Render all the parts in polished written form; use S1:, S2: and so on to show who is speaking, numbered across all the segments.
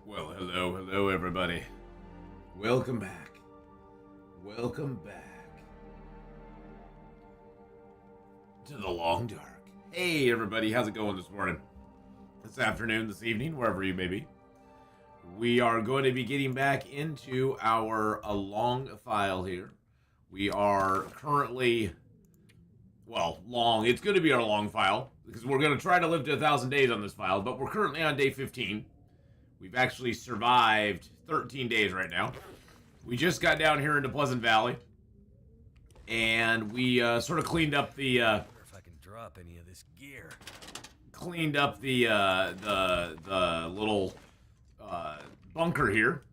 S1: Well, hello everybody. Welcome back. Welcome back to the Long Dark. Hey everybody, how's it going this morning? This afternoon, this evening, wherever you may be. We are going to be getting back into our long file here. We are currently, long. It's going to be our long file because we're going to try to live to 1,000 days on this file, but we're currently on day 15. We've actually survived 13 days right now. We just got down here into Pleasant Valley, and we sort of cleaned up the.
S2: I wonder if I can drop any of this gear.
S1: Cleaned up the little bunker here,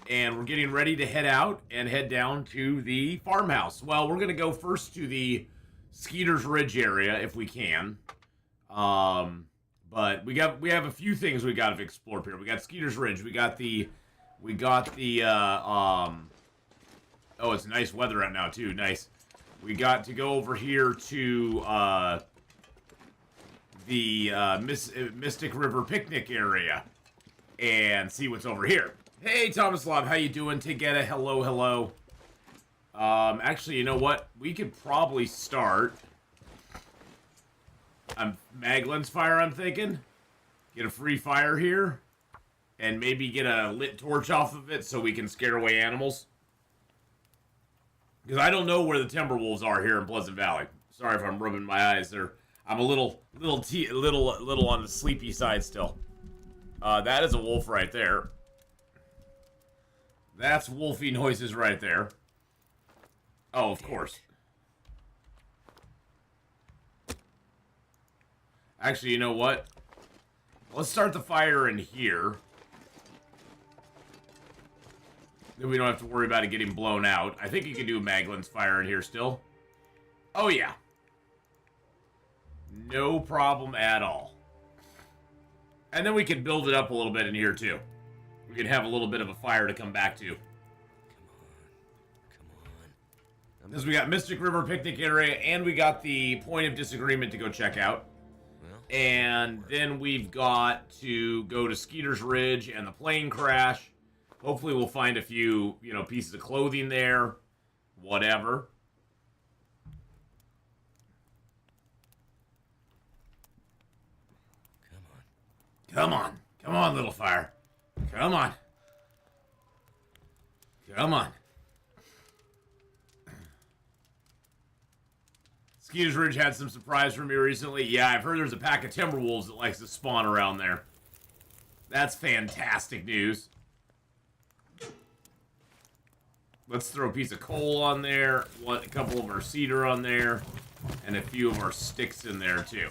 S1: and we're getting ready to head out and head down to the farmhouse. Well, we're gonna go first to the Sketer's Ridge area if we can. But we have a few things we got to explore up here. We got Sketer's Ridge. We got the oh, it's nice weather right now too. Nice. We got to go over here to the Mystic River picnic area and see what's over here. Hey, Thomas Lob, how you doing? Tegeta, hello. Actually, you know what? We could probably start. Maglin's fire, I'm thinking. Get a free fire here. And maybe get a lit torch off of it so we can scare away animals. Because I don't know where the Timberwolves are here in Pleasant Valley. Sorry if I'm rubbing my eyes there. I'm a little on the sleepy side still. That is a wolf right there. That's wolfy noises right there. Oh, of course. Actually, you know what? Let's start the fire in here. Then we don't have to worry about it getting blown out. I think you can do Maglin's fire in here still. Oh, yeah. No problem at all. And then we can build it up a little bit in here, too. We can have a little bit of a fire to come back to.
S2: Come on.
S1: Because we got Mystic River picnic area, and we got the Point of Disagreement to go check out. And then we've got to go to Sketer's Ridge and the plane crash. Hopefully we'll find a few, pieces of clothing there. Whatever. Come on, little fire. Come on. Sketer's Ridge had some surprise for me recently. Yeah, I've heard there's a pack of Timberwolves that likes to spawn around there. That's fantastic news. Let's throw a piece of coal on there, a couple of our cedar on there, and a few of our sticks in there too.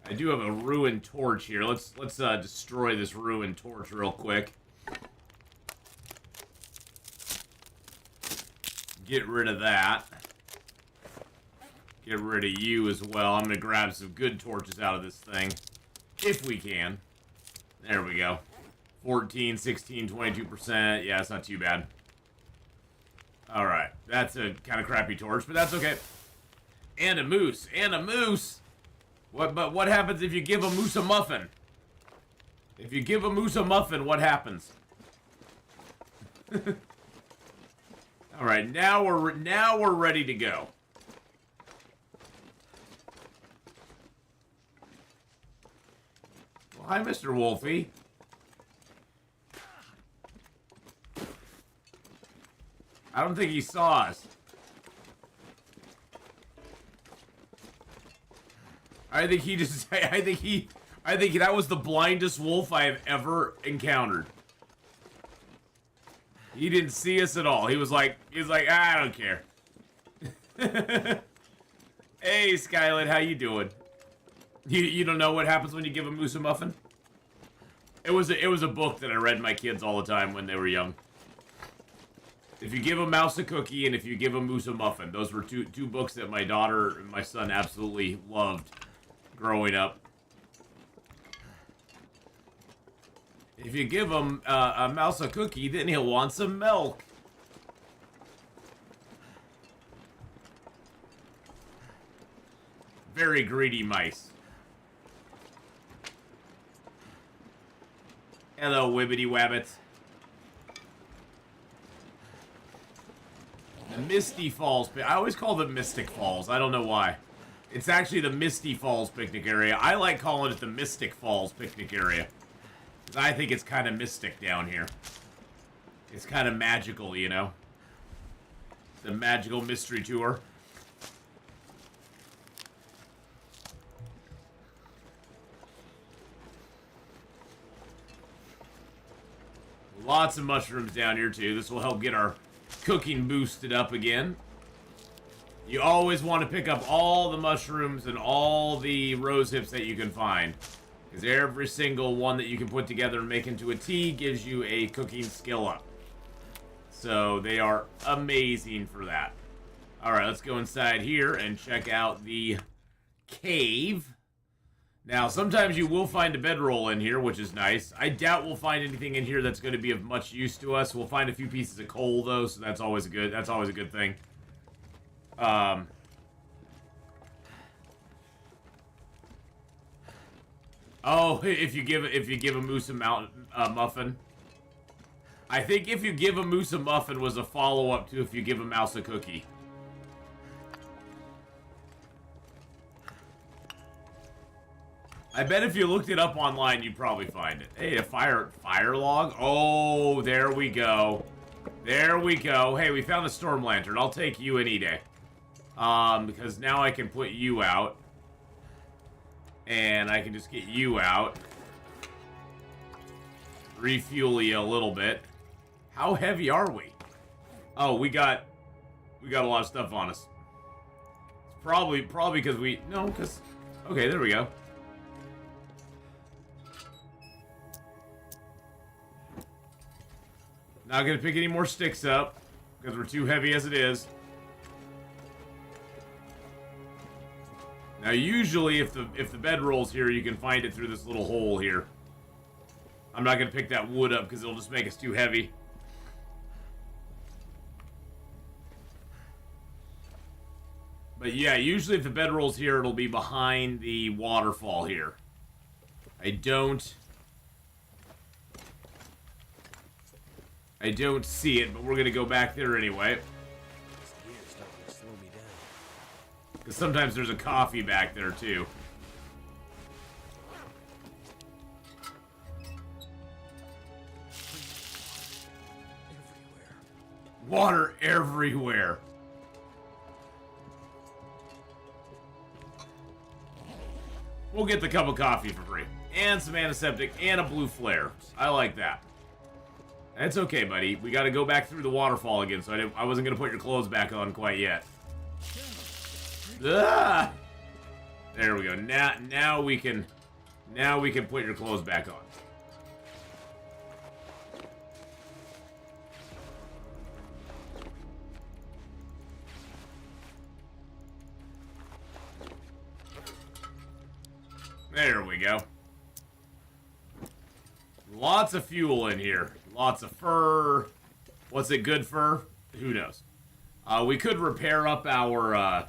S1: I do have a ruined torch here. Let's destroy this ruined torch real quick. Get rid of that. Get rid of you as well. I'm going to grab some good torches out of this thing. If we can. There we go. 14, 16, 22%. Yeah, it's not too bad. Alright. That's a kind of crappy torch, but that's okay. And a moose. But what happens if you give a moose a muffin? If you give a moose a muffin, what happens? All right, now we're ready to go. Well, hi, Mr. Wolfie. I don't think he saw us. I think that was the blindest wolf I have ever encountered. He didn't see us at all. He was like, I don't care. Hey, Skylet, how you doing? You don't know what happens when you give a moose a muffin? It was a book that I read my kids all the time when they were young. If you give a mouse a cookie and if you give a moose a muffin, those were two books that my daughter and my son absolutely loved growing up. If you give him a mouse a cookie, then he'll want some milk. Very greedy mice. Hello, Wibbity Wabbit. The Misty Falls. I always call them Mystic Falls. I don't know why. It's actually the Misty Falls picnic area. I like calling it the Mystic Falls picnic area. Because I think it's kind of mystic down here. It's kind of magical, you know? It's a magical mystery tour. Lots of mushrooms down here, too. This will help get our cooking boosted up again. You always want to pick up all the mushrooms and all the rose hips that you can find. Because every single one that you can put together and make into a tea gives you a cooking skill up. So they are amazing for that. Alright, let's go inside here and check out the cave. Now, sometimes you will find a bedroll in here, which is nice. I doubt we'll find anything in here that's going to be of much use to us. We'll find a few pieces of coal, though, so that's always a good thing. Oh, if you give a moose a muffin. I think if you give a moose a muffin was a follow-up to if you give a mouse a cookie. I bet if you looked it up online, you'd probably find it. Hey, a fire log? Oh, there we go. There we go. Hey, we found a storm lantern. I'll take you any day. Because now I can put you out. And I can just get you out. Refuel you a little bit. How heavy are we? Oh, we got a lot of stuff on us. It's probably because okay, there we go. Not gonna pick any more sticks up because we're too heavy as it is. Now, usually, if the bedroll's here, you can find it through this little hole here. I'm not gonna pick that wood up because it'll just make us too heavy. But yeah, usually if the bedroll's here, it'll be behind the waterfall here. I don't see it, but we're gonna go back there anyway. Because sometimes there's a coffee back there too. Water everywhere. We'll get the cup of coffee for free. And some antiseptic and a blue flare. I like that. That's okay, buddy. We gotta go back through the waterfall again, so I wasn't gonna put your clothes back on quite yet. Ah! There we go. Now we can put your clothes back on. There we go. Lots of fuel in here. Lots of fur. What's it good for? Who knows? We could repair up our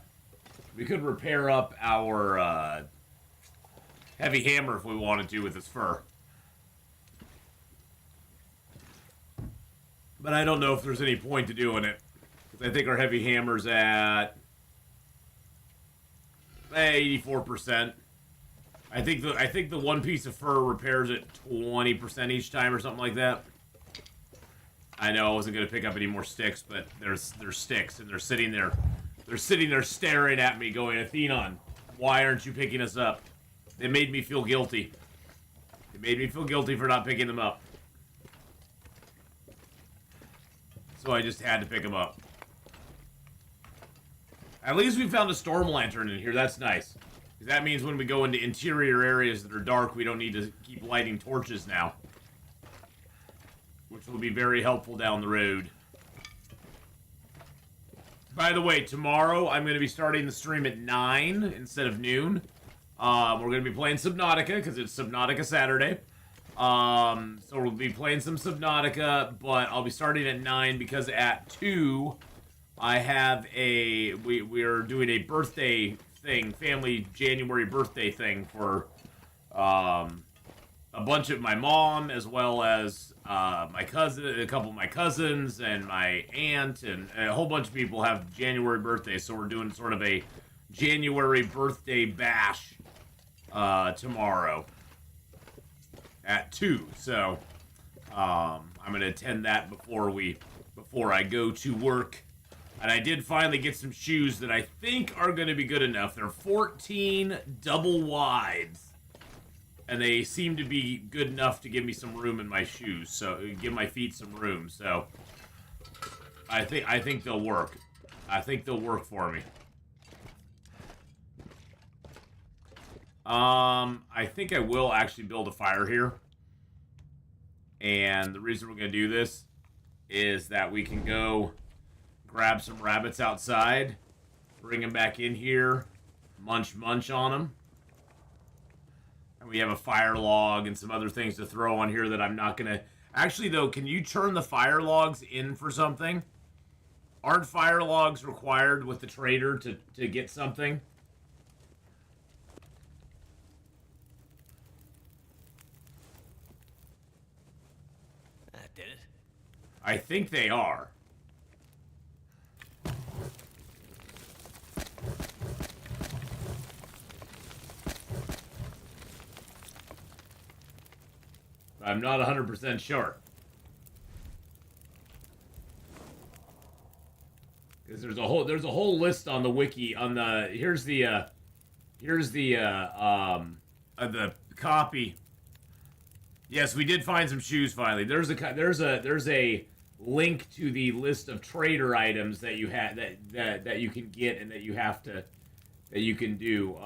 S1: heavy hammer if we wanted to with this fur. But I don't know if there's any point to doing it. Because I think our heavy hammer's at 84%. I think the one piece of fur repairs it 20% each time or something like that. I know I wasn't gonna pick up any more sticks, but there's sticks and they're sitting there. They're sitting there staring at me going, Atheenon, why aren't you picking us up? They made me feel guilty. They made me feel guilty for not picking them up. So I just had to pick them up. At least we found a storm lantern in here. That's nice. Because that means when we go into interior areas that are dark, we don't need to keep lighting torches now. Which will be very helpful down the road. By the way, tomorrow I'm going to be starting the stream at 9 instead of noon. We're going to be playing Subnautica because it's Subnautica Saturday. So we'll be playing some Subnautica, but I'll be starting at 9 because at 2 I have we are doing a birthday thing, family January birthday thing for a bunch of my mom, as well as my cousin, a couple of my cousins, and my aunt, and a whole bunch of people have January birthdays. So we're doing sort of a January birthday bash tomorrow at 2. So I'm gonna attend that before I go to work. And I did finally get some shoes that I think are going to be good enough. They're 14 double wides. And they seem to be good enough to give me some room in my shoes. So, give my feet some room. So, I think they'll work. I think they'll work for me. I think I will actually build a fire here. And the reason we're going to do this is that we can go grab some rabbits outside, bring them back in here, munch on them. And we have a fire log and some other things to throw on here that I'm not going to... Actually, though, can you turn the fire logs in for something? Aren't fire logs required with the trader to get something?
S2: That did it.
S1: I think they are. I'm not 100% sure. Because there's a whole list on the wiki on the here's the copy. Yes, we did find some shoes finally. There's a link to the list of trader items that you had that you can get and that you can do.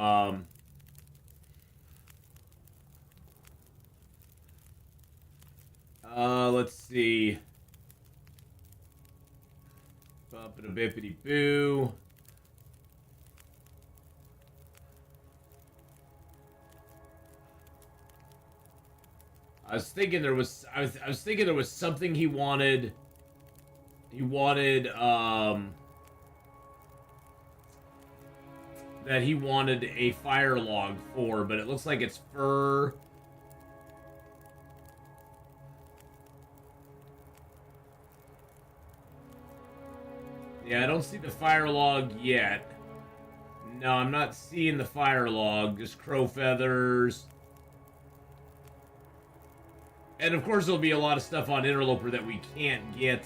S1: Let's see. Bumpity bippity boo. I was thinking there was something he wanted. That he wanted a fire log for, but it looks like it's fur. Yeah, I don't see the fire log yet. No, I'm not seeing the fire log. Just crow feathers. And of course, there'll be a lot of stuff on Interloper that we can't get.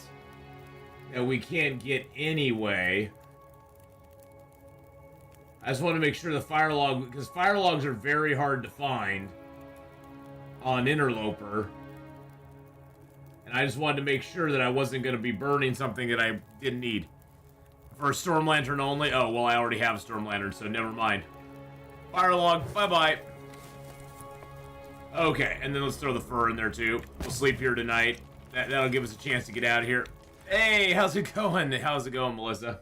S1: That we can't get anyway. I just want to make sure the fire log, because fire logs are very hard to find on Interloper. And I just wanted to make sure that I wasn't going to be burning something that I didn't need. For a storm lantern only? Oh, well, I already have a storm lantern, so never mind. Fire log, bye-bye. Okay, and then let's throw the fur in there, too. We'll sleep here tonight. That'll give us a chance to get out of here. Hey, how's it going? How's it going, Melissa?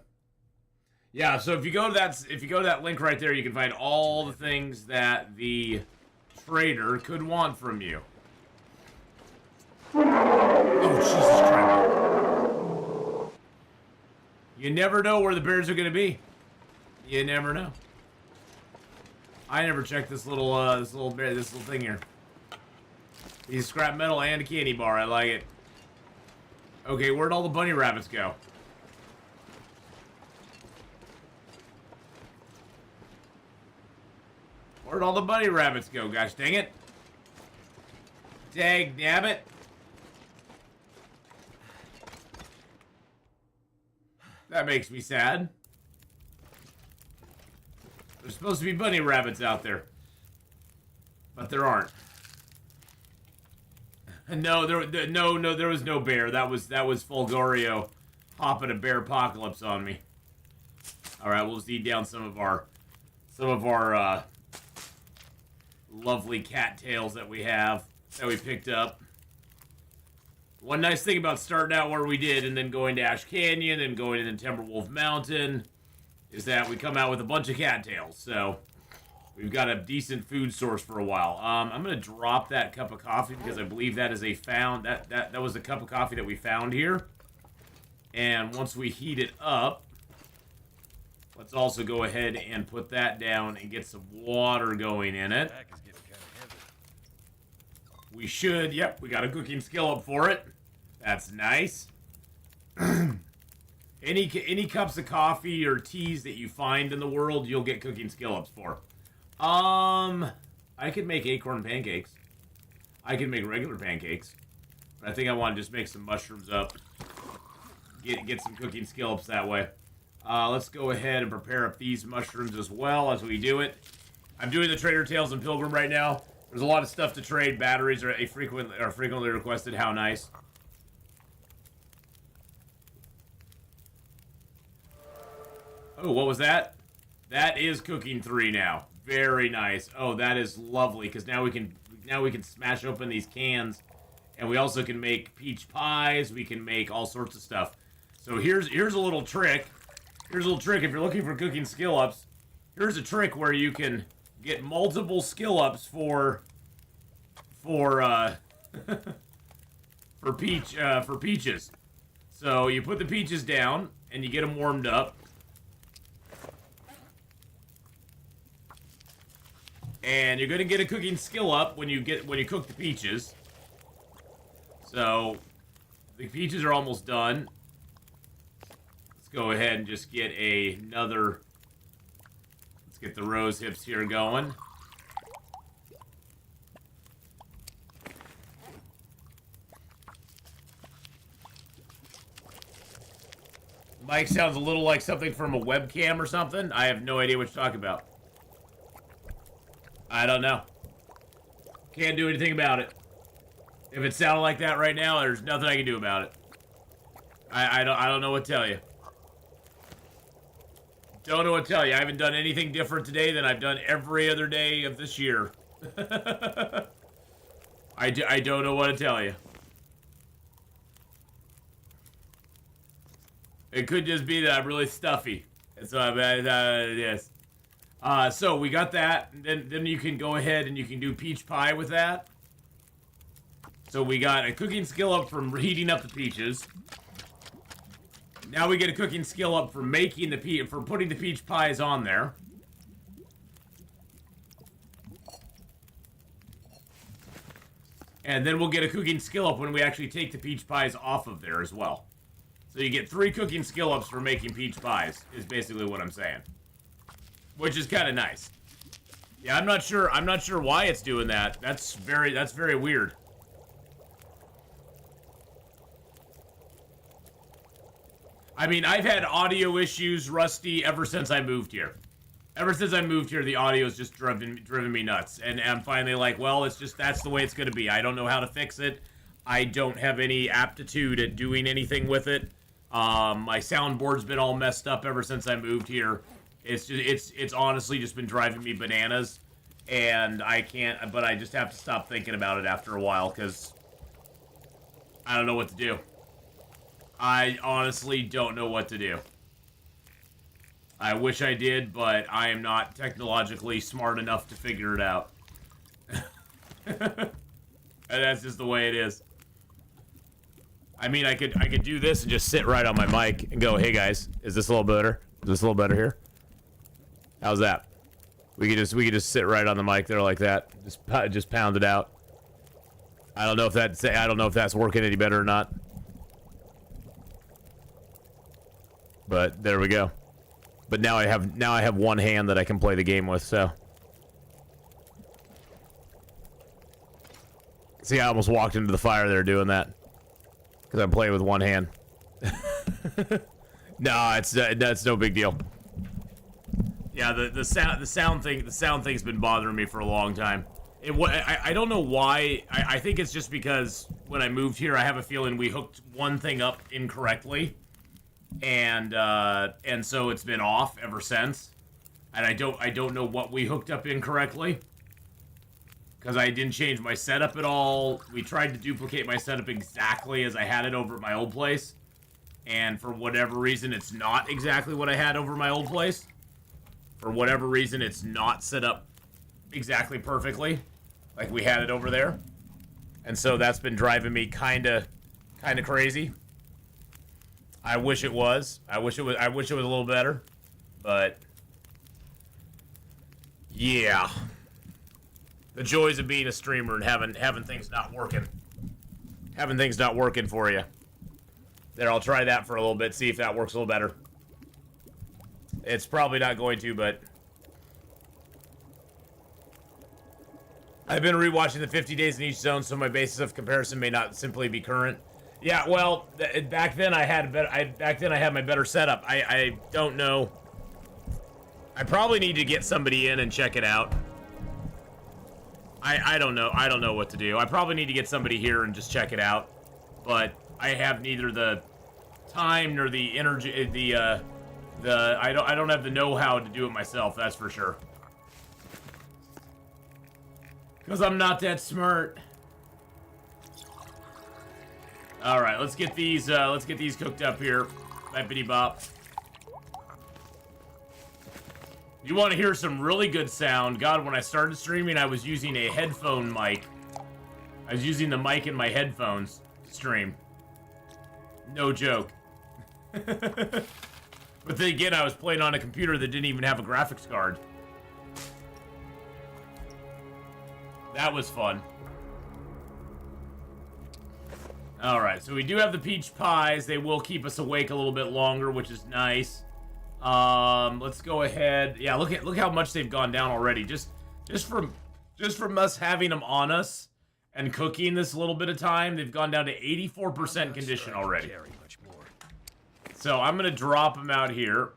S1: Yeah, so if you go to that link right there, you can find all the things that the trader could want from you. Oh, Jesus Christ. You never know where the bears are going to be. You never know. I never checked this little thing here. He's scrap metal and a candy bar. I like it. Okay, where'd all the bunny rabbits go? Where'd all the bunny rabbits go? Gosh dang it. Dag nabbit. That makes me sad. There's supposed to be bunny rabbits out there. But there aren't. No, there was no bear. That was Fulgorio hopping a bear apocalypse on me. Alright, we'll just eat down some of our lovely cattails that we picked up. One nice thing about starting out where we did and then going to Ash Canyon and going to Timberwolf Mountain is that we come out with a bunch of cattails. So we've got a decent food source for a while. I'm going to drop that cup of coffee because I believe that is that was a cup of coffee that we found here. And once we heat it up, Let's also go ahead and put that down and get some water going in it.
S2: Pack is getting kind of heavy.
S1: We should, yep, we got a cooking skill up for it. That's nice. Any cups of coffee or teas that you find in the world, you'll get cooking skill ups for. I could make acorn pancakes. I could make regular pancakes. But I think I want to just make some mushrooms up. Get some cooking skill ups that way. Let's go ahead and prepare up these mushrooms as well as we do it. I'm doing the Trader Tales and Pilgrim right now. There's a lot of stuff to trade. Batteries are frequently requested. How nice. Oh, what was that? That is cooking 3 now. Very nice. Oh, that is lovely because now we can smash open these cans, and we also can make peach pies. We can make all sorts of stuff. So here's a little trick. Here's a little trick if you're looking for cooking skill ups. Here's a trick where you can get multiple skill ups for peaches. So you put the peaches down and you get them warmed up. And you're gonna get a cooking skill up when you cook the peaches. So the peaches are almost done. Let's go ahead and just get another. Let's get the rose hips here going. Mike sounds a little like something from a webcam or something. I have no idea what you're talking about. I don't know. Can't do anything about it. If it sounded like that right now, there's nothing I can do about it. I don't know what to tell you. Don't know what to tell you. I haven't done anything different today than I've done every other day of this year. I don't know what to tell you. It could just be that I'm really stuffy. So yes. So we got that. Then you can go ahead and you can do peach pie with that. So we got a cooking skill up from heating up the peaches. Now we get a cooking skill up for making for putting the peach pies on there. And then we'll get a cooking skill up when we actually take the peach pies off of there as well. So you get 3 cooking skill ups for making peach pies, is basically what I'm saying. Which is kind of nice. Yeah, I'm not sure why it's doing that. That's very weird. I mean, I've had audio issues, Rusty, ever since I moved here. Ever since I moved here, the audio's just driven me nuts. And I'm finally like, well, that's the way it's going to be. I don't know how to fix it. I don't have any aptitude at doing anything with it. My soundboard's been all messed up ever since I moved here. It's honestly just been driving me bananas. And I just have to stop thinking about it after a while, because I don't know what to do. I honestly don't know what to do. I wish I did, but I am not technologically smart enough to figure it out. And that's just the way it is. I mean, I could do this and just sit right on my mic and go, "Hey guys, is this a little better? Is this a little better here? How's that?" We could just sit right on the mic there like that, just pound it out. I don't know if that's working any better or not. But there we go. But now I have one hand that I can play the game with, so. See, I almost walked into the fire there doing that. Because I'm playing with one hand. No, that's no big deal. Yeah, the sound thing's been bothering me for a long time. I don't know why. I think it's just because when I moved here, I have a feeling we hooked one thing up incorrectly. And so it's been off ever since. And I don't know what we hooked up incorrectly. Because I didn't change my setup at all. We tried to duplicate my setup exactly as I had it over at my old place. And for whatever reason, it's not exactly what I had over my old place. For whatever reason, it's not set up exactly perfectly. Like we had it over there. And so that's been driving me kinda crazy. I wish it was. I wish it was a little better. But yeah, the joys of being a streamer and having things not working, for you. There, I'll try that for a little bit, see if that works a little better. It's probably not going to, but I've been rewatching the 50 days in each zone, so my basis of comparison may not simply be current. Yeah, well, back then I had my better setup. I don't know. I probably need to get somebody in and check it out. I don't know. I don't know what to do. I probably need to get somebody here and just check it out. But I have neither the time nor the energy, I don't have the know-how to do it myself, that's for sure. Because I'm not that smart. Alright, let's get these cooked up here. Bippity bop. You want to hear some really good sound? God, when I started streaming, I was using a headphone mic. I was using the mic in my headphones to stream. No joke. But then again, I was playing on a computer that didn't even have a graphics card. That was fun. Alright, so we do have the peach pies. They will keep us awake a little bit longer, which is nice. Let's go ahead. Yeah, look how much they've gone down already. Just from us having them on us and cooking this little bit of time, they've gone down to 84% condition already. So I'm gonna drop them out here.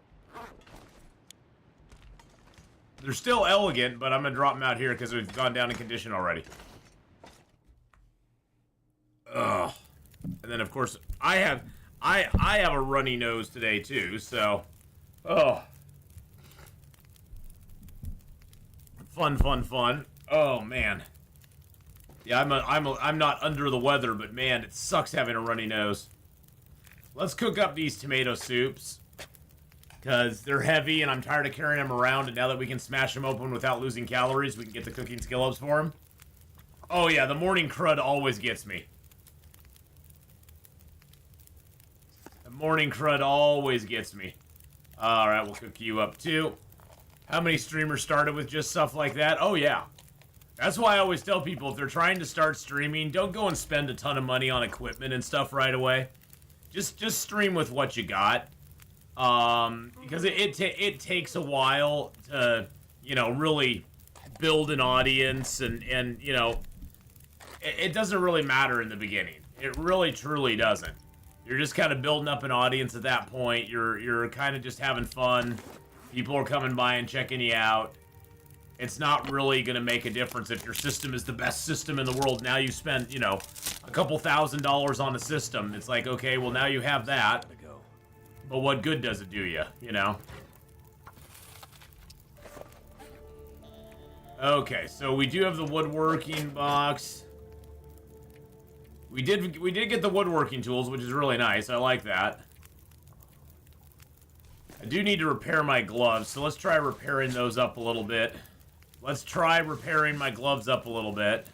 S1: They're still elegant, but I'm gonna drop them out here because they've gone down in condition already. Ugh. And then of course I have a runny nose today too, so fun. Oh man. Yeah, I'm not under the weather, but man, it sucks having a runny nose. Let's cook up these tomato soups because they're heavy and I'm tired of carrying them around, and now that we can smash them open without losing calories, we can get the cooking skill ups for them. Oh yeah, the morning crud always gets me. The morning crud always gets me. Alright, we'll cook you up too. How many streamers started with just stuff like that? Oh yeah. That's why I always tell people, if they're trying to start streaming, don't go and spend a ton of money on equipment and stuff right away. Just stream with what you got. Because it takes a while to, you know, really build an audience, and you know, it doesn't really matter in the beginning. It really truly doesn't. You're just kind of building up an audience at that point. You're kind of just having fun. People are coming by and checking you out. It's not really going to make a difference if your system is the best system in the world. Now you spend, you know, a couple $1,000s on a system. It's like, okay, well now you have that. But what good does it do you, you know? Okay, so we do have the woodworking box. We did get the woodworking tools, which is really nice. I like that. I do need to repair my gloves, so let's try repairing those up a little bit. Let's try repairing my gloves up a little bit.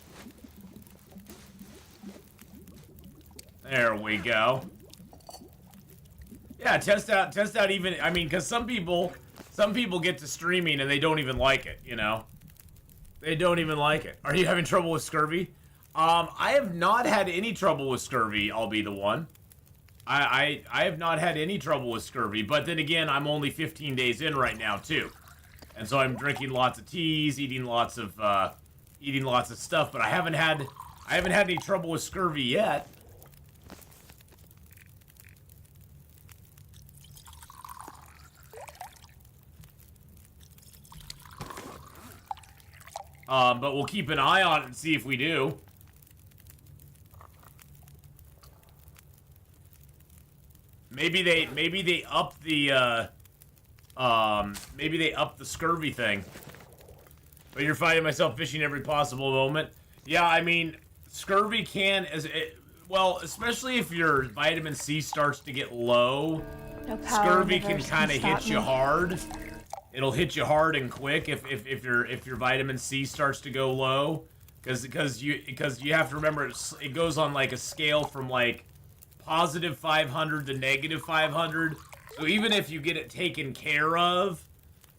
S1: There we go. Yeah, test out even, I mean, because some people get to streaming and they don't even like it, you know? They don't even like it. Are you having trouble with scurvy? I have not had any trouble with scurvy, I'll be the one. I have not had any trouble with scurvy, but then again, I'm only 15 days in right now, too. And so I'm drinking lots of teas, eating lots of stuff, but I haven't had any trouble with scurvy yet. But we'll keep an eye on it and see if we do. Maybe they up the maybe they up the scurvy thing. But you're finding myself fishing every possible moment. Yeah, I mean, scurvy can, well, especially if your vitamin C starts to get low, scurvy can kind of hit you hard. It'll hit you hard and quick if your vitamin C starts to go low, because you have to remember it goes on like a scale from like +500 to -500. So even if you get it taken care of,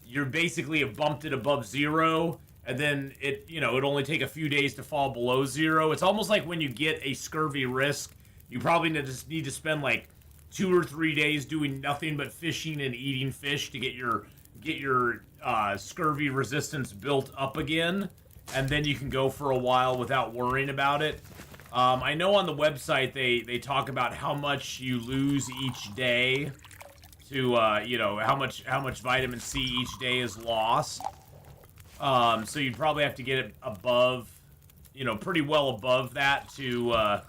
S1: you're basically bumped it above 0, and then it'd only take a few days to fall below 0. It's almost like when you get a scurvy risk, you probably just need to spend like 2 or 3 days doing nothing but fishing and eating fish to get your scurvy resistance built up again, and then you can go for a while without worrying about it. I know on the website they talk about how much you lose each day to how much vitamin C each day is lost. So you'd probably have to get it above, pretty well above that to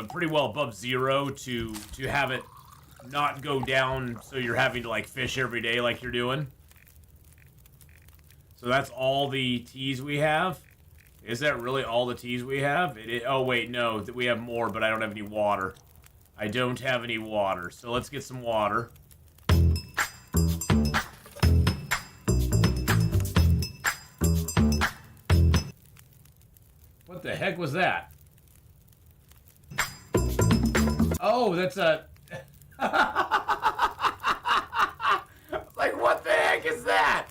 S1: pretty well above 0 to have it not go down, so you're having to like fish every day like you're doing. So that's all the teas we have. Is that really all the teas we have? Oh wait, no, we have more, but I don't have any water. I don't have any water, so let's get some water. What the heck was that? Oh, that's a... Like, what the heck is that?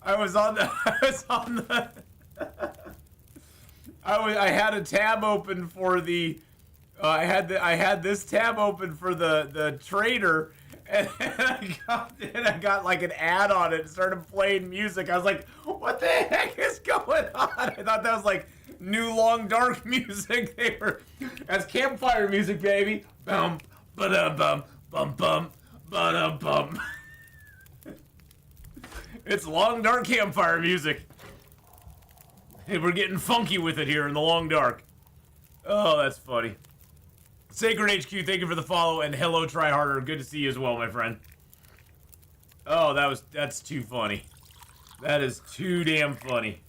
S1: I had a tab open for the... I had this tab open for the trader, and I got like an ad on it and started playing music. I was like, what the heck is going on? I thought that was like new Long Dark music. That's campfire music, baby. Bum, ba-da-bum, bum, bum, ba-da-bum. It's Long Dark campfire music. Hey, we're getting funky with it here in the Long Dark. Oh, that's funny. Sacred HQ, thank you for the follow, and hello, Tryharder. Good to see you as well, my friend. Oh, that's too funny. That is too damn funny.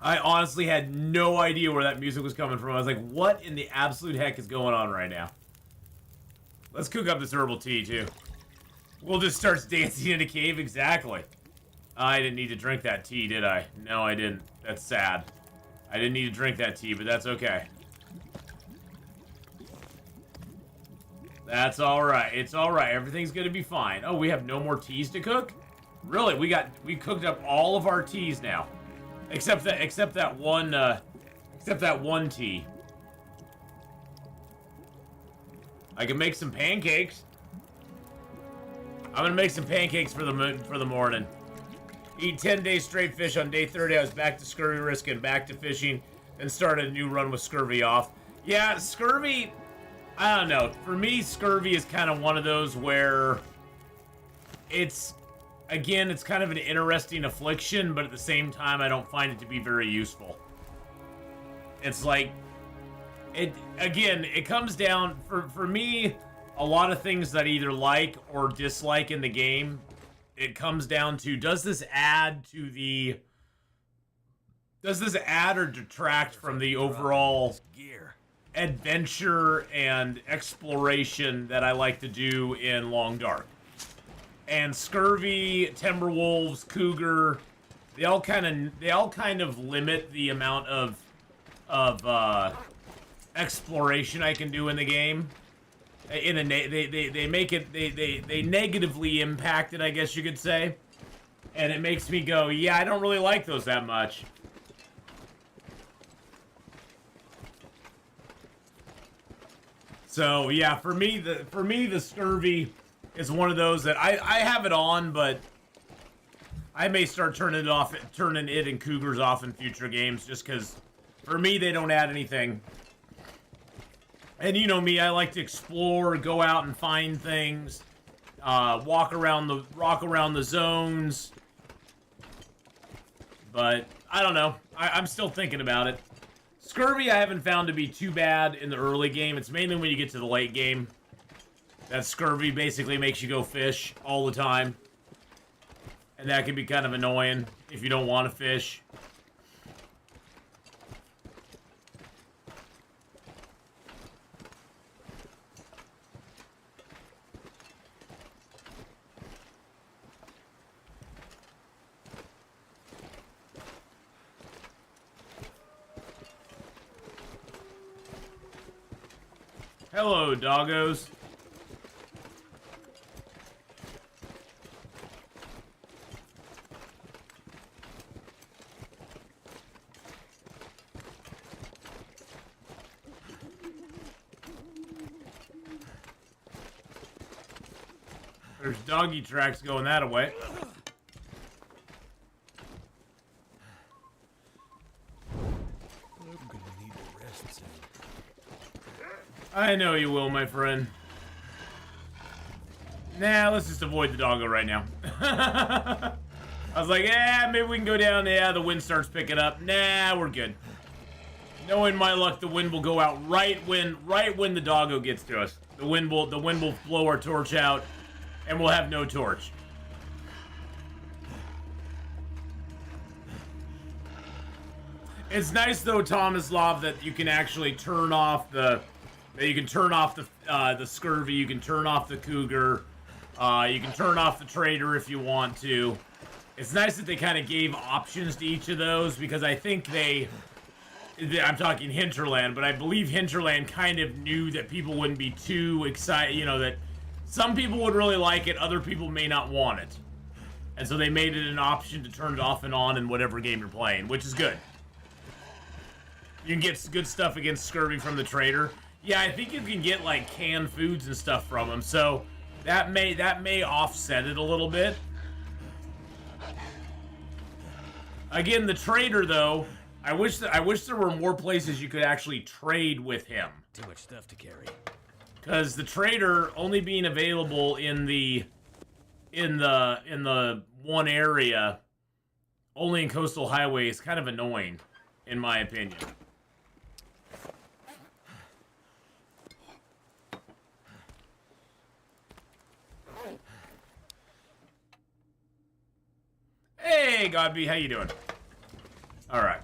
S1: I honestly had no idea where that music was coming from. I was like, what in the absolute heck is going on right now? Let's cook up this herbal tea, too. We'll just start dancing in a cave, exactly. I didn't need to drink that tea, did I? No, I didn't. That's sad. I didn't need to drink that tea, but that's okay. That's alright. It's alright. Everything's gonna be fine. Oh, we have no more teas to cook? Really? We cooked up all of our teas now. Except that one tea. I can make some pancakes. I'm gonna make some pancakes for the morning. Eat 10 days straight fish. On day 30, I was back to scurvy risk and back to fishing, and started a new run with scurvy off. Yeah, scurvy, I don't know. For me, scurvy is kind of one of those where it's kind of an interesting affliction, but at the same time, I don't find it to be very useful. It's like, it comes down, for me, a lot of things that I either like or dislike in the game, it comes down to, does this add or detract from the overall adventure and exploration that I like to do in Long Dark? And scurvy, timberwolves, cougar, they all kind of limit the amount of exploration I can do in the game. They make it, they negatively impact it, I guess you could say. And it makes me go, yeah, I don't really like those that much. So yeah, for me the scurvy is one of those that I have it on, but I may start turning it and cougars off in future games, just because for me they don't add anything. And you know me, I like to explore, go out and find things, walk around the zones. But I don't know. I'm still thinking about it. Scurvy I haven't found to be too bad in the early game. It's mainly when you get to the late game that scurvy basically makes you go fish all the time. And that can be kind of annoying if you don't want to fish. Hello, doggos. There's doggy tracks going that way.
S2: I'm gonna need to rest soon.
S1: I know you will, my friend. Nah, let's just avoid the doggo right now. I was like, yeah, maybe we can go down. Yeah, the wind starts picking up. Nah, we're good. Knowing my luck, the wind will go out right when the doggo gets to us. The wind will blow our torch out, and we'll have no torch. It's nice though, Tomislav, that you can actually turn off the scurvy, you can turn off the cougar, you can turn off the trader if you want to. It's nice that they kind of gave options to each of those, because I think I'm talking Hinterland, but I believe Hinterland kind of knew that people wouldn't be too excited, you know, that some people would really like it, other people may not want it. And so they made it an option to turn it off and on in whatever game you're playing, which is good. You can get good stuff against scurvy from the trader. Yeah, I think you can get like canned foods and stuff from them, so that may offset it a little bit. Again, the trader though, I wish there were more places you could actually trade with him.
S2: Too much stuff to carry.
S1: Because the trader only being available in the one area, only in coastal highway, is kind of annoying, in my opinion. Hey, Godby, how you doing? All right.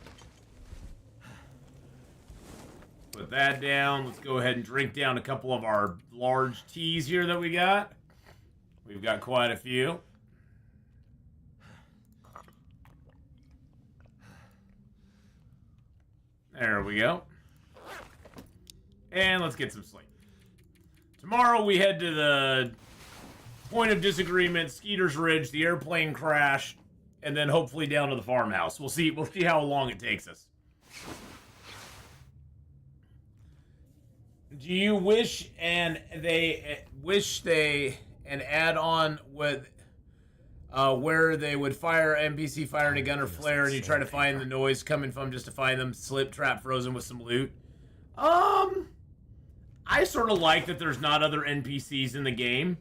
S1: Put that down. Let's go ahead and drink down a couple of our large teas here that we got. We've got quite a few. There we go. And let's get some sleep. Tomorrow we head to the point of disagreement, Skeeter's Ridge, the airplane crash, and then hopefully down to the farmhouse. We'll see how long it takes us. Do you wish an add-on with where they would fire NPC firing a gun or flare, and you try to find the noise coming from just to find them slip, trap, frozen with some loot? I sort of like that there's not other NPCs in the game.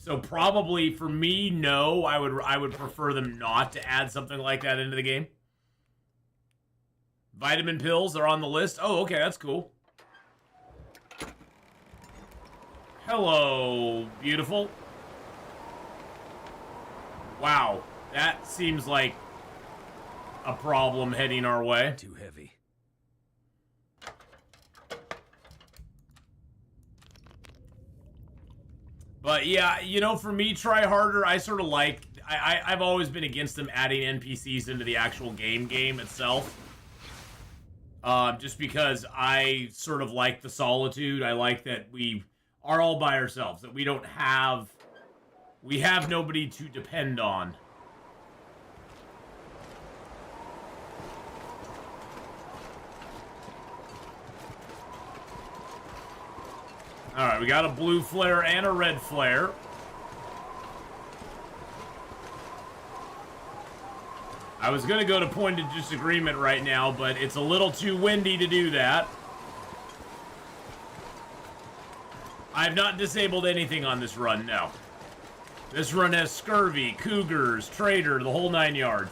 S1: So probably for me, no, I would prefer them not to add something like that into the game. Vitamin pills are on the list. Oh, okay, that's cool. Hello, beautiful. Wow, that seems like a problem heading our way.
S2: Too heavy.
S1: But yeah, you know, for me, try harder, I sort of like... I've always been against them adding NPCs into the actual game itself. Just because I sort of like the solitude. I like that we are all by ourselves. That we don't have... We have nobody to depend on. Alright, we got a blue flare and a red flare. I was going to go to point of disagreement right now, but it's a little too windy to do that. I've not disabled anything on this run, no. This run has scurvy, cougars, trader, the whole 9 yards.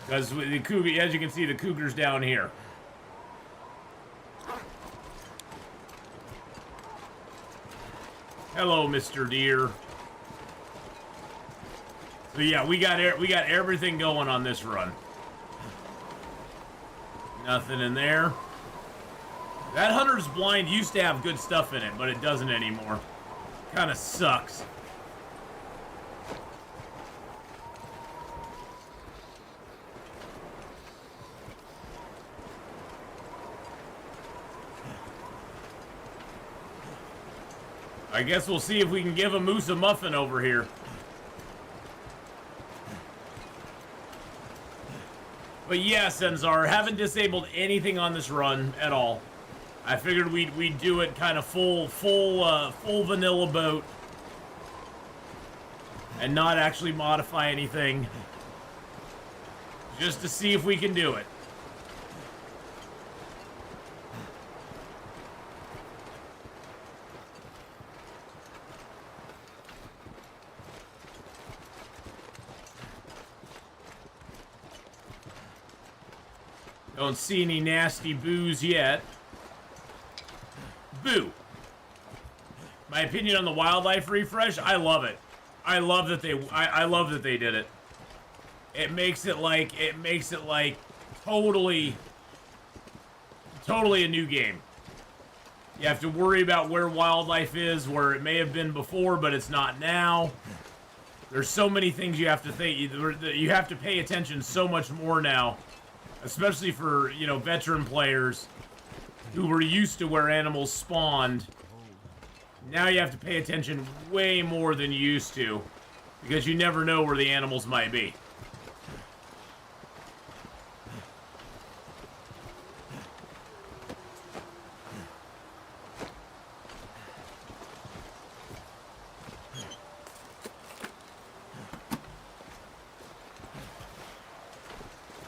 S1: Because the cougar, as you can see, the cougar's down here. Hello, Mr. Deer. So yeah, we got everything going on this run. Nothing in there. That Hunter's Blind used to have good stuff in it, but it doesn't anymore. Kind of sucks. I guess we'll see if we can give a moose a muffin over here. But yeah, Senzar, haven't disabled anything on this run at all. I figured we'd do it kind of full vanilla boat. And not actually modify anything. Just to see if we can do it. Don't see any nasty boos yet. Boo. My opinion on the wildlife refresh, I love it. I love that I love that they did it. It makes it like totally a new game. You have to worry about where wildlife is, where it may have been before, but it's not now. There's so many things you have to think. You have to pay attention so much more now, especially for, you know, veteran players who were used to where animals spawned. Now you have to pay attention way more than you used to, because you never know where the animals might be.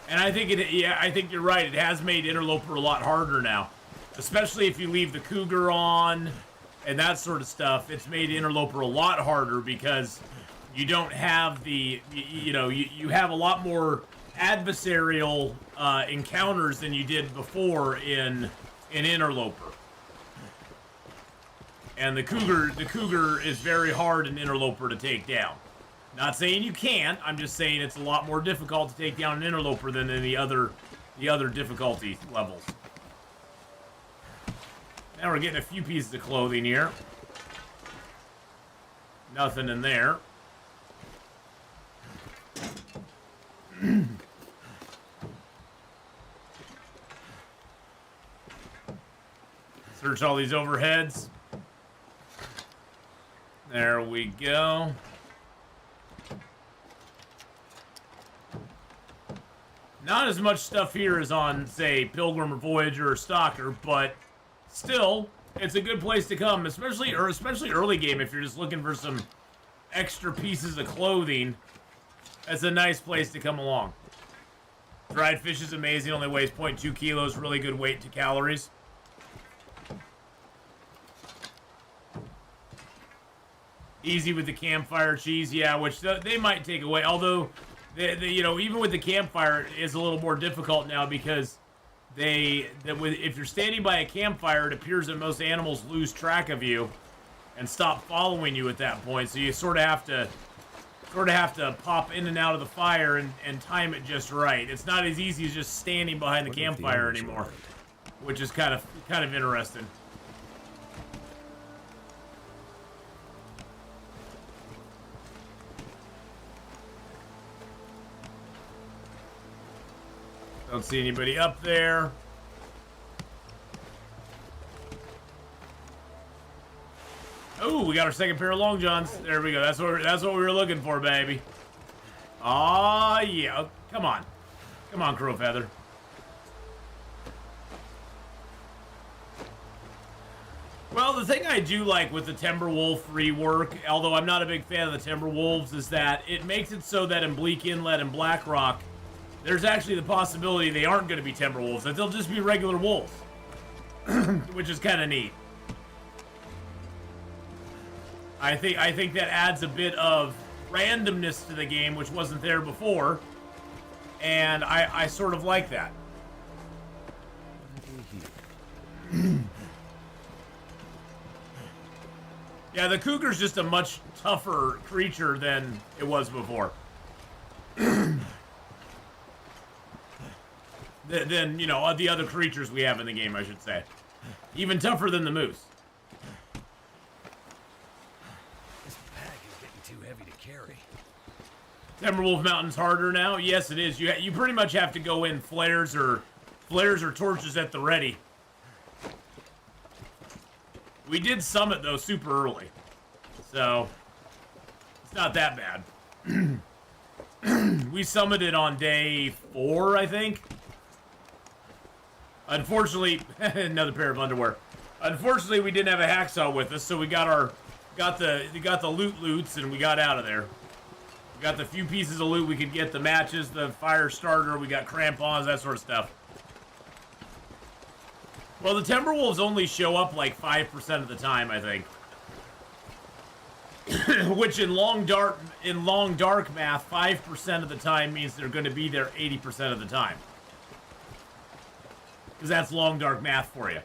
S1: And I think I think you're right. It has made Interloper a lot harder now, especially if you leave the cougar on and that sort of stuff. It's made Interloper a lot harder because you don't have the, you have a lot more adversarial encounters than you did before in Interloper. And the cougar is very hard in Interloper to take down. Not saying you can't, I'm just saying it's a lot more difficult to take down an Interloper than in the other difficulty levels. Now we're getting a few pieces of clothing here. Nothing in there. Search all these overheads. There we go. Not as much stuff here as on, say, Pilgrim or Voyager or Stalker, but still, it's a good place to come, especially early game if you're just looking for some extra pieces of clothing. That's a nice place to come along. Dried fish is amazing, only weighs 0.2 kilos, really good weight to calories. Easy with the campfire cheese, yeah, which they might take away, although even with the campfire, it is a little more difficult now because if you're standing by a campfire, it appears that most animals lose track of you and stop following you at that point. So you sort of have to pop in and out of the fire and time it just right. It's not as easy as just standing behind the campfire anymore, which is kind of interesting. Don't see anybody up there. Oh, we got our second pair of long johns. There we go. That's what we were looking for, baby. Aw, yeah. Come on, Crowfeather. Well, the thing I do like with the Timberwolf rework, although I'm not a big fan of the Timberwolves, is that it makes it so that in Bleak Inlet and Blackrock, there's actually the possibility they aren't going to be Timberwolves, that they'll just be regular wolves, which is kind of neat. I think that adds a bit of randomness to the game, which wasn't there before, and I sort of like that. Yeah, the cougar's just a much tougher creature than it was before. Than, the other creatures we have in the game, I should say. Even tougher than the moose.
S2: This pack is getting too heavy to carry.
S1: Timberwolf Mountain's harder now? Yes, it is. You pretty much have to go in flares or torches at the ready. We did summit, though, super early. So, it's not that bad. We summited on day 4, I think. Unfortunately, another pair of underwear. Unfortunately, we didn't have a hacksaw with us, so we got the loots, and we got out of there. We got the few pieces of loot we could get, the matches, the fire starter, we got crampons, that sort of stuff. Well, the Timberwolves only show up like 5% of the time, I think. Which in long dark math, 5% of the time means they're going to be there 80% of the time. Because that's long dark math for you.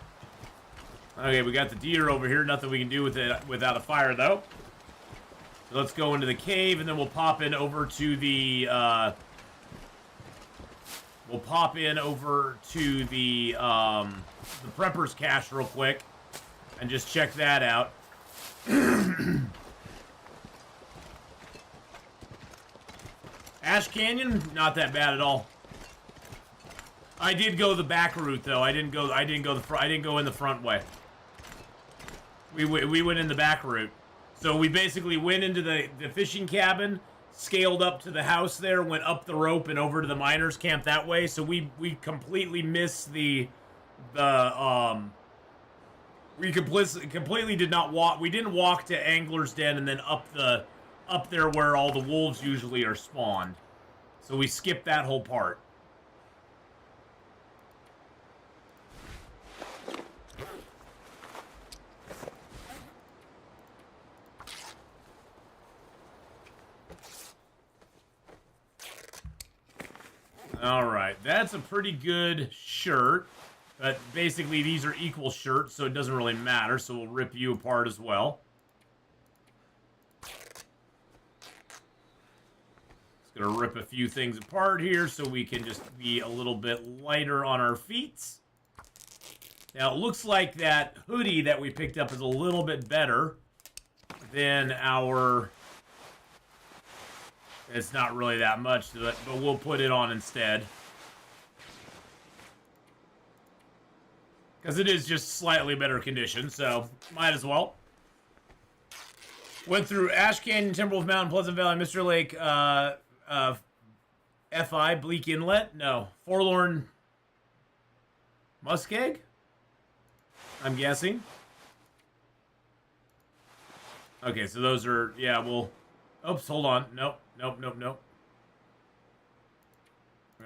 S1: Okay, we got the deer over here. Nothing we can do with it without a fire, though. So let's go into the cave, and then we'll pop in over to the prepper's cache real quick, and just check that out. Ash Canyon, not that bad at all. I did go the back route though. I didn't go in the front way. We went in the back route. So we basically went into the fishing cabin, scaled up to the house there, went up the rope and over to the miners' camp that way. So we completely missed we completely did not walk. We didn't walk to Angler's Den and then up there where all the wolves usually are spawned. So we skipped that whole part. Alright, that's a pretty good shirt. But basically these are equal shirts, so it doesn't really matter. So we'll rip you apart as well. Just gonna rip a few things apart here so we can just be a little bit lighter on our feet. Now it looks like that hoodie that we picked up is a little bit better than our... It's not really that much to it, but we'll put it on instead. Because it is just slightly better condition, so might as well. Went through Ash Canyon, Timberwolf Mountain, Pleasant Valley, Mystery Lake, FI, Bleak Inlet? No. Forlorn Muskeg? I'm guessing. Okay, so those are, yeah, we'll... Oops, hold on. Nope. Nope. I'm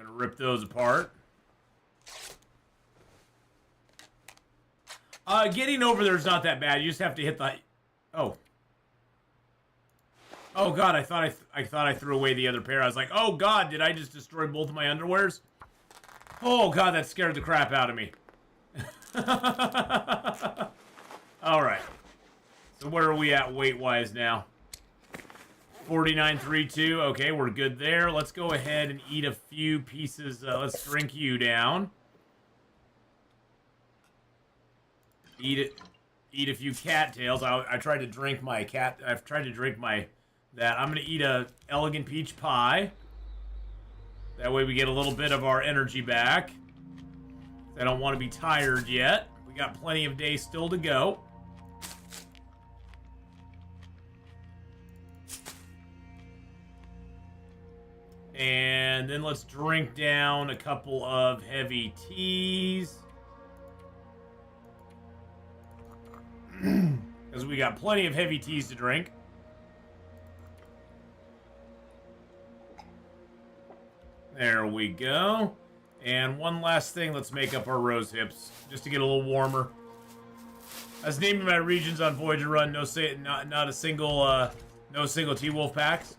S1: gonna rip those apart. Getting over there is not that bad. You just have to hit the... Oh. Oh, God, I thought I threw away the other pair. I was like, oh, God, did I just destroy both of my underwears? Oh, God, that scared the crap out of me. Alright. So where are we at weight-wise now? 49.32. Okay, we're good there. Let's go ahead and eat a few pieces. Let's drink you down. Eat a few cattails. I tried to drink my cat. I've tried to drink that. I'm gonna eat a elegant peach pie. That way we get a little bit of our energy back. I don't want to be tired yet. We got plenty of days still to go. And then let's drink down a couple of heavy teas. Because we got plenty of heavy teas to drink. There we go. And one last thing, let's make up our rose hips. Just to get a little warmer. As named in my regions on Voyager Run, not a single T-Wolf packs.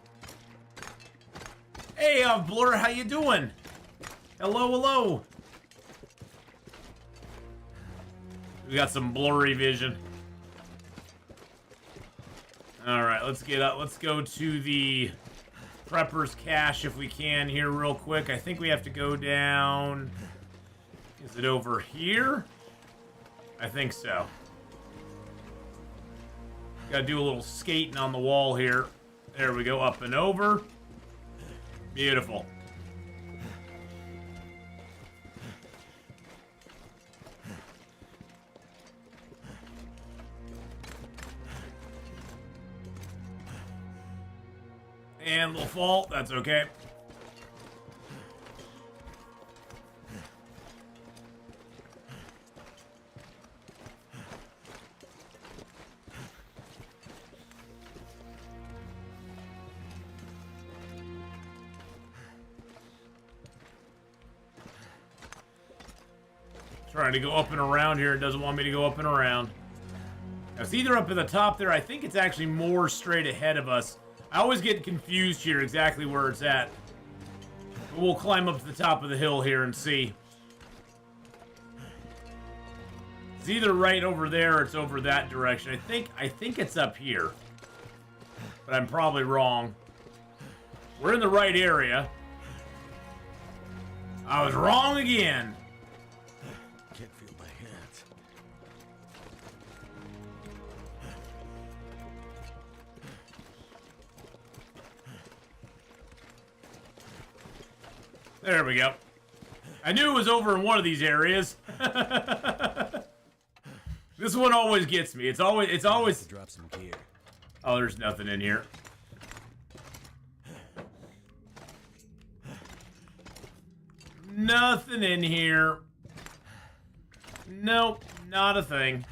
S1: Hey, Blur, how you doing? Hello. We got some blurry vision. Alright, let's get up. Let's go to the prepper's cache if we can here real quick. I think we have to go down... Is it over here? I think so. Gotta do a little skating on the wall here. There we go, up and over. Beautiful. And a little fault, that's okay. Trying to go up and around here. It doesn't want me to go up and around. Now, it's either up at the top there. I think it's actually more straight ahead of us. I always get confused here exactly where it's at. But we'll climb up to the top of the hill here and see. It's either right over there or it's over that direction. I think it's up here. But I'm probably wrong. We're in the right area. I was wrong again.
S2: Can't feel my hands.
S1: There we go. I knew it was over in one of these areas. This one always gets me. It's always.
S2: Drop some gear.
S1: Oh, there's nothing in here. Nothing in here. Nope, not a thing.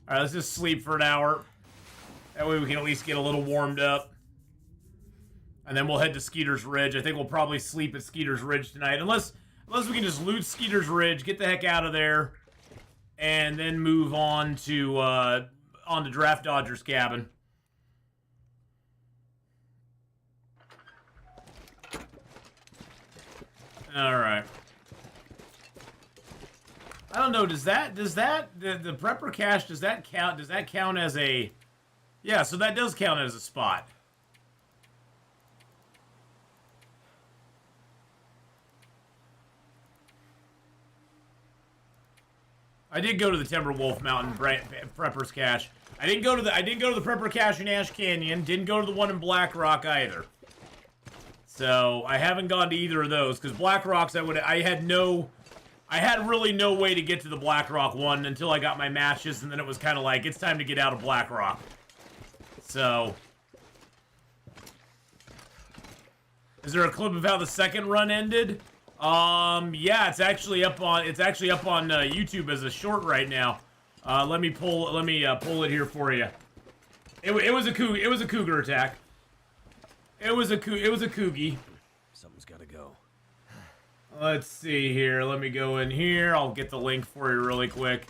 S1: Alright, let's just sleep for an hour. That way we can at least get a little warmed up. And then we'll head to Sketer's Ridge. I think we'll probably sleep at Sketer's Ridge tonight. Unless we can just loot Sketer's Ridge, get the heck out of there, and then move on to Draft Dodger's cabin. Alright. I don't know, does the prepper cache, does that count as a... Yeah, so that does count as a spot. I did go to the Timberwolf Mountain Prepper's Cache. I didn't go to the Prepper Cache in Ash Canyon. Didn't go to the one in Black Rock either. So I haven't gone to either of those because Black Rocks I had really no way to get to the Black Rock one until I got my matches, and then it was kind of like it's time to get out of Black Rock. So, is there a clip of how the second run ended? Yeah, it's actually up on YouTube as a short right now. Let me pull it here for you. It was a cougar attack. It was a Coogie.
S2: Something's gotta go.
S1: Let's see here. Let me go in here. I'll get the link for you really quick.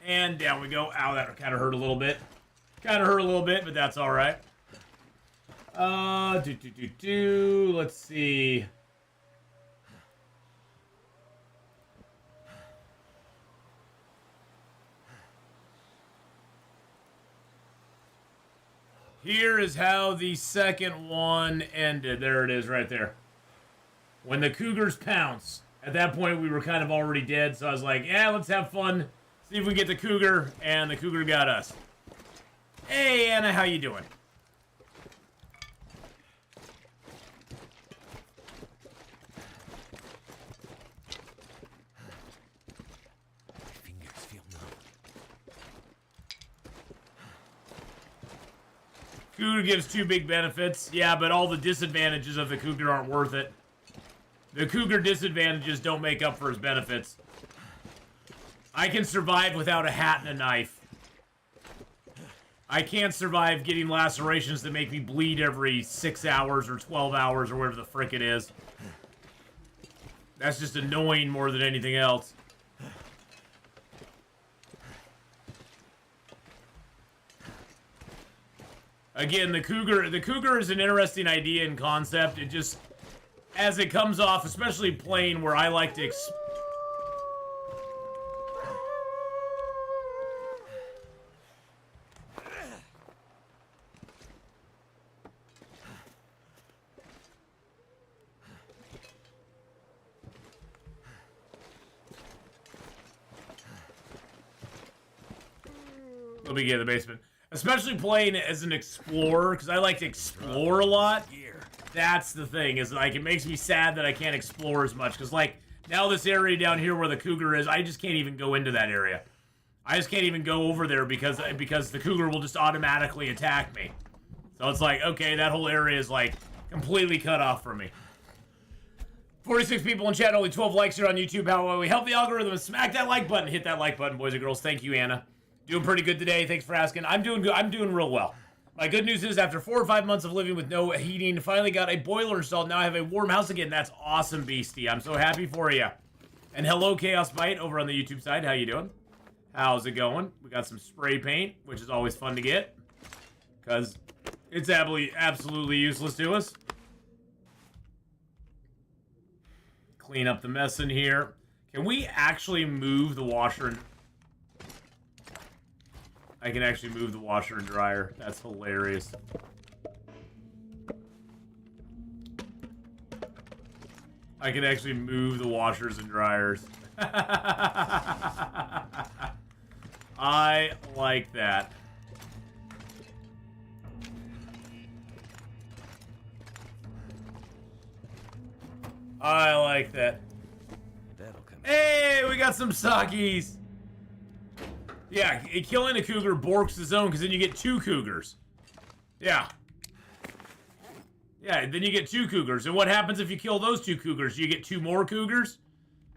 S1: And down we go. Ow, that kind of hurt a little bit. But that's all right. Let's see. Here is how the second one ended. There it is right there. When the Cougars pounce. At that point, we were kind of already dead, so I was like, yeah, let's have fun. See if we can get the Cougar, and the Cougar got us. Hey, Anna, how you doing?
S2: Fingers feel numb.
S1: Cougar gives 2 big benefits. Yeah, but all the disadvantages of the Cougar aren't worth it. The Cougar disadvantages don't make up for his benefits. I can survive without a hat and a knife. I can't survive getting lacerations that make me bleed every 6 hours or 12 hours or whatever the frick it is. That's just annoying more than anything else. Again, the Cougar is an interesting idea and concept. It just, as it comes off, especially playing where I like to let me get in the basement. Especially playing as an explorer, because I like to explore a lot. That's the thing, is like, it makes me sad that I can't explore as much, because like, now this area down here where the Cougar is, I just can't even go into that area. I just can't even go over there because the Cougar will just automatically attack me. So it's like, okay, that whole area is like completely cut off from me. 46 people in chat, only 12 likes here on YouTube. How will we help the algorithm? Smack that like button. Hit that like button, boys and girls. Thank you, Anna. Doing pretty good today. Thanks for asking. I'm doing good. I'm doing real well. My good news is after 4 or 5 months of living with no heating, finally got a boiler installed. Now I have a warm house again. That's awesome, Beastie. I'm so happy for you. And hello, Chaos Bite, over on the YouTube side. How you doing? How's it going? We got some spray paint, which is always fun to get. Because it's absolutely useless to us. Clean up the mess in here. Can we actually move the washer and... I can actually move the washer and dryer. That's hilarious. I can actually move the washers and dryers. I like that. I like that.
S2: That'll come.
S1: Hey, we got some Sakis. Yeah, killing a cougar borks the zone because then you get 2 cougars. Yeah. Yeah, then you get 2 cougars. And what happens if you kill those 2 cougars? Do you get 2 more cougars?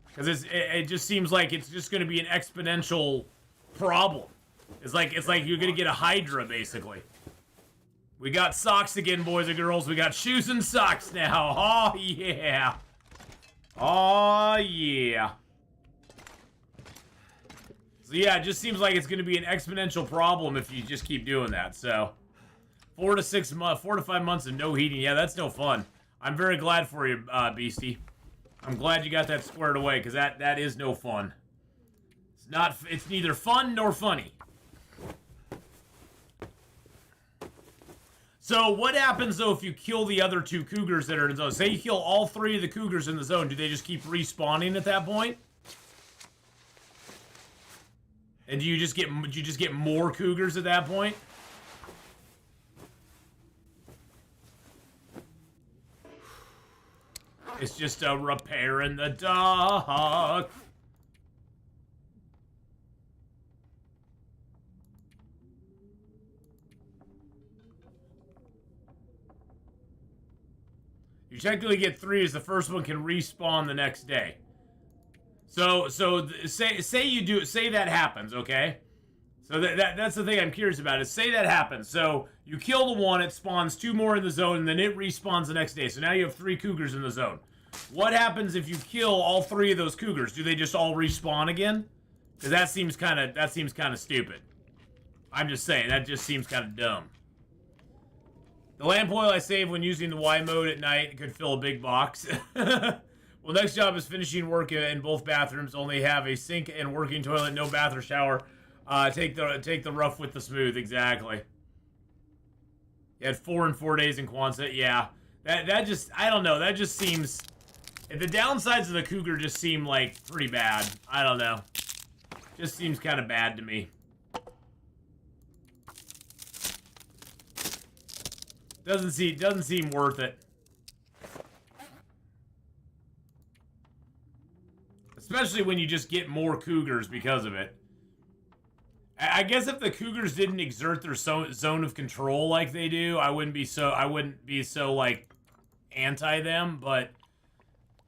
S1: Because it just seems like it's just going to be an exponential problem. It's like you're going to get a Hydra, basically. We got socks again, boys and girls. We got shoes and socks now. Oh, yeah. Oh, yeah. So, yeah, it just seems like it's going to be an exponential problem if you just keep doing that. So, 4 to 5 months of no heating. Yeah, that's no fun. I'm very glad for you, Beastie. I'm glad you got that squared away, because that is no fun. It's neither fun nor funny. So what happens, though, if you kill the other 2 cougars that are in the zone? Say you kill all 3 of the cougars in the zone. Do they just keep respawning at that point? And do you just get more cougars at that point? It's just a repair in the dark. You technically get 3 as the first one can respawn the next day. So say that happens, okay? So that's the thing I'm curious about is say that happens. So you kill the one, it spawns 2 more in the zone, and then it respawns the next day. So now you have 3 cougars in the zone. What happens if you kill all 3 of those cougars? Do they just all respawn again? Because that seems kind of stupid. I'm just saying that just seems kind of dumb. The lamp oil I save when using the Y mode at night could fill a big box. Well, next job is finishing work in both bathrooms. Only have a sink and working toilet, no bath or shower. Take the rough with the smooth. Exactly. You had 4 in 4 days in Quonset. Yeah, that just I don't know. That just seems the downsides of the cougar just seem like pretty bad. I don't know. Just seems kind of bad to me. Doesn't seem worth it. Especially when you just get more cougars because of it. I guess if the cougars didn't exert their zone of control like they do, I wouldn't be so like anti them, but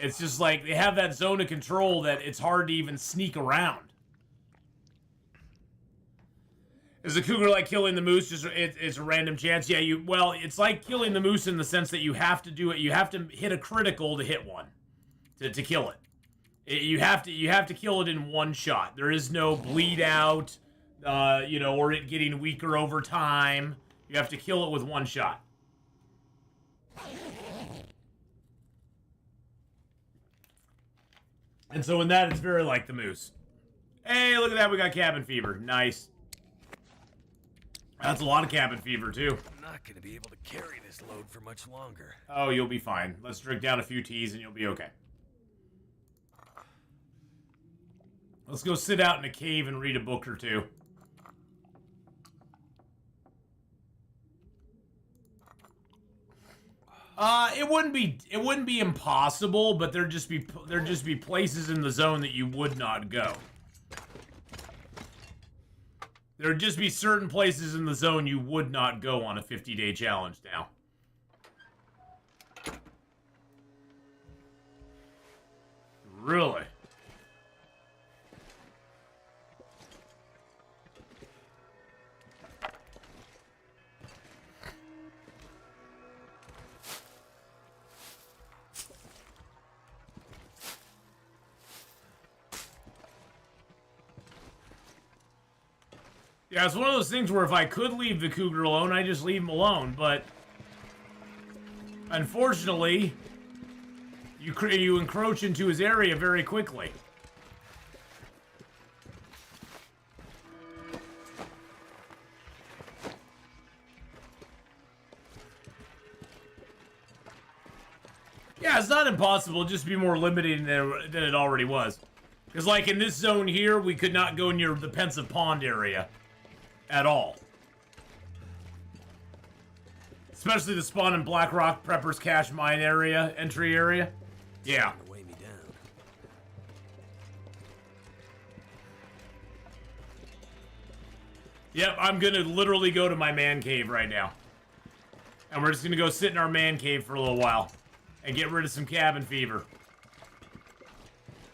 S1: it's just like they have that zone of control that it's hard to even sneak around. Is the cougar like killing the moose? Just it's a random chance. Yeah, well, it's like killing the moose in the sense that you have to do it. You have to hit a critical to hit one, to kill it. You have to kill it in one shot. There is no bleed out, or it getting weaker over time. You have to kill it with one shot. And so in that, it's very like the moose. Hey, look at that. We got cabin fever. Nice. That's a lot of cabin fever, too.
S2: I'm not going to be able to carry this load for much longer.
S1: Oh, you'll be fine. Let's drink down a few teas and you'll be okay. Let's go sit out in a cave and read a book or 2. It wouldn't be impossible, but there'd just be places in the zone that you would not go. There would just be certain places in the zone you would not go on a 50-day challenge now. Really? Yeah, it's one of those things where if I could leave the cougar alone, I just leave him alone, but unfortunately, you encroach into his area very quickly. Yeah, it's not impossible, just be more limiting than it already was. Because like in this zone here, we could not go near the Pensive Pond area. At all. Especially the spawn in Black Rock Prepper's Cache Mine area, entry area. Yeah.
S2: Weigh me down.
S1: Yep, I'm gonna literally go to my man cave right now. And we're just gonna go sit in our man cave for a little while. And get rid of some cabin fever.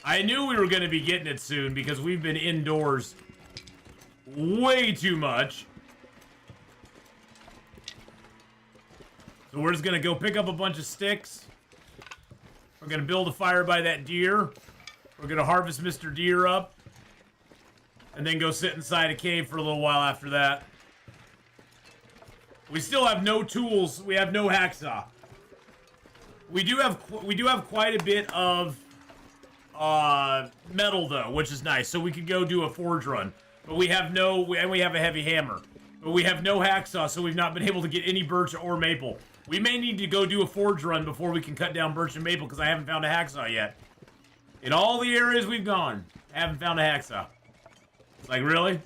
S1: I knew we were gonna be getting it soon because we've been indoors way too much. So we're just gonna go pick up a bunch of sticks. We're gonna build a fire by that deer. We're gonna harvest Mr. Deer up. And then go sit inside a cave for a little while after that. We still have no tools. We have no hacksaw. We do have quite a bit of metal though, which is nice. So we could go do a forge run. But we have and we have a heavy hammer. But we have no hacksaw, so we've not been able to get any birch or maple. We may need to go do a forge run before we can cut down birch and maple, because I haven't found a hacksaw yet. In all the areas we've gone, I haven't found a hacksaw. It's like, really?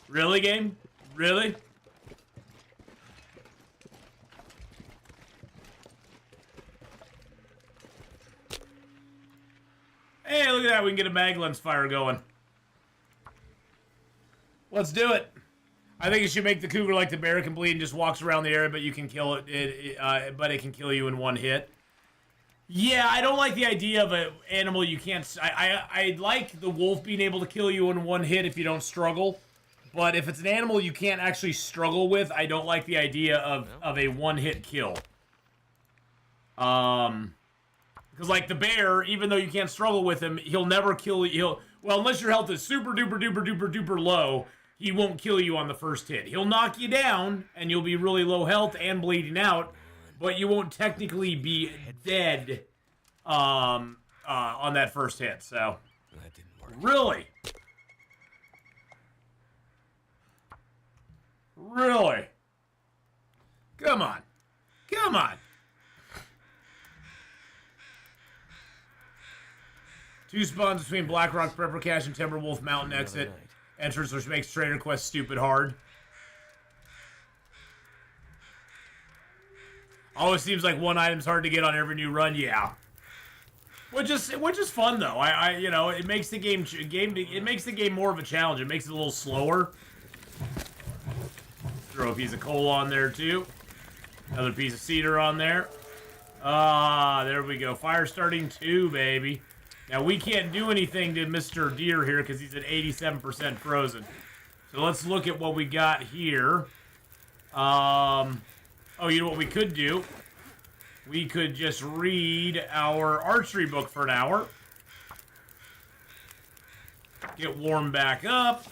S1: Really, game? Really? Hey, look at that. We can get a mag lens fire going. Let's do it. I think you should make the cougar like the bear, can bleed and just walks around the area, but you can kill it. But it can kill you in one hit. Yeah, I don't like the idea of an animal you can't. I like the wolf being able to kill you in one hit if you don't struggle. But if it's an animal you can't actually struggle with, I don't like the idea of a one-hit kill. Because like the bear, even though you can't struggle with him, he'll never kill you. Well, unless your health is super duper duper duper duper low, he won't kill you on the first hit. He'll knock you down, and you'll be really low health and bleeding out, but you won't technically be dead on that first hit. So
S2: That didn't work.
S1: really. Really? Come on. Come on. 2 spawns between Blackrock, Prepper Cache, and Timberwolf Mountain exit. Entrance, which makes Trader Quest stupid hard. Always seems like one item's hard to get on every new run. Yeah. Which is fun though. You know, it makes the it makes the game more of a challenge. It makes it a little slower. Throw a piece of coal on there too. Another piece of cedar on there. There we go. Fire starting 2, baby. Now we can't do anything to Mr. Deer here because he's at 87% frozen. So let's look at what we got here. Oh, you know what we could do? We could just read our archery book for an hour. Get warmed back up.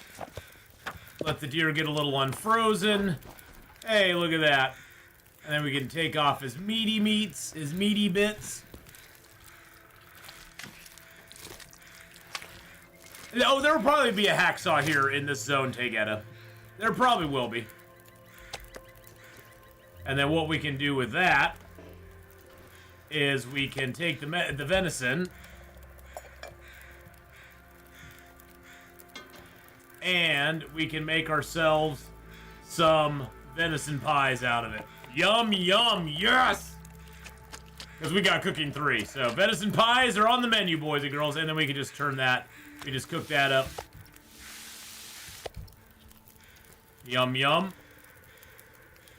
S1: Let the deer get a little unfrozen. Hey, look at that. And then we can take off his meaty meats, his meaty bits. Oh, there will probably be a hacksaw here in this zone, Tegeta. There probably will be. And then what we can do with that is we can take the venison and we can make ourselves some venison pies out of it. Yum, yum, yes! Because we got cooking 3. So venison pies are on the menu, boys and girls, and then we can just turn that, we just cook that up. Yum, yum.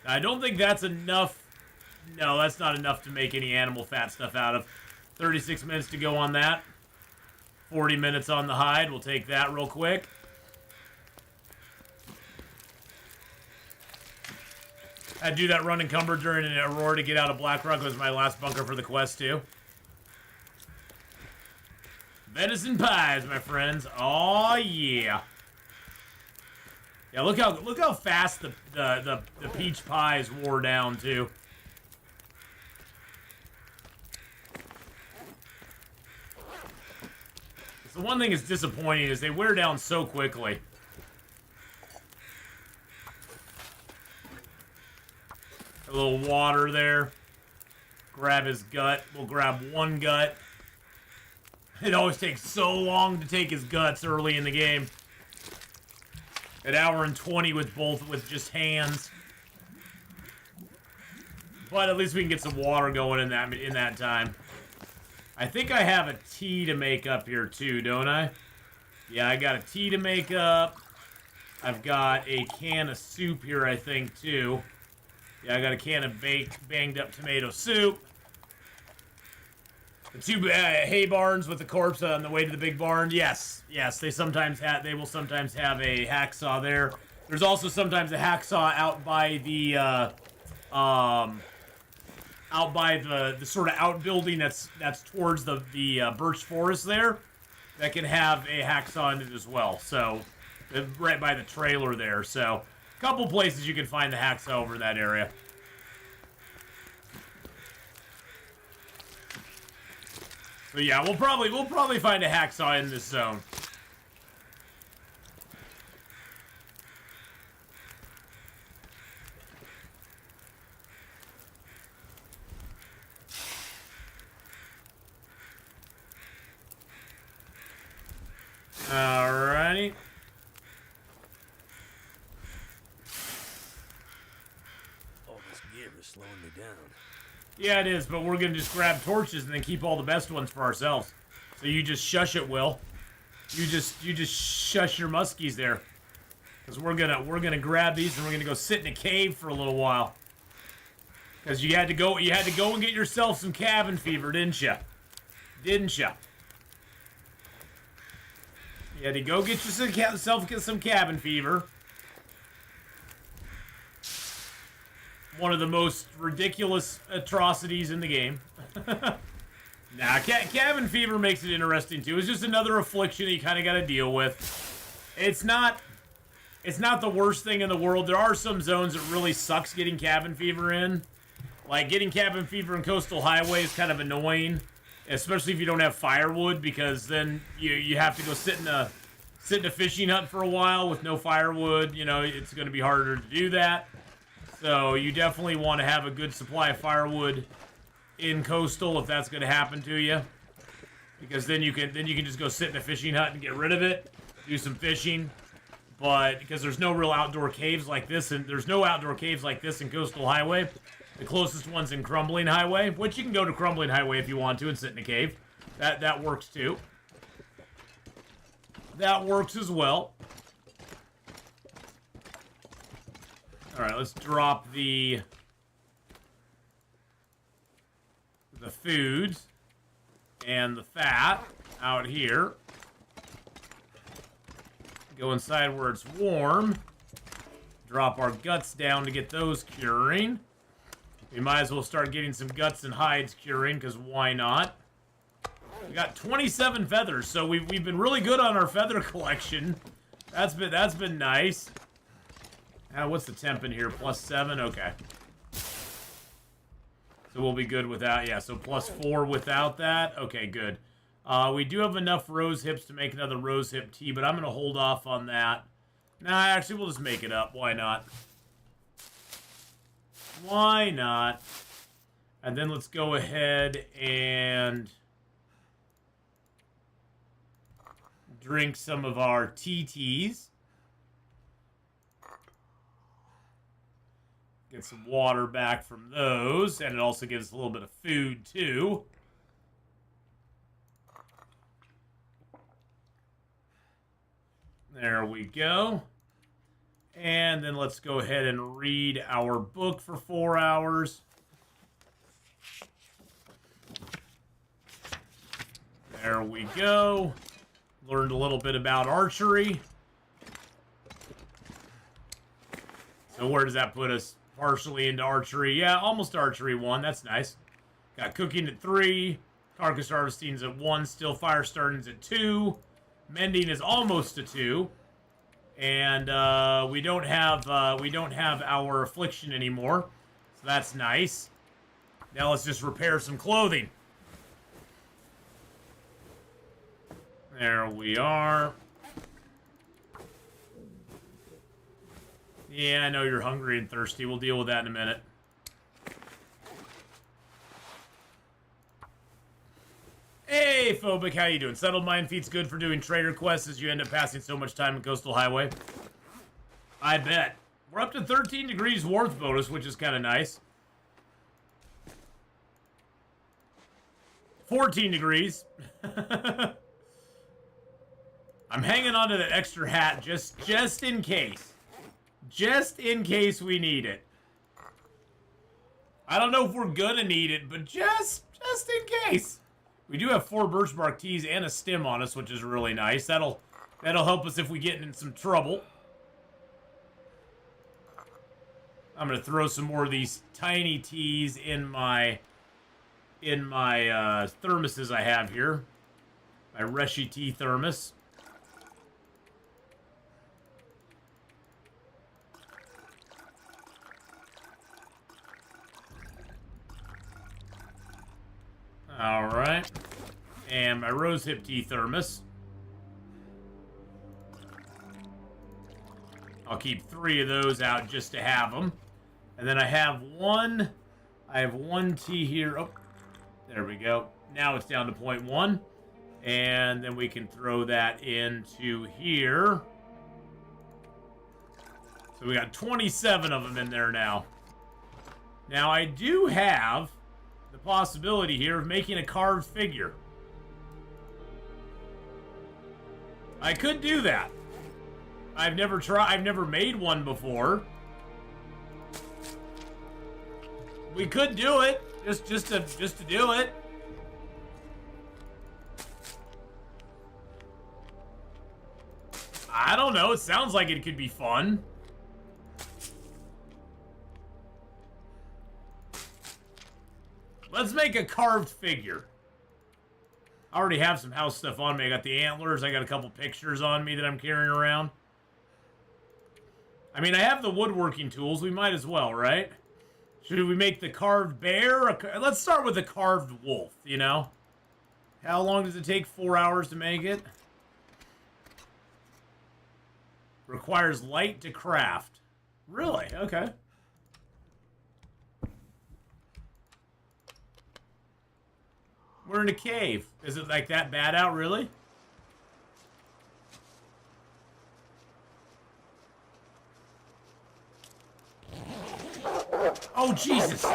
S1: I don't think that's enough. No, that's not enough to make any animal fat stuff out of. 36 minutes to go on that. 40 minutes on the hide. We'll take that real quick. I do that run encumbered during an Aurora to get out of Blackrock. It was my last bunker for the quest, too. Venison pies, my friends. Oh yeah. Yeah, look how fast the peach pies wore down too. So one thing that's disappointing is they wear down so quickly. A little water there. Grab his gut. We'll grab one gut. It always takes so long to take his guts early in the game. An hour and 20 with just hands. But at least we can get some water going in that time. I think I have a tea to make up here too, don't I? Yeah, I got a tea to make up. I've got a can of soup here, I think, too. Yeah, I got a can of banged up tomato soup. The two hay barns with the corpse on the way to the big barn. Yes, yes, they will sometimes have a hacksaw there. There's also sometimes a hacksaw out by the sort of outbuilding that's towards the birch forest there. That can have a hacksaw in it as well. So right by the trailer there. So a couple places you can find the hacksaw over in that area. But yeah, we'll probably find a hacksaw in this zone. Alrighty.
S2: All this gear is slowing me down.
S1: Yeah, it is, but we're gonna just grab torches and then keep all the best ones for ourselves. So you just shush it, Will. You just shush your muskies there, because we're gonna grab these and we're gonna go sit in a cave for a little while. Because you had to go and get yourself some cabin fever, didn't you? Didn't you? You had to go get yourself some cabin fever. One of the most ridiculous atrocities in the game. Nah, cabin fever makes it interesting too. It's just another affliction that you kind of got to deal with. It's not the worst thing in the world. There are some zones that really sucks getting cabin fever in. Like getting cabin fever in Coastal Highway is kind of annoying, especially if you don't have firewood, because then you have to go sit in a fishing hut for a while with no firewood. You know, it's going to be harder to do that. So you definitely want to have a good supply of firewood in Coastal if that's going to happen to you, because then you can just go sit in a fishing hut and get rid of it, do some fishing. But because there's no real outdoor caves like this, and there's no outdoor caves like this in Coastal Highway. The closest one's in Crumbling Highway, which you can go to Crumbling Highway if you want to and sit in a cave. That works too. That works as well. Alright, let's drop the food and the fat out here. Go inside where it's warm. Drop our guts down to get those curing. We might as well start getting some guts and hides curing, because why not? We got 27 feathers, so we've been really good on our feather collection. That's been nice. What's the temp in here? +7? Okay. So we'll be good without, yeah, so +4 without that. Okay, good. We do have enough rose hips to make another rose hip tea, but I'm going to hold off on that. Nah, actually, we'll just make it up. Why not? Why not? And then let's go ahead and drink some of our teas. Get some water back from those, and it also gives us a little bit of food, too. There we go. And then let's go ahead and read our book for 4 hours. There we go. Learned a little bit about archery. So where does that put us? Partially into archery. Yeah, almost archery 1. That's nice. Got cooking at 3. Carcass harvesting's at 1. Still fire starting's at 2. Mending is almost a 2. And we don't have our affliction anymore. So that's nice. Now let's just repair some clothing. There we are. Yeah, I know you're hungry and thirsty. We'll deal with that in a minute. Hey, Phobic, how you doing? Settled Mind Feet's good for doing trader quests as you end up passing so much time in Coastal Highway. I bet. We're up to 13 degrees warmth bonus, which is kind of nice. 14 degrees. I'm hanging on to that extra hat just in case. Just in case we need it. I don't know if we're gonna need it, but just in case. We do have 4 birch bark teas and a stem on us, which is really nice. That'll help us if we get in some trouble. I'm gonna throw some more of these tiny teas in my thermoses I have here. My Reshi tea thermos. Alright. And my rosehip tea thermos. I'll keep 3 of those out just to have them. And then I have one tea here. Oh, there we go. Now it's down to 0.1. And then we can throw that into here. So we got 27 of them in there now. Now I do have the possibility here of making a carved figure. I could do that. I've never made one before. We could do it just to do it. I don't know, it sounds like it could be fun. Let's make a carved figure. I already have some house stuff on me. I got the antlers. I got a couple pictures on me that I'm carrying around. I mean, I have the woodworking tools. We might as well, right? Should we make the carved bear? Let's start with the carved wolf, you know? How long does it take? 4 hours to make it? Requires light to craft. Really? Okay. We're in a cave. Is it like that bad out, really? Oh, Jesus!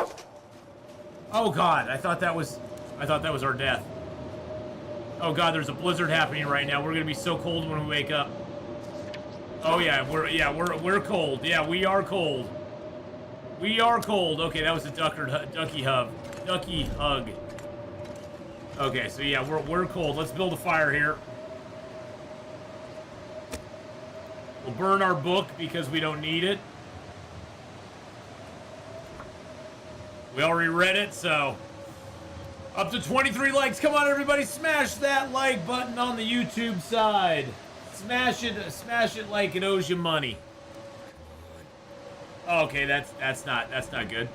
S1: Oh, God. I thought that was our death. Oh, God, there's a blizzard happening right now. We're gonna be so cold when we wake up. Oh, yeah, we're cold. Yeah, we are cold. We are cold. Okay, that was a ducky hug. Okay, so yeah, we're cold. Let's build a fire here. We'll burn our book because we don't need it. We already read it, so up to 23 likes. Come on, everybody, smash that like button on the YouTube side. Smash it like it owes you money. Okay, that's not good.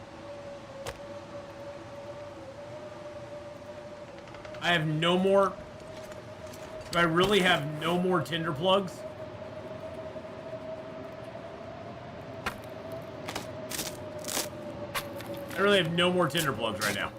S1: I have no more. Do I really have no more tinder plugs? I really have no more tinder plugs right now.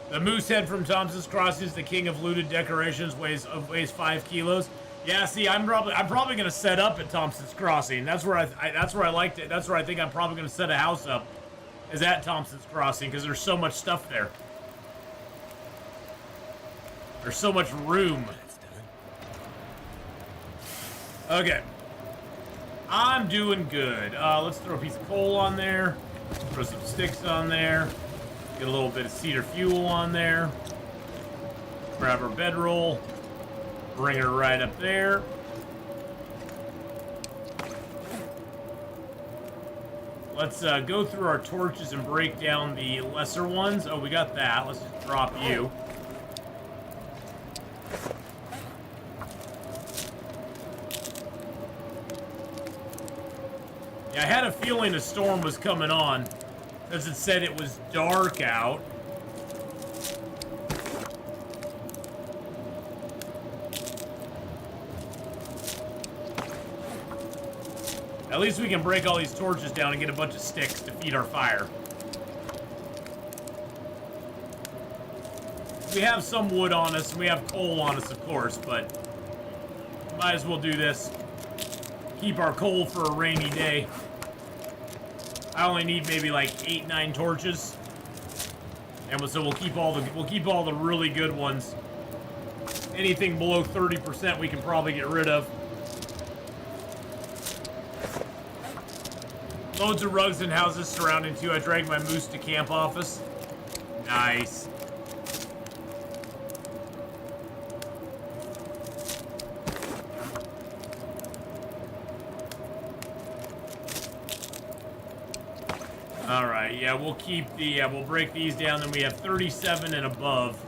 S1: The moose head from Thompson's Crossing is the king of looted decorations, weighs 5 kilos.
S3: Yeah, see, I'm probably gonna set up at Thompson's Crossing. That's where that's where I liked it. That's where I think I'm probably gonna set a house up, is at Thompson's Crossing, because there's so much stuff there. There's so much room. Okay. I'm doing good. Let's throw a piece of coal on there. Throw some sticks on there. Get a little bit of cedar fuel on there. Grab our bedroll. Bring her right up there. Let's go through our torches and break down the lesser ones. Oh, we got that. Let's just drop you. Yeah, I had a feeling a storm was coming on, as it said it was dark out. At least we can break all these torches down and get a bunch of sticks to feed our fire. We have some wood on us, and we have coal on us, of course, but might as well do this. Keep our coal for a rainy day. I only need maybe like 8-9 torches, and so we'll keep all the really good ones. Anything below 30% we can probably get rid of. Loads of rugs and houses surrounding too. I dragged my moose to camp office. Nice. All right, yeah, we'll keep the, we'll break these down. Then we have 37 and above.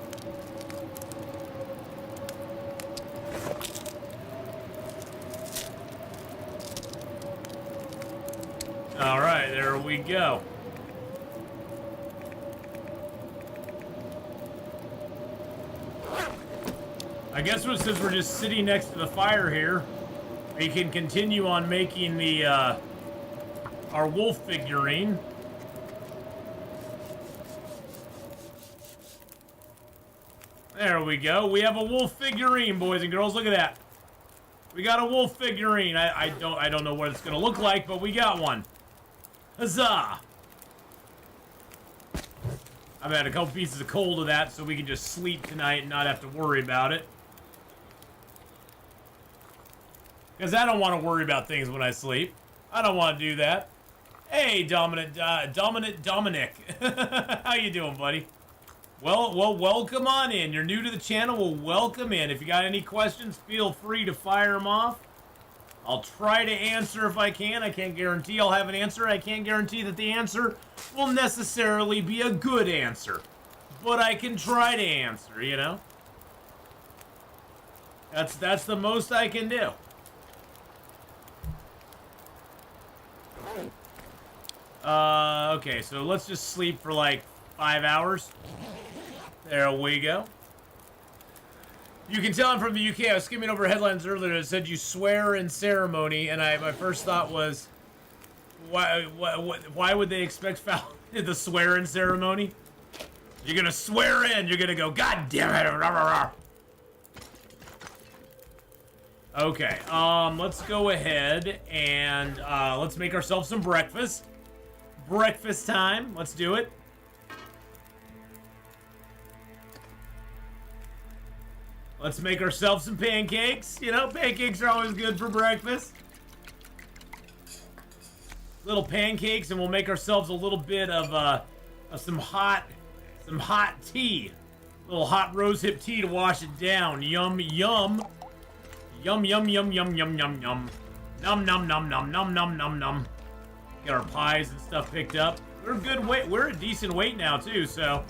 S3: All right, there we go. I guess since we're just sitting next to the fire here, we can continue on making the, our wolf figurine. There we go. We have a wolf figurine, boys and girls. Look at that. We got a wolf figurine. I don't know what it's gonna look like, but we got one. Huzzah! I've had a couple pieces of coal to that, so we can just sleep tonight and not have to worry about it. Because I don't want to worry about things when I sleep. I don't want to do that. Hey, Dominic. How you doing, buddy? Well, welcome on in. You're new to the channel. Well, welcome in. If you got any questions, feel free to fire them off. I'll try to answer if I can. I can't guarantee I'll have an answer. I can't guarantee that the answer will necessarily be a good answer. But I can try to answer, you know? That's the most I can do. Okay, so let's just sleep for like 5 hours. There we go. You can tell I'm from the UK. I was skimming over headlines earlier that said you swear in ceremony, and my first thought was, why would they expect foul the swear in ceremony? You're gonna swear in. You're gonna go, God damn it! Rah, rah, rah. Okay. Let's go ahead and let's make ourselves some breakfast. Breakfast time. Let's do it. Let's make ourselves some pancakes. You know, pancakes are always good for breakfast. Little pancakes, and we'll make ourselves a little bit of some hot tea. A little hot rosehip tea to wash it down. Yum, yum. Yum, yum, yum, yum, yum, yum, yum. Num, num, num, num, num, num, num, num. Get our pies and stuff picked up. We're a good weight. We're a decent weight now, too, so...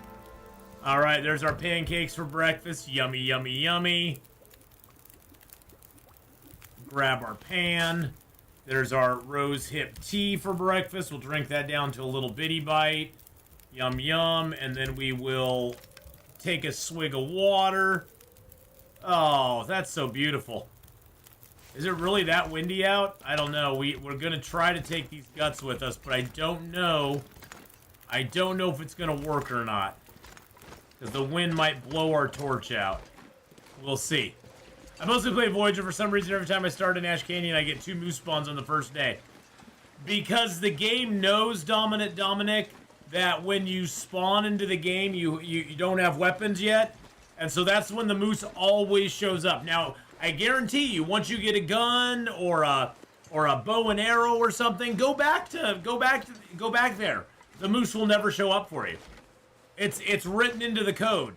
S3: All right, there's our pancakes for breakfast. Yummy, yummy, yummy. Grab our pan. There's our rose hip tea for breakfast. We'll drink that down to a little bitty bite. Yum, yum. And then we will take a swig of water. Oh, that's so beautiful. Is it really that windy out? I don't know. We're going to try to take these guts with us, but I don't know. I don't know if it's going to work or not. Because the wind might blow our torch out. We'll see. I mostly play Voyager for some reason. Every time I start in Ash Canyon, I get 2 moose spawns on the first day. Because the game knows, Dominic, that when you spawn into the game, you don't have weapons yet. And so that's when the moose always shows up. Now, I guarantee you, once you get a gun or a bow and arrow or something, go back there. The moose will never show up for you. It's written into the code.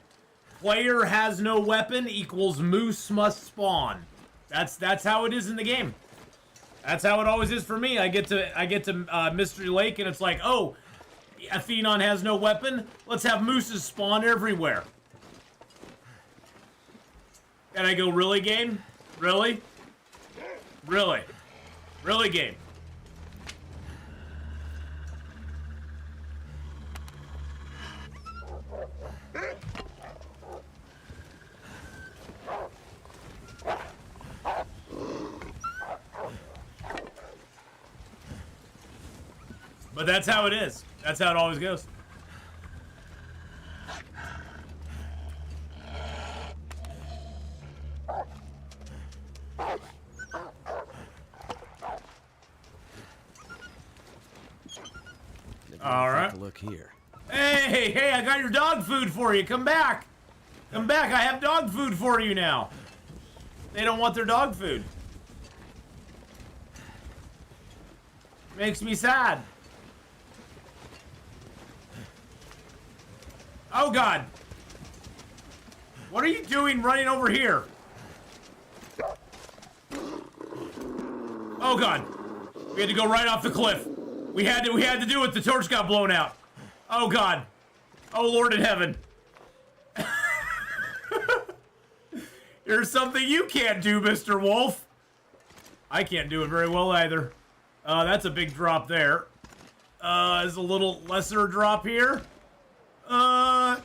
S3: Player has no weapon equals moose must spawn. That's how it is in the game. That's how it always is for me. I get to Mystery Lake and it's like, oh, Atheenon has no weapon. Let's have mooses spawn everywhere. And I go, really, game? Really? Really? Really, game? But that's how it is. That's how it always goes. All right.
S2: Look here.
S3: Hey, I got your dog food for you. Come back. Come back. I have dog food for you now. They don't want their dog food. Makes me sad. Oh, God. What are you doing running over here? Oh, God. We had to go right off the cliff. We had to do it. The torch got blown out. Oh, God. Oh, Lord in heaven. Here's something you can't do, Mr. Wolf. I can't do it very well either. That's a big drop there. There's a little lesser drop here. Oh,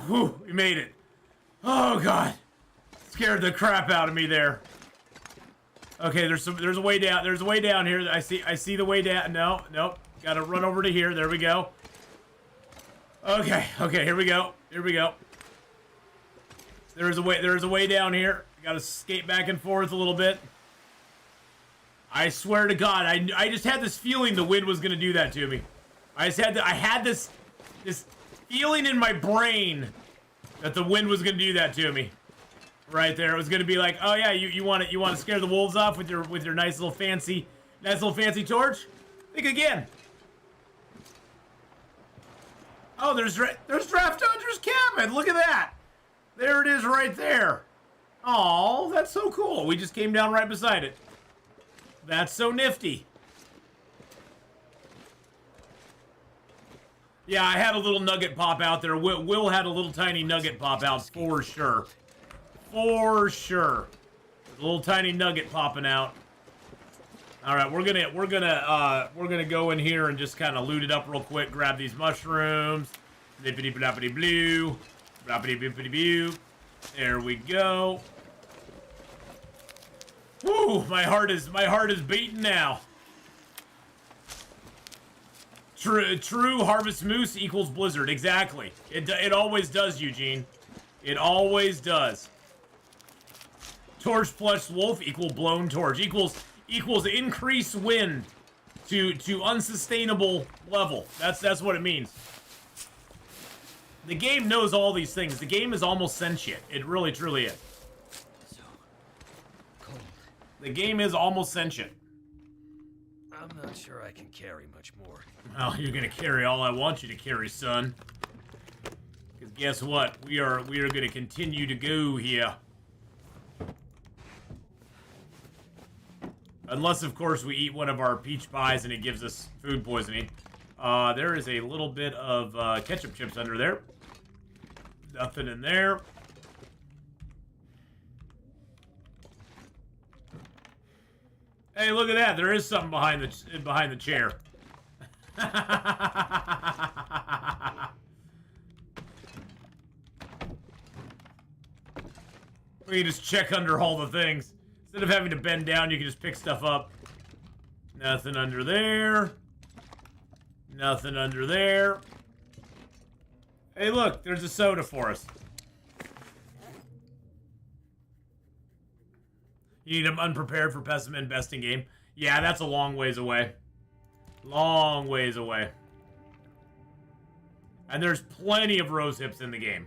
S3: whew, we made it. Oh, God. Scared the crap out of me there. Okay, there's a way down. There's a way down here. I see the way down. No, nope. Gotta run over to here. There we go. Okay, here we go. Here we go. There's a way down here. Gotta skate back and forth a little bit. I swear to God, I just had this feeling the wind was gonna do that to me. I had this feeling in my brain that the wind was gonna do that to me. Right there, it was gonna be like, oh yeah, you want to scare the wolves off with your nice little fancy torch? Think again. Oh, there's Draft Dodger's cabin. Look at that. There it is, right there. Oh, that's so cool. We just came down right beside it. That's so nifty. Yeah, I had a little nugget pop out there. Will had a little tiny nugget pop out for sure. For sure. There's a little tiny nugget popping out. All right, we're gonna go in here and just kind of loot it up real quick. Grab these mushrooms. Blippity blappity blue. Blappity bippity boo. There we go. Woo! My heart is beating now. True harvest moose equals blizzard. Exactly. It always does, Eugene. It always does. Torch plus wolf equal blown torch equals increased wind to unsustainable level. That's what it means. The game knows all these things. The game is almost sentient. It really truly is.
S2: So cold.
S3: The game is almost sentient.
S2: I'm not sure I can carry much more.
S3: Well, you're gonna carry all I want you to carry, son. Because guess what? We are gonna continue to go here. Unless, of course, we eat one of our peach pies and it gives us food poisoning. There is a little bit of ketchup chips under there. Nothing in there. Hey, look at that! There is something behind the chair. We can just check under all the things. Instead of having to bend down, you can just pick stuff up. Nothing under there. Nothing under there. Hey, look, there's a soda for us. You need them unprepared for pessimist investing game. Yeah, that's a long ways away. Long ways away. And there's plenty of rose hips in the game.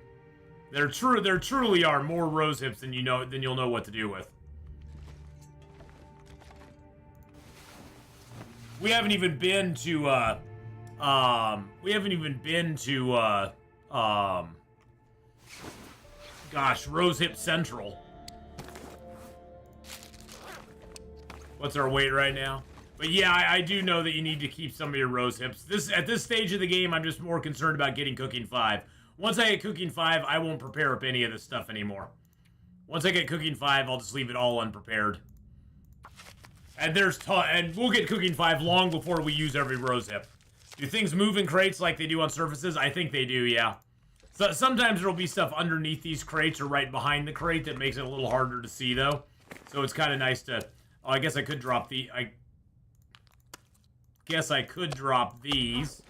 S3: There truly are more rose hips than you'll know what to do with. We haven't even been to gosh, Rose Hip Central. What's our weight right now? But yeah, I do know that you need to keep some of your rose hips. At this stage of the game, I'm just more concerned about getting Cooking 5. Once I get Cooking 5, I won't prepare up any of this stuff anymore. Once I get Cooking 5, I'll just leave it all unprepared. And and we'll get Cooking 5 long before we use every rose hip. Do things move in crates like they do on surfaces? I think they do, yeah. So sometimes there'll be stuff underneath these crates or right behind the crate that makes it a little harder to see, though. So it's kind of nice to... Oh, I guess I could drop the... I guess I could drop these.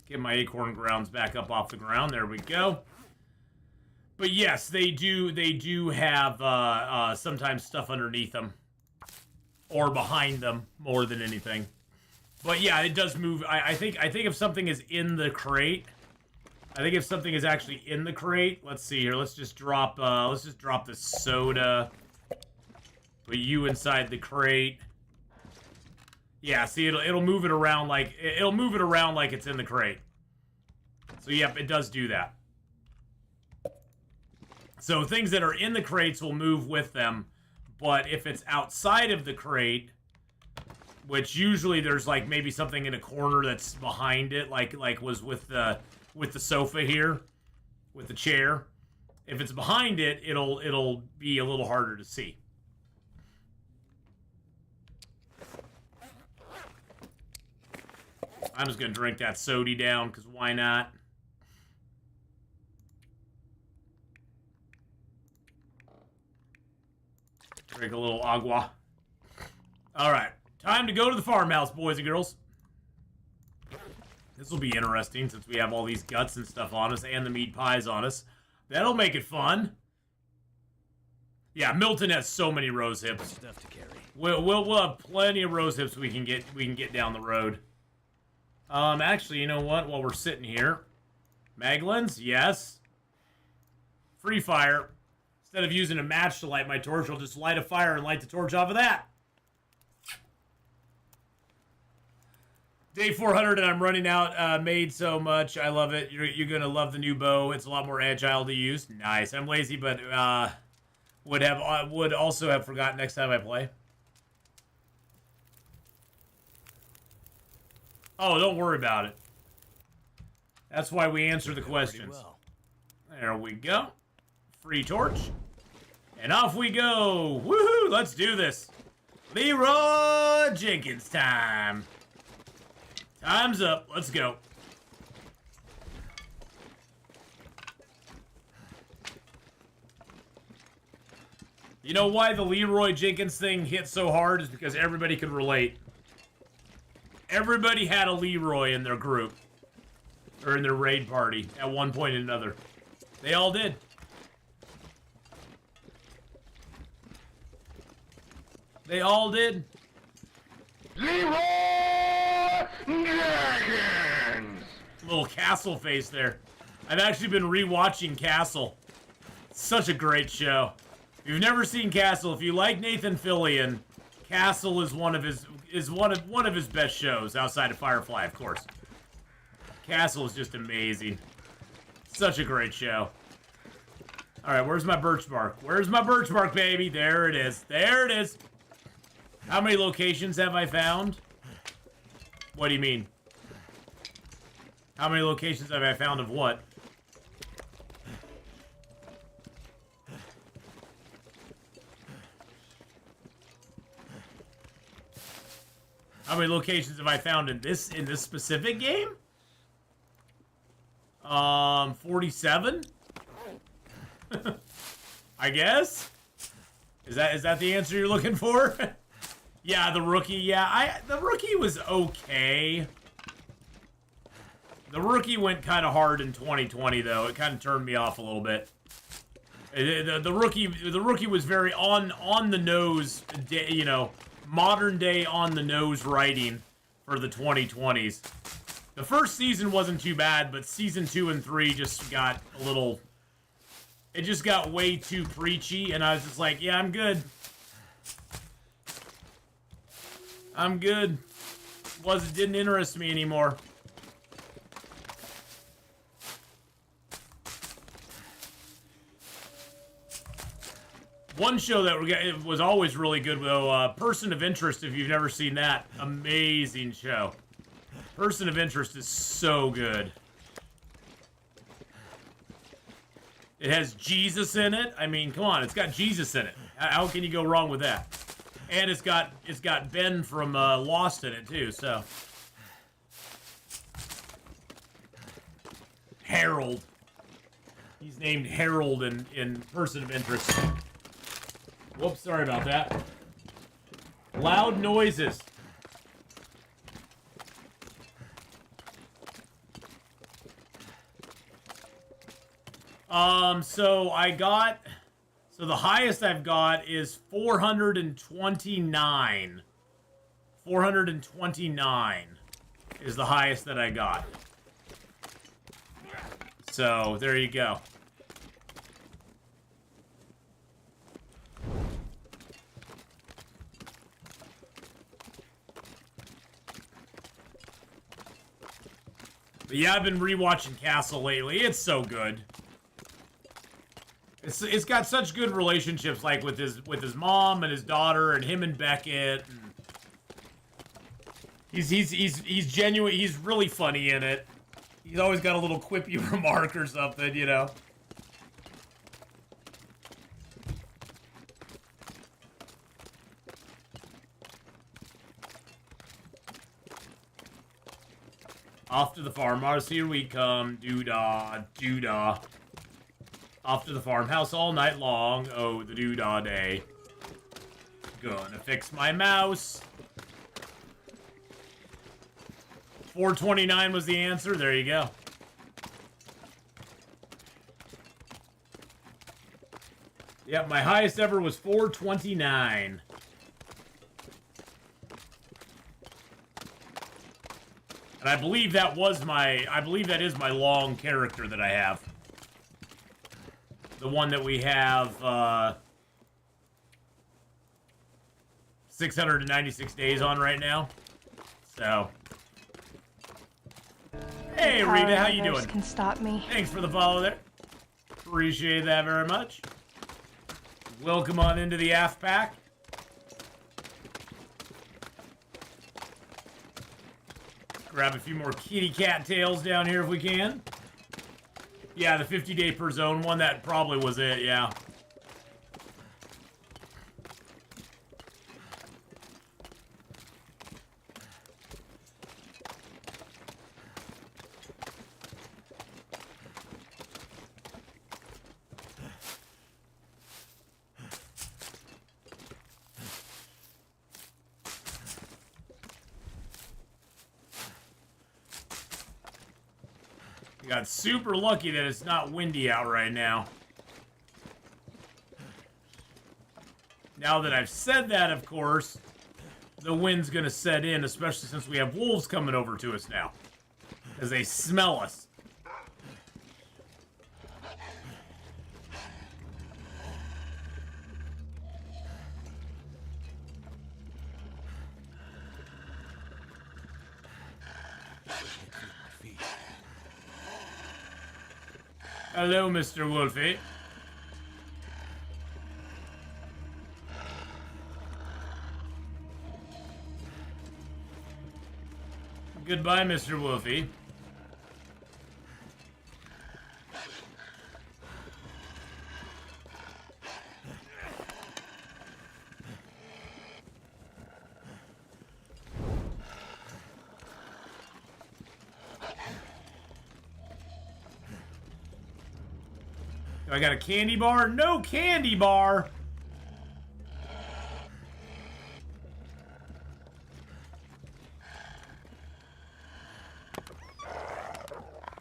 S3: Get my acorn grounds back up off the ground. There we go. But yes, they do have sometimes stuff underneath them. Or behind them, more than anything. But yeah, it does move. I think if something is in the crate... I think if something is actually in the crate... Let's see here. Let's just drop the soda. Put you inside the crate. Yeah, see, it'll move it around like... It'll move it around like it's in the crate. So yep, it does do that. So things that are in the crates will move with them, but if it's outside of the crate, which usually there's like maybe something in a corner that's behind it, like was with the sofa here, with the chair. If it's behind it, it'll be a little harder to see. I'm just gonna drink that soda down, because why not? Drink a little agua. Alright. Time to go to the farmhouse, boys and girls. This will be interesting since we have all these guts and stuff on us and the meat pies on us. That'll make it fun. Yeah, Milton has so many rose hips.
S2: Stuff to carry.
S3: We'll have plenty of rose hips we can get down the road. Actually, you know what? While we're sitting here, Maglins, yes. Free fire. Instead of using a match to light my torch, I'll just light a fire and light the torch off of that. Day 400 and I'm running out. Made so much. I love it. You're going to love the new bow. It's a lot more agile to use. Nice. I'm lazy, but would also have forgotten next time I play. Oh, don't worry about it. That's why we answer the questions.
S2: Well.
S3: There we go. Free torch. And off we go. Woohoo! Let's do this. Leroy Jenkins time. Time's up. Let's go. You know why the Leroy Jenkins thing hit so hard is because everybody could relate. Everybody had a Leroy in their group. Or in their raid party at one point or another. They all did. They all did.
S4: Leroy Jenkins!
S3: Little Castle face there. I've actually been rewatching Castle. It's such a great show. If you've never seen Castle, if you like Nathan Fillion, Castle is one of his best shows outside of Firefly, of course. Castle is just amazing. Such a great show. Alright, where's my birch bark? Where's my birch bark, baby? There it is. There it is. How many locations have I found? What do you mean? How many locations have I found of what? How many locations have I found in this specific game? 47? I guess? Is that the answer you're looking for? Yeah, the rookie. Yeah, the rookie was okay. The rookie went kind of hard in 2020, though. It kind of turned me off a little bit. The rookie was very on the nose, you know, modern day on the nose writing for the 2020s. The first season wasn't too bad, but season 2 and 3 just got a little. It just got way too preachy, and I was just like, yeah, I'm good. I'm good. It didn't interest me anymore. One show that it was always really good, though, Person of Interest, if you've never seen that. Amazing show. Person of Interest is so good. It has Jesus in it. I mean, come on, it's got Jesus in it. How can you go wrong with that? And it's got Ben from Lost in it, too, so. Harold. He's named Harold in Person of Interest. Whoops, sorry about that. Loud noises. So the highest I've got is 429. 429 is the highest that I got. So, there you go. But yeah, I've been rewatching Castle lately. It's so good. It's got such good relationships, like with his mom and his daughter, and him and Beckett. And he's genuine. He's really funny in it. He's always got a little quippy remark or something, you know. Off to the farmhouse, here we come. Doo-dah, doo-dah. Off to the farmhouse all night long. Oh, the doo-dah day. Gonna fix my mouse. 429 was the answer. There you go. Yep, my highest ever was 429. And I believe that is my long character that I have. The one that we have, 696 days on right now. So. Hey, Rita, how you doing?
S5: Can stop me.
S3: Thanks for the follow there. Appreciate that very much. Welcome on into the AF pack. Grab a few more kitty cat tails down here if we can. Yeah, the 50-day per zone one, that probably was it, yeah. Got super lucky that it's not windy out right now. Now that I've said that, of course, the wind's gonna set in, especially since we have wolves coming over to us now. Because they smell us. Hello, Mr. Wolfie. Goodbye, Mr. Wolfie. I got a candy bar? No candy bar!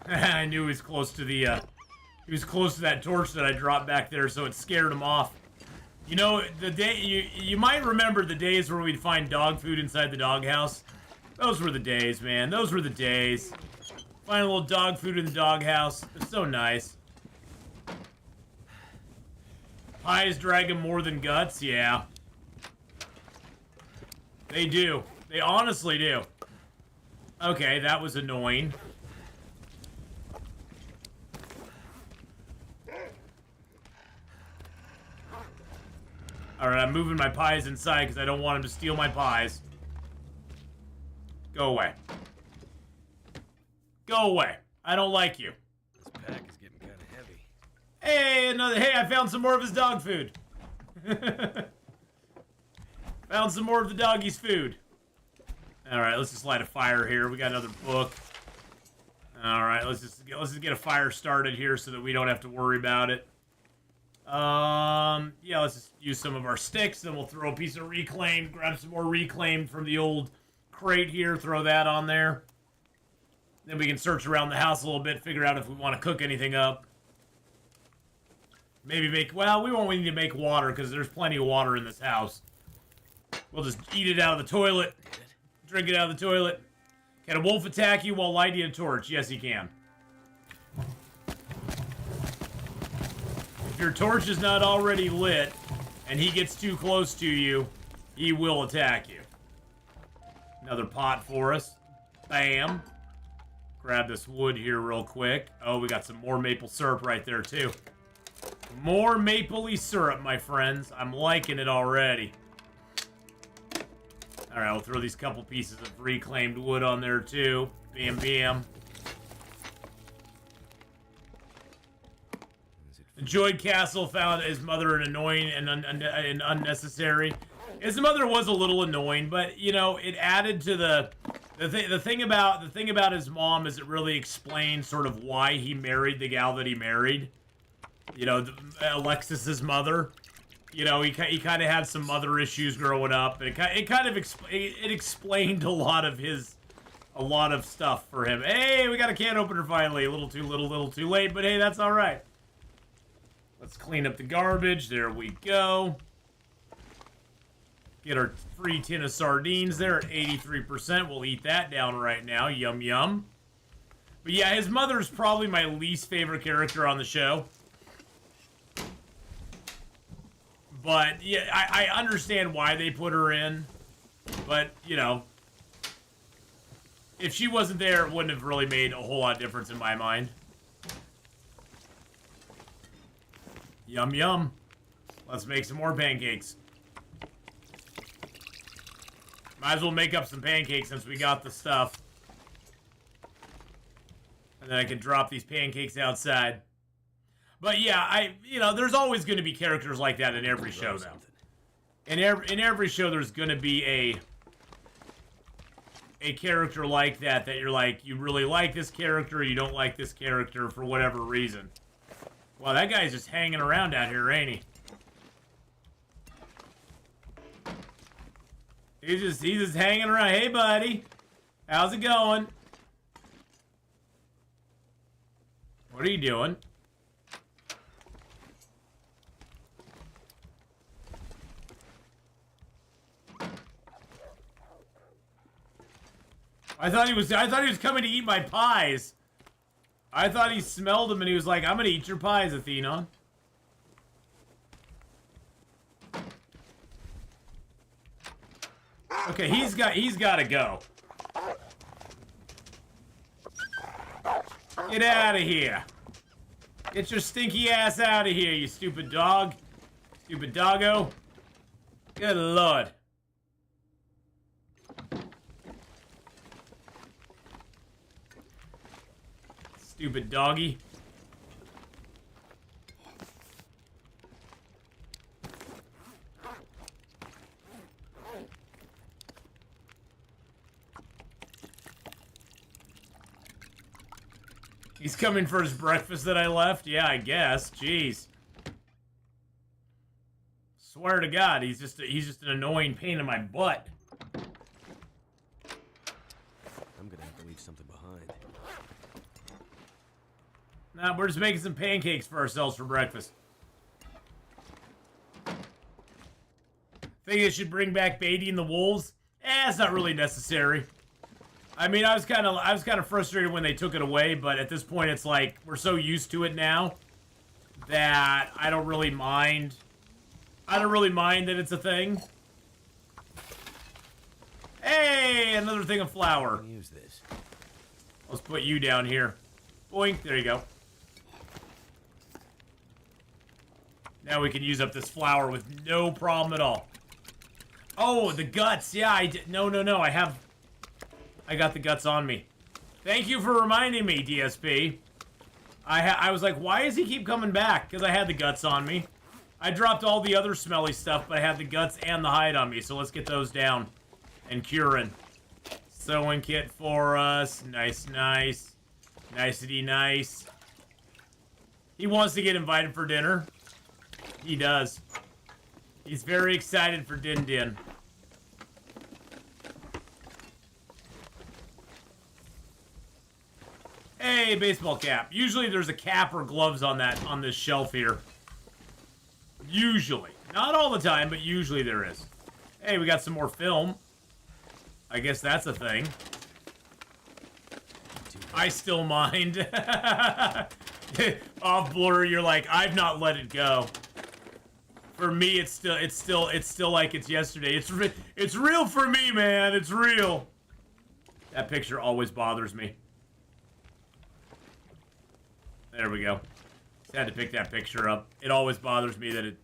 S3: I knew he was close to the, he was close to that torch that I dropped back there, so it scared him off. You know, the day, you might remember the days where we'd find dog food inside the doghouse. Those were the days, man. Those were the days. Find a little dog food in the doghouse. It's so nice. Pies drag him more than guts? Yeah. They do. They honestly do. Okay, that was annoying. Alright, I'm moving my pies inside because I don't want him to steal my pies. Go away. Go away. I don't like you.
S2: This pack is getting kind of heavy.
S3: Hey, hey, I found some more of his dog food. Found some more of the doggy's food. Alright, let's just light a fire here. We got another book. Alright, let's just get a fire started here so that we don't have to worry about it. Yeah, let's just use some of our sticks, then we'll throw a piece of reclaimed, grab some more reclaimed from the old crate here, throw that on there. Then we can search around the house a little bit, figure out if we want to cook anything up. Maybe make, well, we won't need to make water because there's plenty of water in this house. We'll just eat it out of the toilet, drink it out of the toilet. Can a wolf attack you while lighting a torch? Yes, he can. If your torch is not already lit and he gets too close to you, he will attack you. Another pot for us. Bam. Grab this wood here real quick. Oh, we got some more maple syrup right there too. More mapley syrup, my friends. I'm liking it already. Alright, we'll throw these couple pieces of reclaimed wood on there too. Bam, bam. Enjoyed Castle found his mother an annoying and unnecessary. His mother was a little annoying, but you know it added to the thing about his mom is it really explains sort of why he married the gal that he married. You know, Alexis's mother. You know, he kind of had some mother issues growing up, and it explained a lot of stuff for him. Hey, we got a can opener finally. A little too late, but hey, that's all right. Let's clean up the garbage. There we go. Get our free tin of sardines there at 83%. We'll eat that down right now. Yum, yum. But yeah, his mother's probably my least favorite character on the show. But yeah, I understand why they put her in. But, you know, if she wasn't there, it wouldn't have really made a whole lot of difference in my mind. Yum, yum. Let's make some more pancakes. Might as well make up some pancakes since we got the stuff. And then I can drop these pancakes outside. But yeah, you know, there's always going to be characters like that in every show, though. In every show, there's going to be a character like that you're like, you really like this character, you don't like this character for whatever reason. Wow, that guy's just hanging around out here, ain't he? He's just hanging around. Hey, buddy. How's it going? What are you doing? I thought he was coming to eat my pies. I thought he smelled them and he was like, I'm gonna eat your pies, Atheenon. Okay, he's gotta go. Get out of here. Get your stinky ass out of here, you stupid dog. Stupid doggo. Good lord. Stupid doggy. He's coming for his breakfast that I left? Yeah, I guess. Jeez. Swear to God, he's just an annoying pain in my butt.
S2: I'm gonna have to leave something behind.
S3: Nah, we're just making some pancakes for ourselves for breakfast. Think they should bring back baiting the wolves? It's not really necessary. I mean, I was kind of frustrated when they took it away, but at this point, it's like we're so used to it now that I don't really mind. I don't really mind that it's a thing. Hey, another thing of flour.
S2: Use this.
S3: Let's put you down here. Boink, there you go. Now we can use up this flour with no problem at all. Oh, the guts. Yeah, I did. No, I got the guts on me. Thank you for reminding me, DSP. I was like, why does he keep coming back? Because I had the guts on me. I dropped all the other smelly stuff, but I had the guts and the hide on me. So let's get those down and curing. Sewing kit for us. Nice, nice. Nicety nice. He wants to get invited for dinner. He does. He's very excited for Din Din. Hey, baseball cap. Usually there's a cap or gloves on this shelf here. Usually. Not all the time, but usually there is. Hey, we got some more film. I guess that's a thing. I still mind. Off blur, you're like, I've not let it go. For me, it's still like it's yesterday. It's real for me, man. It's real. That picture always bothers me. There we go. Just had to pick that picture up. It always bothers me that it...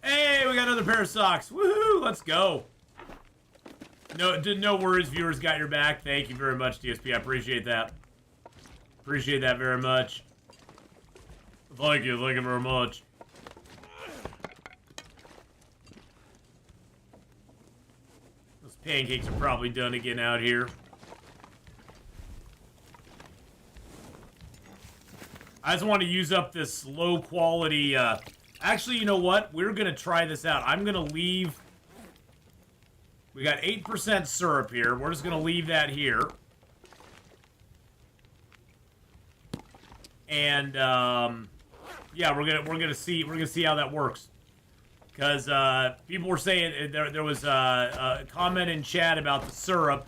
S3: Hey, we got another pair of socks. Woohoo, let's go. No worries, viewers got your back. Thank you very much, DSP. I appreciate that. Appreciate that very much. Thank you very much. Those pancakes are probably done again out here. I just want to use up this low quality, actually, you know what? We're going to try this out. I'm going to leave... We got 8% syrup here. We're just going to leave that here. And, yeah, we're gonna see how that works. Because, people were saying, there was a comment in chat about the syrup,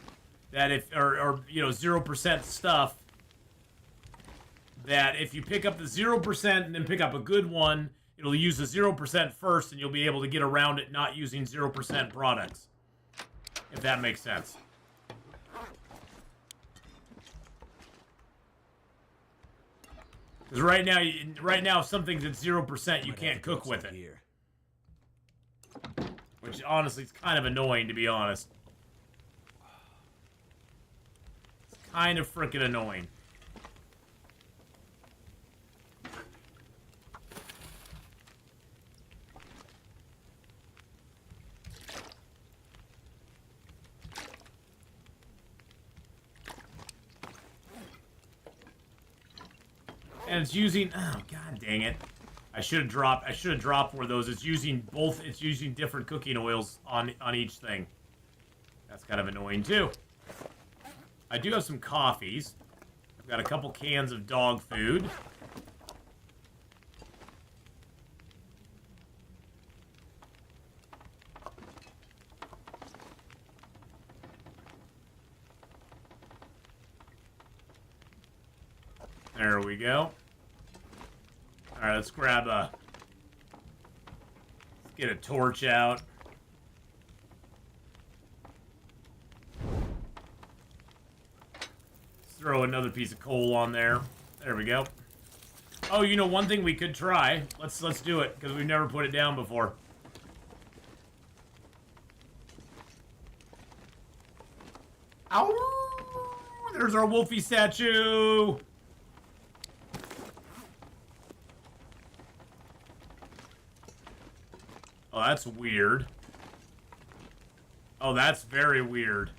S3: that if, or you know, 0% stuff, that if you pick up the 0% and then pick up a good one, it'll use the 0% first, and you'll be able to get around it not using 0% products. If that makes sense. Because right now, if something's at 0%, you can't cook with it.
S2: Here.
S3: Which, honestly, is kind of annoying, to be honest. It's kind of freaking annoying. And it's using, oh god dang it. I should have dropped one of those. It's using different cooking oils on each thing. That's kind of annoying too. I do have some coffees. I've got a couple cans of dog food. There we go. Alright, let's grab let's get a torch out. Let's throw another piece of coal on there. There we go. Oh, you know, one thing we could try. Let's do it, because we've never put it down before. Ow! There's our Wolfie statue! Oh, that's weird. Oh, that's very weird.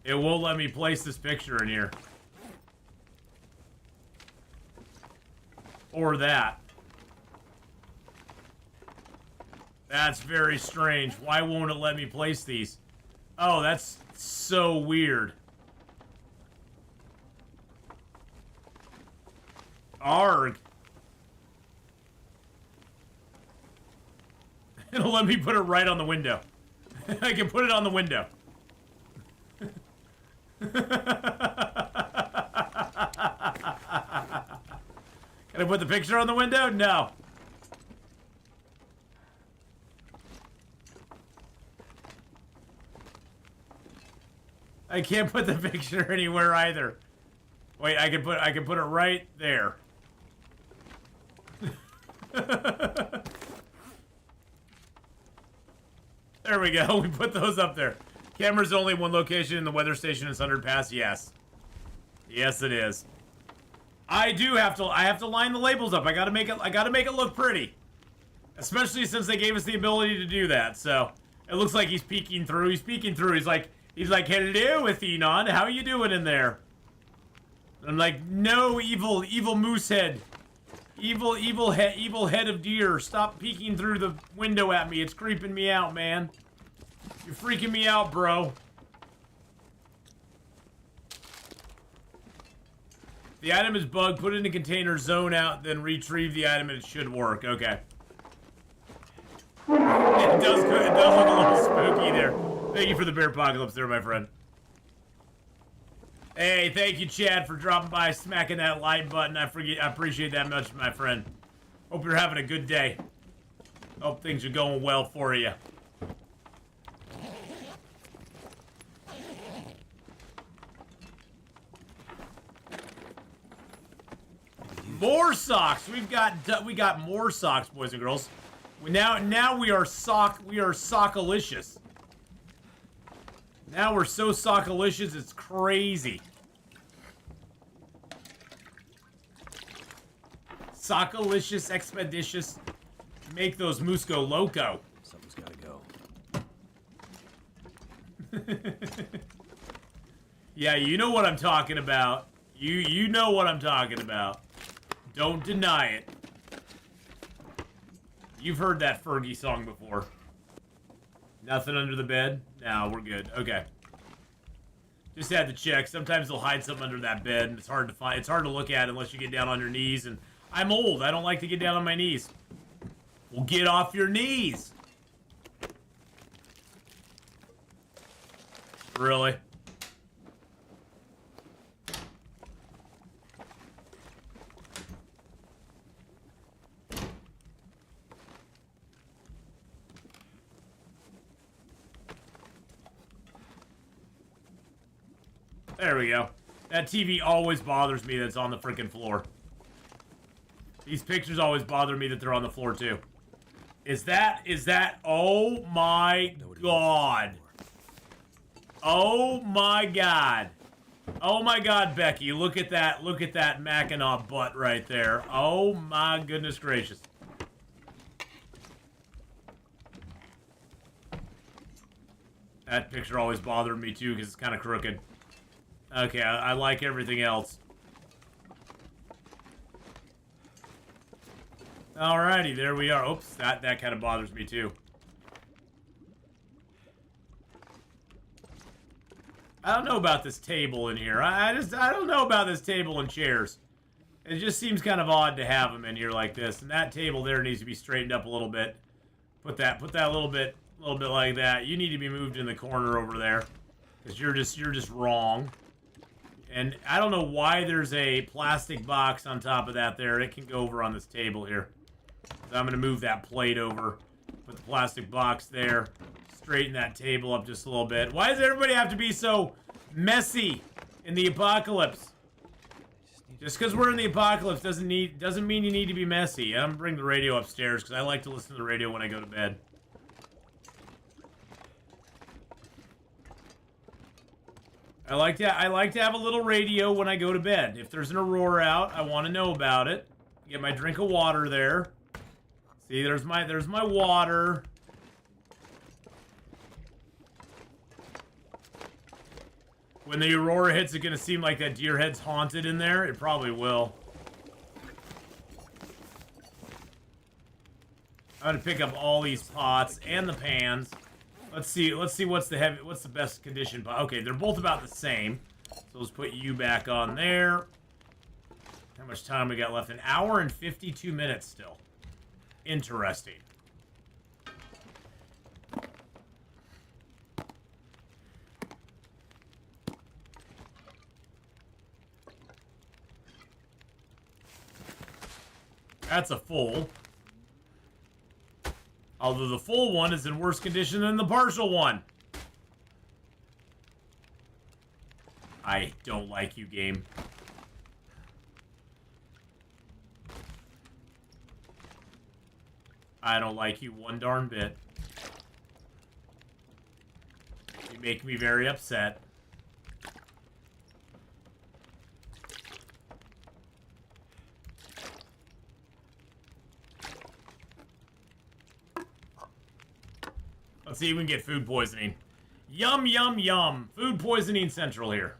S3: It won't let me place this picture in here. Or that. That's very strange. Why won't it let me place these? Oh, that's so weird. Arg. It'll let me put it right on the window. I can put it on the window. Can I put the picture on the window? No. I can't put the picture anywhere either. Wait, I can put it right there. There we go. We put those up there. Camera's only one location in the weather station in Sundered Pass. Yes. Yes, it is. I have to line the labels up. I gotta make it look pretty. Especially since they gave us the ability to do that. So it looks like he's peeking through. He's peeking through. He's like, hello, Atheenon. How you doing in there? And I'm like, no, evil moose head. Evil head of deer. Stop peeking through the window at me. It's creeping me out, man. You're freaking me out, bro. The item is bugged. Put it in a container, zone out, then retrieve the item, and it should work. Okay. It does look a little spooky there. Thank you for the bear apocalypse there, my friend. Hey, thank you, Chad, for dropping by, smacking that like button. I appreciate that much, my friend. Hope you're having a good day. Hope things are going well for you. More socks. We got more socks, boys and girls. Now we are sockalicious. Now we're so sockalicious, it's crazy. Sockalicious, expeditious. Make those moose go loco.
S2: Something's gotta go.
S3: Yeah, you know what I'm talking about. You know what I'm talking about. Don't deny it. You've heard that Fergie song before. Nothing under the bed? No, we're good. Okay. Just had to check. Sometimes they'll hide something under that bed, and it's hard to find. It's hard to look at unless you get down on your knees, and I'm old. I don't like to get down on my knees. Well, get off your knees. Really? There we go. That TV always bothers me that's on the freaking floor. These pictures always bother me that they're on the floor too. Is that, oh my god. Oh my god. Oh my god, Becky, look at that Mackinac butt right there. Oh my goodness gracious. That picture always bothered me too because it's kind of crooked. Okay, I like everything else. Alrighty, there we are. Oops, that kind of bothers me too. I don't know about this table in here. I don't know about this table and chairs. It just seems kind of odd to have them in here like this. And that table there needs to be straightened up a little bit. Put that a little bit like that. You need to be moved in the corner over there, because you're just wrong. And I don't know why there's a plastic box on top of that there. It can go over on this table here. So I'm going to move that plate over. Put the plastic box there. Straighten that table up just a little bit. Why does everybody have to be so messy in the apocalypse? Just because we're in the apocalypse doesn't mean you need to be messy. I'm going to bring the radio upstairs because I like to listen to the radio when I go to bed. I like to have a little radio when I go to bed. If there's an aurora out, I want to know about it. Get my drink of water there. See, there's my water. When the aurora hits, it's gonna seem like that deer head's haunted in there. It probably will. I'm gonna pick up all these pots and the pans. Let's see what's the best condition pot. Okay, they're both about the same. So let's put you back on there. How much time we got left? An hour and 52 minutes still. Interesting. That's a full. Although the full one is in worse condition than the partial one. I don't like you, game. I don't like you one darn bit. You make me very upset. Let's see if we can get food poisoning. Yum, yum, yum. Food poisoning central here.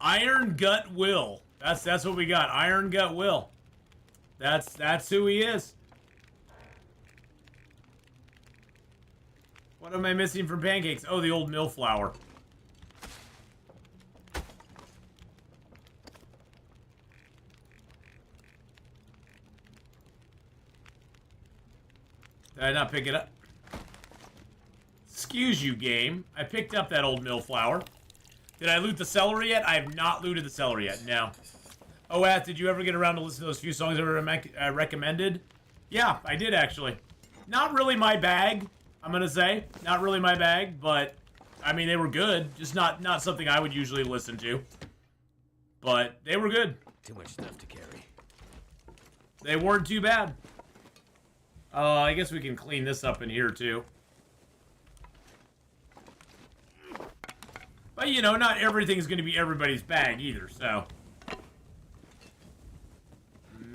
S3: Iron Gut Will. That's what we got. Iron Gut Will. That's who he is. What am I missing from pancakes? Oh, the old mill flour. Did I not pick it up? Excuse you, game. I picked up that old mill flour. Did I loot the celery yet? I have not looted the celery yet, no. Oh, did you ever get around to listen to those few songs I recommended? Yeah, I did, actually. Not really my bag, I'm gonna say. Not really my bag, but, I mean, they were good. Just not something I would usually listen to. But, they were good.
S2: Too much stuff to carry.
S3: They weren't too bad. I guess we can clean this up in here, too. But, you know, not everything's going to be everybody's bag either, so.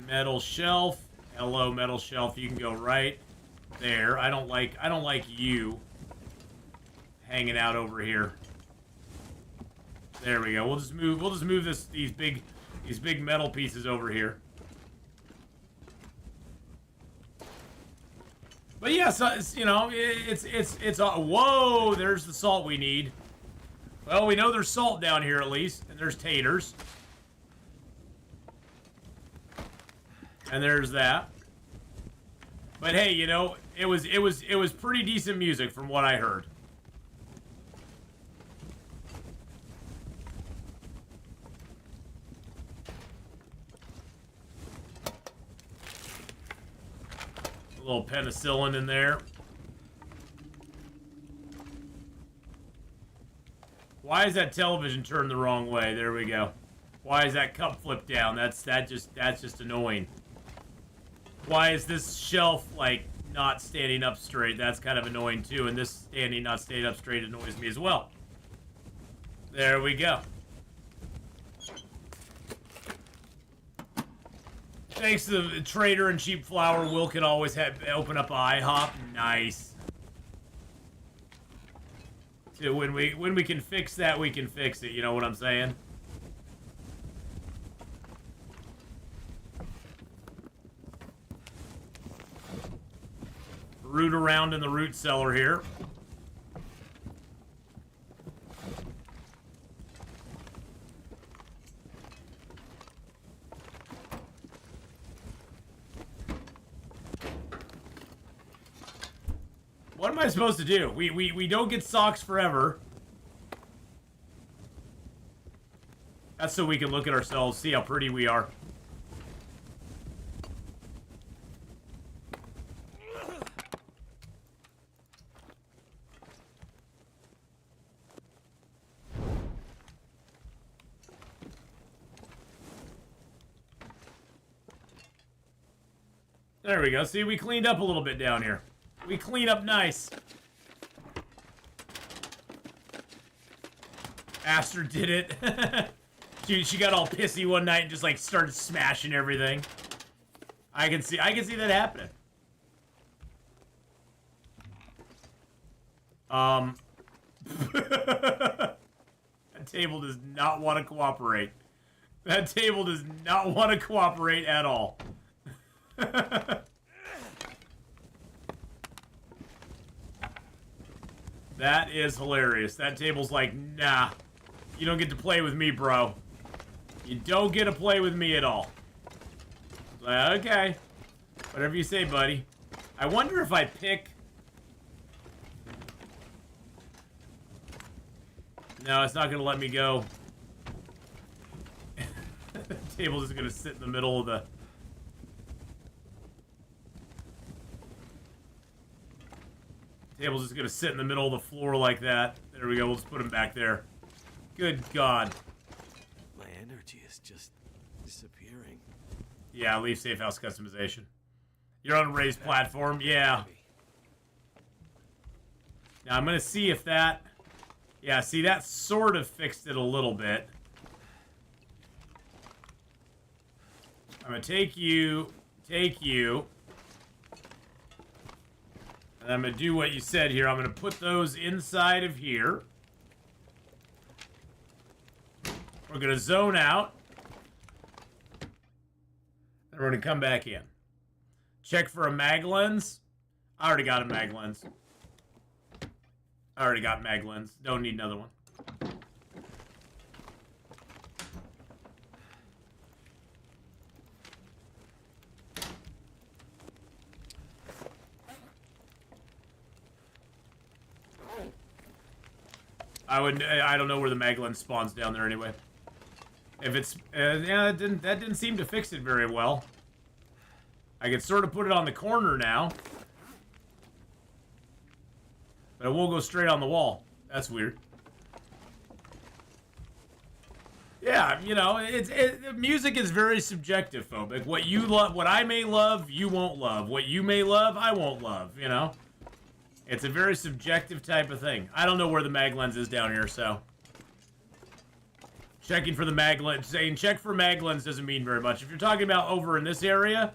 S3: Metal shelf. Hello, metal shelf. You can go right there. I don't like you hanging out over here. There we go. We'll just move these big metal pieces over here. But yeah, so it's, you know, it's whoa, there's the salt we need. Well, we know there's salt down here at least, and there's taters. And there's that. But hey, you know, it was pretty decent music from what I heard. A little penicillin in there. Why is that television turned the wrong way? There we go. Why is that cup flipped down? That's just annoying. Why is this shelf like not standing up straight? That's kind of annoying too. And this not standing up straight annoys me as well. There we go. Thanks to the trader and cheap flour, Will can always open up IHOP. Nice. So when we can fix that, we can fix it. You know what I'm saying? Root around in the root cellar here. What am I supposed to do? We don't get socks forever. That's so we can look at ourselves, see how pretty we are. There we go. See, we cleaned up a little bit down here. We clean up nice. Aster did it. she got all pissy one night and just like started smashing everything. I can see that happening. That table does not want to cooperate. That table does not want to cooperate at all. That is hilarious. That table's like, nah. You don't get to play with me, bro. You don't get to play with me at all. Like, okay. Whatever you say, buddy. I wonder if I pick... No, it's not going to let me go. The table's just going to sit in the middle of the... Table's just going to sit in the middle of the floor like that. There we go. We'll just put him back there. Good God.
S2: My energy is just disappearing.
S3: Yeah, leave safe house customization. You're on a raised platform? Yeah. Now I'm going to see if that... Yeah, see, that sort of fixed it a little bit. I'm going to take you, and I'm going to do what you said here. I'm going to put those inside of here. We're going to zone out. And we're going to come back in. Check for a mag lens. I already got a mag lens. I already got mag lens. Don't need another one. I don't know where the mag lens spawns down there anyway. If it's yeah, that didn't seem to fix it very well. I could sort of put it on the corner now. But it won't go straight on the wall. That's weird. Yeah, you know, music is very subjective, phobic. What you love, what I may love, you won't love. What you may love, I won't love, you know? It's a very subjective type of thing. I don't know where the mag lens is down here, so... Checking for the mag lens, saying check for mag lens doesn't mean very much. If you're talking about over in this area,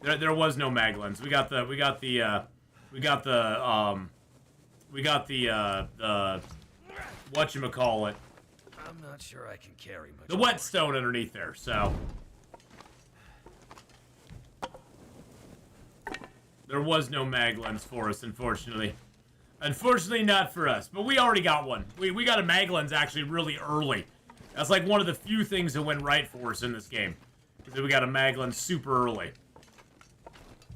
S3: there was no mag lens. We got the whatchamacallit.
S2: I'm not sure I can carry much.
S3: The whetstone underneath there, so. There was no mag lens for us, unfortunately. Unfortunately, not for us. But we already got one. We got a mag lens actually really early. That's like one of the few things that went right for us in this game. Is that we got a mag lens super early.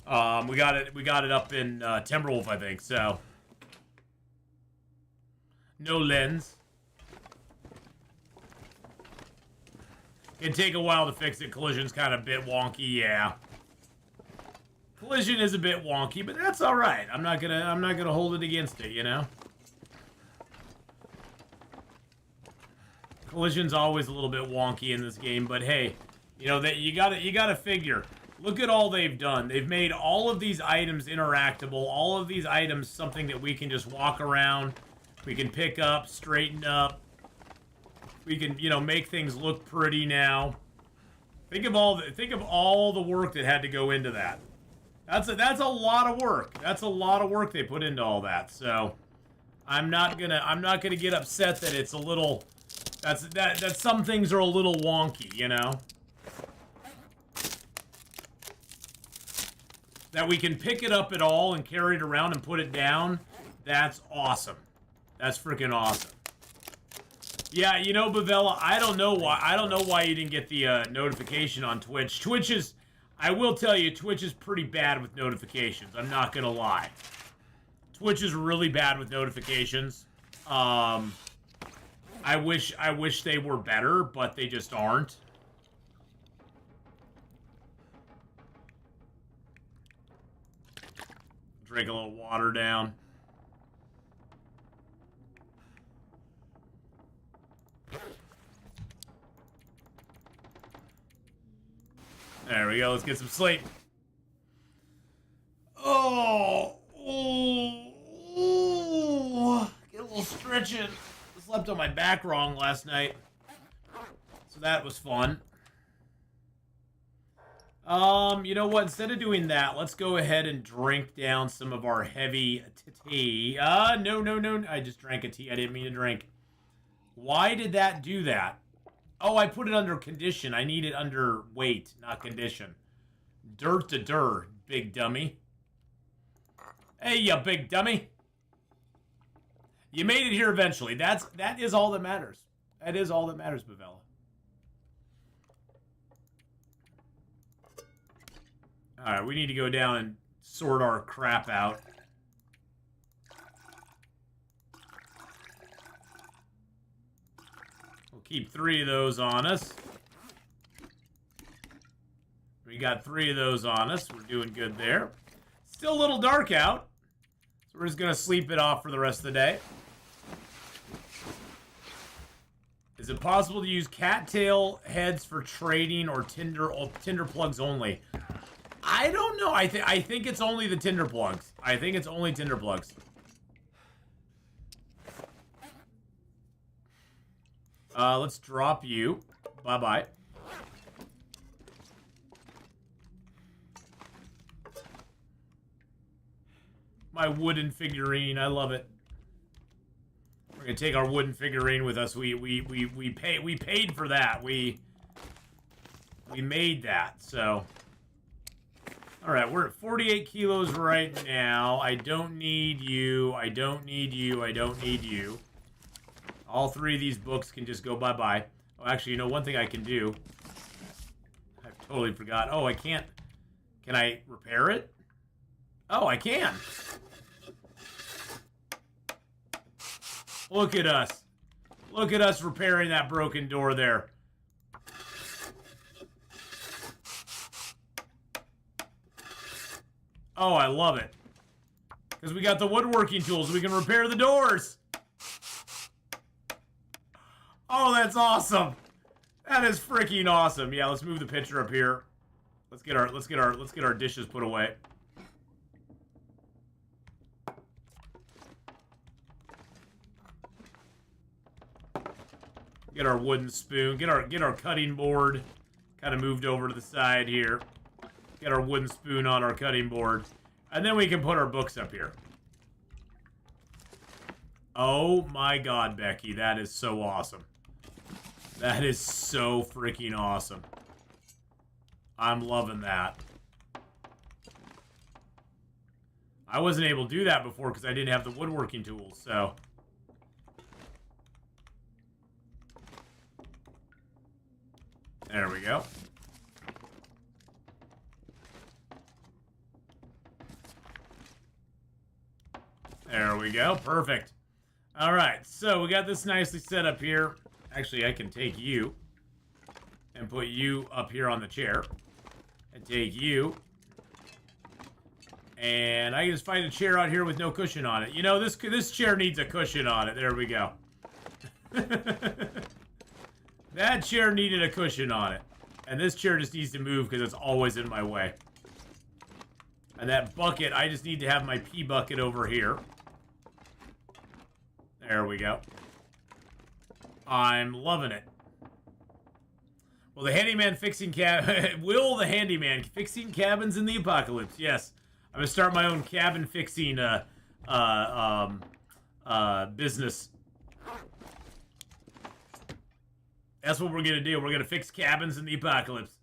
S3: We got it up in Timberwolf, I think, so. No lens. It'd take a while to fix it. Collision's kind of a bit wonky, yeah. Collision is a bit wonky, but that's all right. I'm not gonna hold it against it, you know. Collision's always a little bit wonky in this game, but hey, you know that you gotta figure. Look at all they've done. They've made all of these items interactable. All of these items something that we can just walk around. We can pick up, straighten up. We can, you know, make things look pretty now. Think of all the work that had to go into that. That's a lot of work. That's a lot of work they put into all that. So I'm not gonna get upset that it's a little that some things are a little wonky, you know. That we can pick it up at all and carry it around and put it down. That's awesome. That's freaking awesome. Yeah, you know, Bavella, I don't know why you didn't get the notification on Twitch. I will tell you, Twitch is pretty bad with notifications. I'm not gonna lie. Twitch is really bad with notifications. I wish they were better, but they just aren't. Drink a little water down. There we go. Let's get some sleep. Oh, get a little stretching. I slept on my back wrong last night, so that was fun. You know what? Instead of doing that, let's go ahead and drink down some of our heavy tea. No. I just drank a tea. I didn't mean to drink. Why did that do that? Oh, I put it under condition. I need it under weight, not condition. Dirt to dirt, big dummy. Hey, you big dummy. You made it here eventually. That is all that matters. That is all that matters, Bavella. Alright, we need to go down and sort our crap out. We'll keep 3 of those on us. We got 3 of those on us. We're doing good there. Still a little dark out. So we're just going to sleep it off for the rest of the day. Is it possible to use cattail heads for trading or tinder plugs only? I don't know. I think it's only the tinder plugs. I think it's only tinder plugs. Let's drop you. Bye-bye. My wooden figurine. I love it. We're gonna take our wooden figurine with us. We paid for that. We made that, so. Alright, we're at 48 kilos right now. I don't need you. I don't need you. I don't need you. All 3 of these books can just go bye-bye. Oh, actually, you know, one thing I can do. I totally forgot. Oh, I can't. Can I repair it? Oh, I can. Look at us. Look at us repairing that broken door there. Oh, I love it. Because we got the woodworking tools. We can repair the doors. Oh, that's awesome. That is freaking awesome. Yeah, let's move the picture up here. Let's get our dishes put away. Get our wooden spoon. Get our cutting board kind of moved over to the side here. Get our wooden spoon on our cutting board. And then we can put our books up here. Oh my god, Becky. That is so awesome. That is so freaking awesome. I'm loving that. I wasn't able to do that before because I didn't have the woodworking tools, so... There we go. There we go. Perfect. All right. So we got this nicely set up here. Actually, I can take you and put you up here on the chair. And take you. And I can just find a chair out here with no cushion on it. You know, this chair needs a cushion on it. There we go. That chair needed a cushion on it. And this chair just needs to move because it's always in my way. And that bucket, I just need to have my pee bucket over here. There we go. I'm loving it. Will the handyman fixing Will the handyman fixing cabins in the apocalypse? Yes. I'm going to start my own cabin fixing business. That's what we're going to do. We're going to fix cabins in the apocalypse.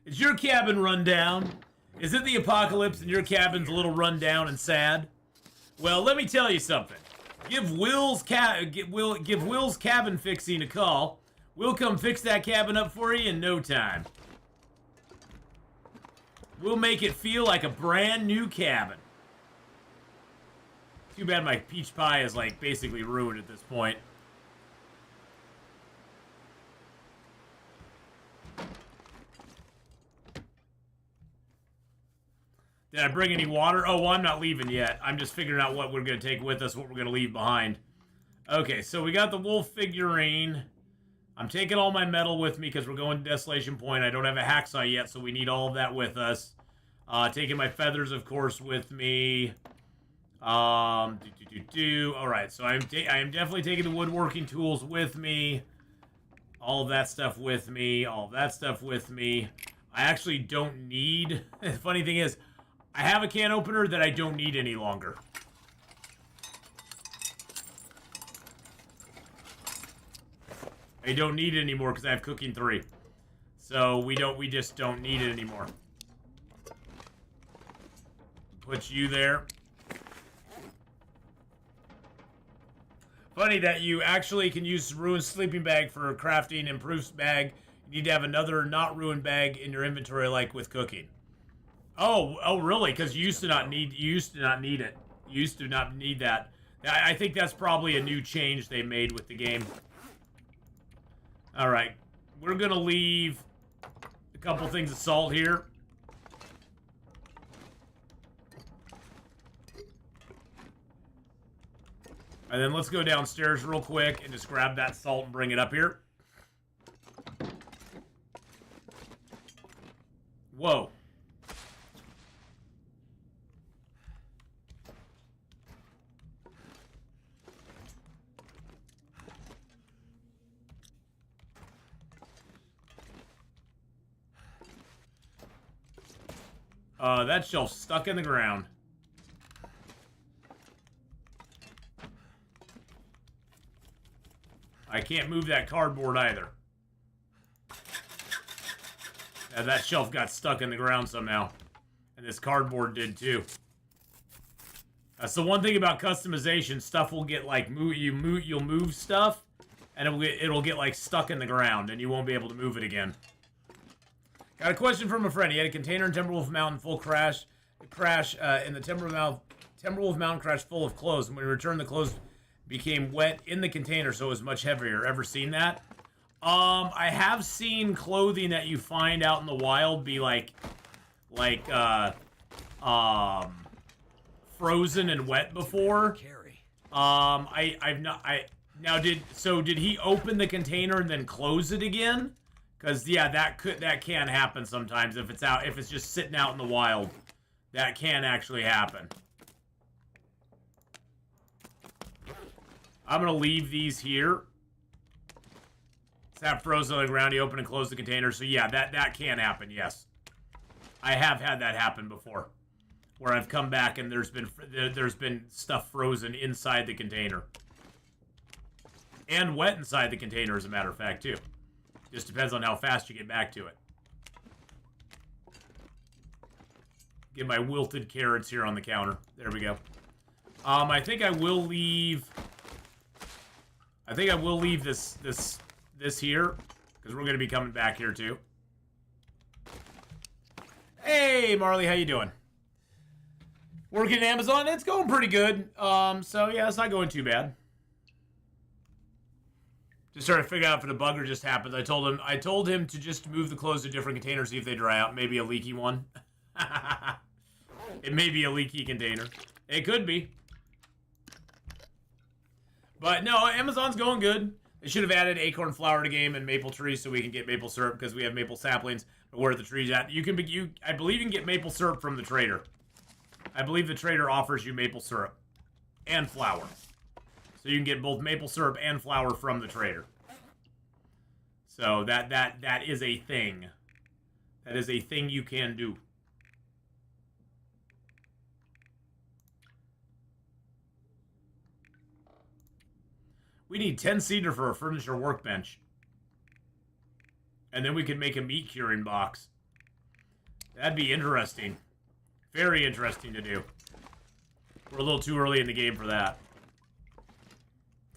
S3: Is your cabin run down? Is it the apocalypse and your cabin's a little run down and sad? Well, let me tell you something. Give Will's cabin fixing a call. We'll come fix that cabin up for you in no time. We'll make it feel like a brand new cabin. Too bad my peach pie is like basically ruined at this point. Did I bring any water? Oh, well, I'm not leaving yet. I'm just figuring out what we're going to take with us, what we're going to leave behind. Okay, so we got the wolf figurine. I'm taking all my metal with me because we're going to Desolation Point. I don't have a hacksaw yet, so we need all of that with us. Taking my feathers, of course, with me. All right, so I am definitely taking the woodworking tools with me. All of that stuff with me. All of that stuff with me. I actually don't need... The funny thing is, I have a can opener that I don't need any longer. I don't need it anymore because I have cooking 3. So we just don't need it anymore. Put you there. Funny that you actually can use ruined sleeping bag for crafting improved bag. You need to have another not ruined bag in your inventory, like with cooking. Oh, really? Because you used to not need it. You used to not need that. I think that's probably a new change they made with the game. All right, we're gonna leave a couple things of salt here. And then let's go downstairs real quick and just grab that salt and bring it up here. Whoa. That shelf's stuck in the ground. I can't move that cardboard either. Now that shelf got stuck in the ground somehow. And this cardboard did too. That's the one thing about customization. Stuff will get like, you'll move stuff, and it'll get like stuck in the ground, and you won't be able to move it again. Got a question from a friend. He had a container in Timberwolf Mountain full crash in the Timberwolf Mountain crash full of clothes. And when he returned, the clothes became wet in the container, so it was much heavier. Ever seen that? I have seen clothing that you find out in the wild be frozen and wet before. Did he open the container and then close it again? Because yeah, that can happen sometimes if it's just sitting out in the wild. That can actually happen. I'm gonna leave these here. It's half frozen on the ground. You open and close the container. So yeah, that can happen. Yes, I have had that happen before, where I've come back and there's been stuff frozen inside the container, and wet inside the container, as a matter of fact, too. Just depends on how fast you get back to it. Get my wilted carrots here on the counter. There we go. I think I will leave this here, because we're going to be coming back here too. Hey, Marley, how you doing? Working at Amazon? It's going pretty good. So yeah, it's not going too bad. Just trying to figure out if the bugger just happened. I told him to just move the clothes to different containers, see if they dry out. Maybe a leaky one. It may be a leaky container. It could be. But no, Amazon's going good. They should have added acorn flower to game and maple trees so we can get maple syrup, because we have maple saplings. But where are the trees at? I believe you can get maple syrup from the trader. I believe the trader offers you maple syrup and flour. So you can get both maple syrup and flour from the trader. So that is a thing. That is a thing you can do. We need 10 cedar for a furniture workbench. And then we can make a meat curing box. That'd be interesting. Very interesting to do. We're a little too early in the game for that.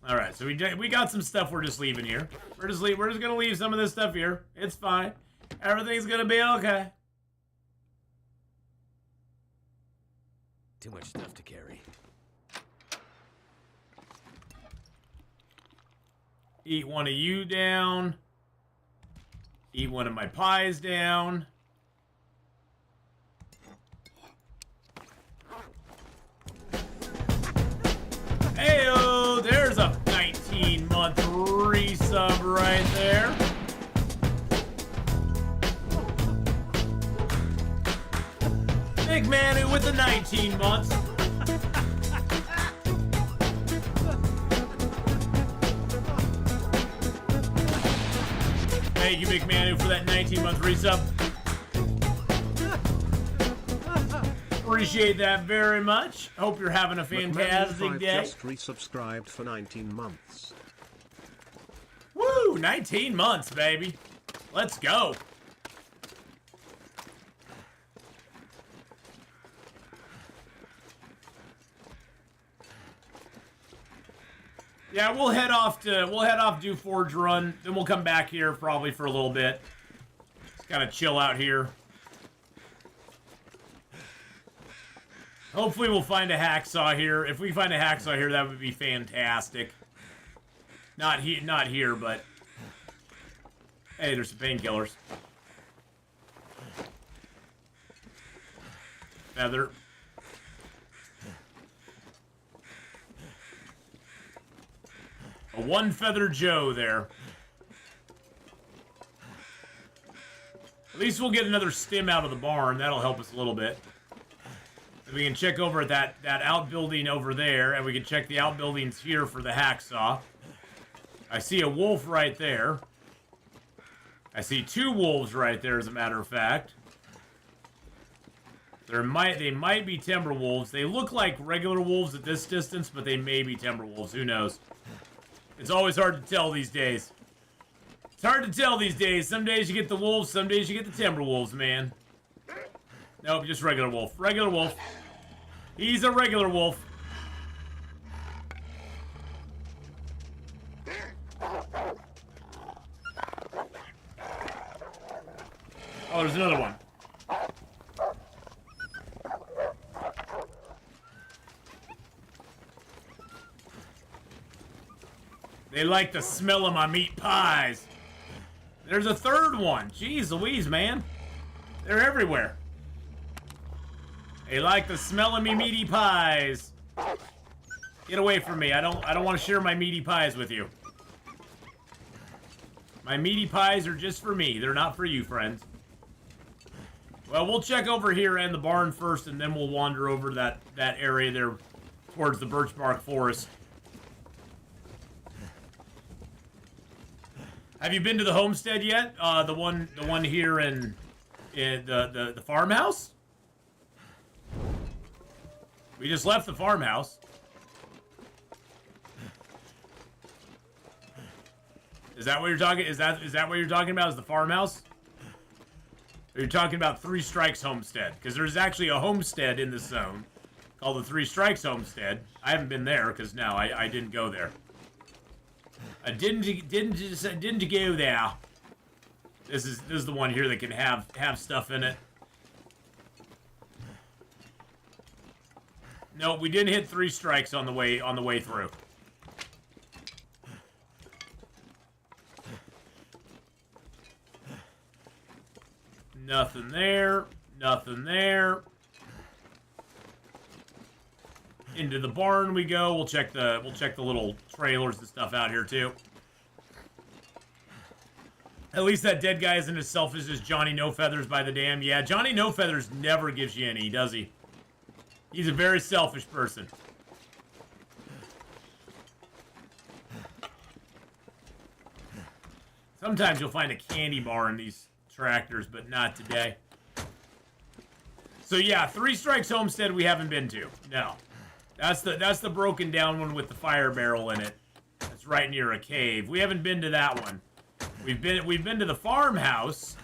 S3: Alright, so we got some stuff we're just leaving here. We're just gonna leave some of this stuff here. It's fine. Everything's gonna be okay.
S2: Too much stuff to carry.
S3: Eat one of you down. Eat one of my pies down. Heyo, there's a 19-month resub right there. Big Manu with the 19 months. Thank you, Big Manu, for that 19-month resub. Appreciate that very much. Hope you're having a fantastic day.
S5: Just resubscribed for 19 months.
S3: Woo! 19 months, baby. Let's go. Yeah, we'll head off do Forge Run, then we'll come back here probably for a little bit. Just kind of chill out here. Hopefully we'll find a hacksaw here. If we find a hacksaw here, that would be fantastic. Not here, but hey, there's some painkillers. Feather. A one feather Joe there. At least we'll get another stim out of the barn. That'll help us a little bit. And we can check over at that outbuilding over there, and we can check the outbuildings here for the hacksaw. I see a wolf right there. I see two wolves right there, as a matter of fact. They might be timber wolves. They look like regular wolves at this distance, but they may be timber wolves. Who knows? It's always hard to tell these days. It's hard to tell these days. Some days you get the wolves, some days you get the timber wolves, man. Nope, just regular wolf. Regular wolf. He's a regular wolf. Oh, there's another one. They like the smell of my meat pies. There's a third one. Jeez Louise, man. They're everywhere. They like the smell of me meaty pies. Get away from me. I don't want to share my meaty pies with you. My meaty pies are just for me. They're not for you, friends. Well, we'll check over here and the barn first, and then we'll wander over that area there towards the birch bark forest. Have you been to the homestead yet? The one here in the farmhouse? We just left the farmhouse. Is that what you're talking? Is that what you're talking about? Is the farmhouse? Or you're talking about Three Strikes Homestead? Because there's actually a homestead in this zone called the Three Strikes Homestead. I haven't been there because no, I didn't go there. I didn't go there. This is the one here that can have stuff in it. No, we didn't hit 3 strikes on the way through. Nothing there. Nothing there. Into the barn we go. We'll check the little trailers and stuff out here too. At least that dead guy isn't as selfish as Johnny No Feathers by the dam. Yeah, Johnny No Feathers never gives you any, does he? He's a very selfish person. Sometimes you'll find a candy bar in these tractors, but not today. So yeah, 3 Strikes Homestead we haven't been to. No. That's the broken down one with the fire barrel in it. That's right near a cave. We haven't been to that one. We've been to the farmhouse.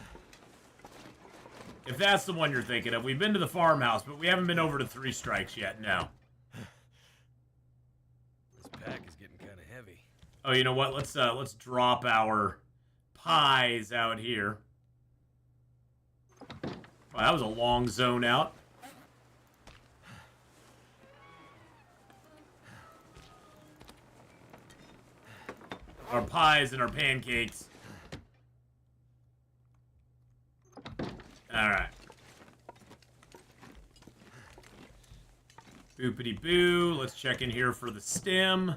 S3: If that's the one you're thinking of, we've been to the farmhouse, but we haven't been over to 3 Strikes yet. No.
S2: This pack is getting kind of heavy.
S3: Oh, you know what? Let's drop our pies out here. Wow, that was a long zone out. Our pies and our pancakes. Alright. Boopity boo. Let's check in here for the stem.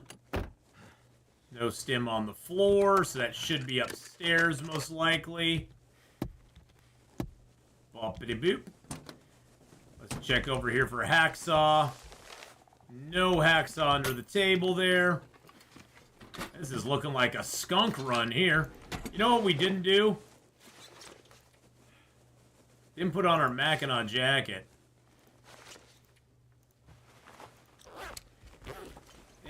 S3: No stem on the floor, so that should be upstairs most likely. Boppity boop. Let's check over here for a hacksaw. No hacksaw under the table there. This is looking like a skunk run here. You know what we didn't do? Didn't put on our Mackinac jacket.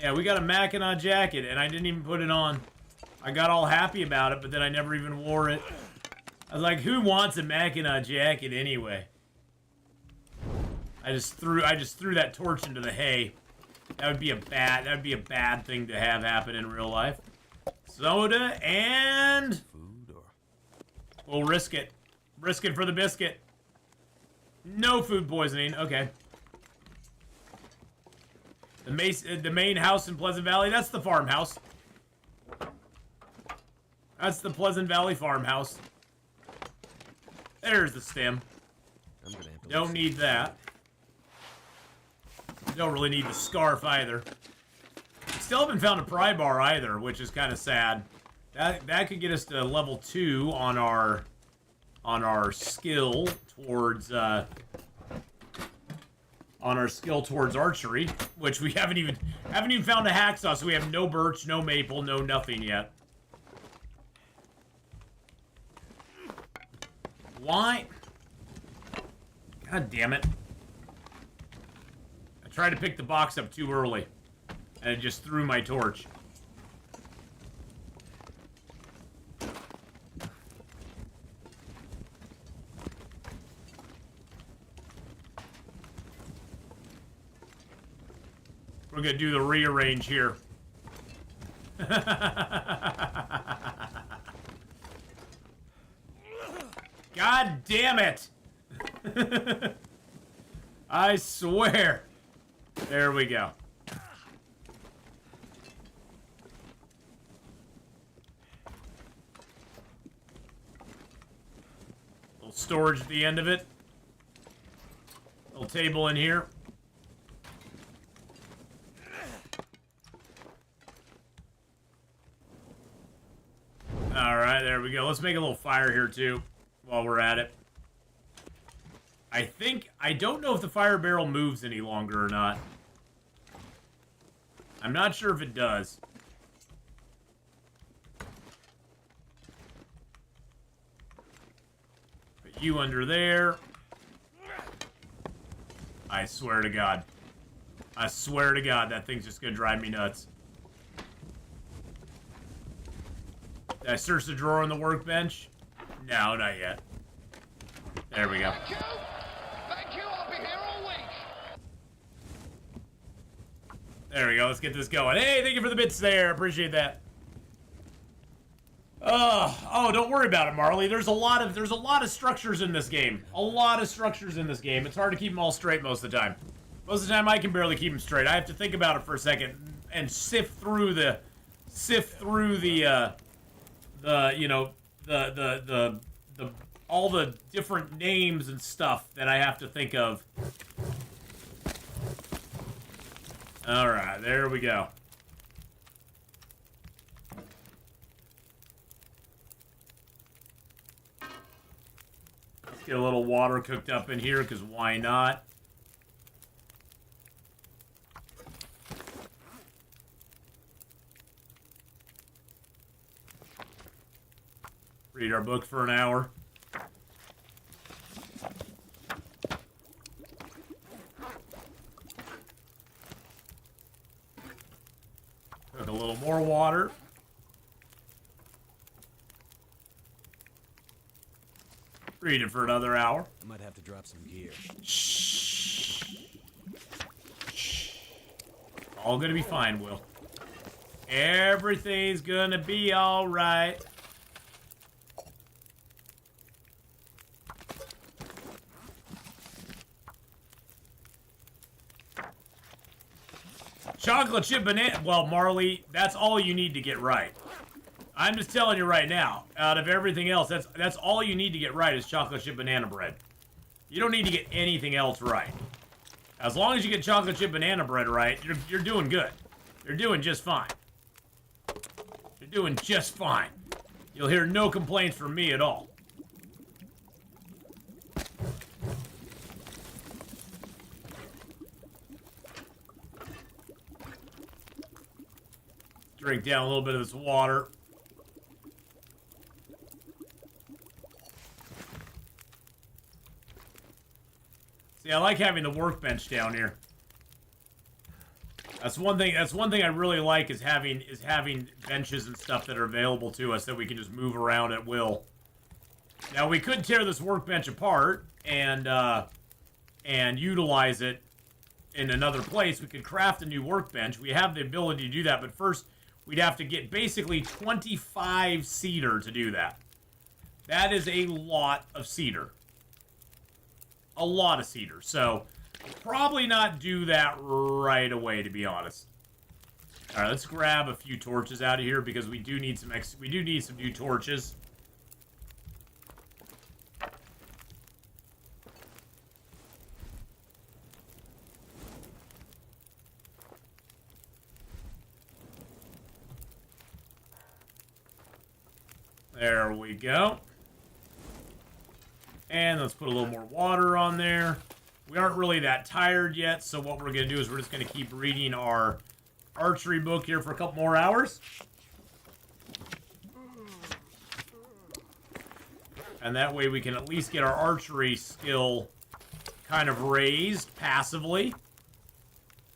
S3: Yeah, we got a Mackinac jacket, and I didn't even put it on. I got all happy about it, but then I never even wore it. I was like, who wants a Mackinac jacket anyway? I just threw that torch into the hay. That would be a bad thing to have happen in real life. Soda and
S2: Food or
S3: we'll risk it. Risk it for the biscuit. No food poisoning. Okay. The main house in Pleasant Valley. That's the farmhouse. That's the Pleasant Valley farmhouse. There's the stem.
S2: I'm gonna have to
S3: Don't need that. Don't really need the scarf either. Still haven't found a pry bar either, which is kind of sad. That could get us to level 2 on our skill towards archery, which we haven't even found a hacksaw, so we have no birch, no maple, no nothing yet. Why? God damn it. I tried to pick the box up too early, and it just threw my torch. We're gonna do the rearrange here. God damn it! I swear. There we go. Little storage at the end of it. Little table in here. Alright, there we go. Let's make a little fire here too, while we're at it. I don't know if the fire barrel moves any longer or not. I'm not sure if it does. Put you under there. I swear to God. I swear to God, that thing's just gonna drive me nuts. Did I search the drawer on the workbench? No, not yet. There we go.
S4: Thank you. Thank you. I'll be here all week.
S3: There we go. Let's get this going. Hey, thank you for the bits there. Appreciate that. Oh, don't worry about it, Marley. There's a lot of structures in this game. A lot of structures in this game. It's hard to keep them all straight most of the time. Most of the time, I can barely keep them straight. I have to think about it for a second and sift through the all the different names and stuff that I have to think of. Alright, there we go. Let's get a little water cooked up in here, because why not? Read our book for an hour. Cook a little more water. Read it for another hour.
S2: I might have to drop some gear.
S3: All gonna be fine, Will. Everything's gonna be alright. Chocolate chip banana. Well, Marley, that's all you need to get right. I'm just telling you right now. Out of everything else, that's all you need to get right is chocolate chip banana bread. You don't need to get anything else right. As long as you get chocolate chip banana bread right, you're doing good. You're doing just fine. You're doing just fine. You'll hear no complaints from me at all. Drink down a little bit of this water. See, I like having the workbench down here. That's one thing I really like is having benches and stuff that are available to us that we can just move around at will. Now we could tear this workbench apart and utilize it in another place, we could craft a new workbench. We have the ability to do that, but first we'd have to get basically 25 cedar to do that. That is a lot of cedar. A lot of cedar. So, probably not do that right away, to be honest. All right, let's grab a few torches out of here because we do need some new torches. There we go. And let's put a little more water on there. We aren't really that tired yet, so what we're going to do is we're just going to keep reading our archery book here for a couple more hours. And that way we can at least get our archery skill kind of raised passively.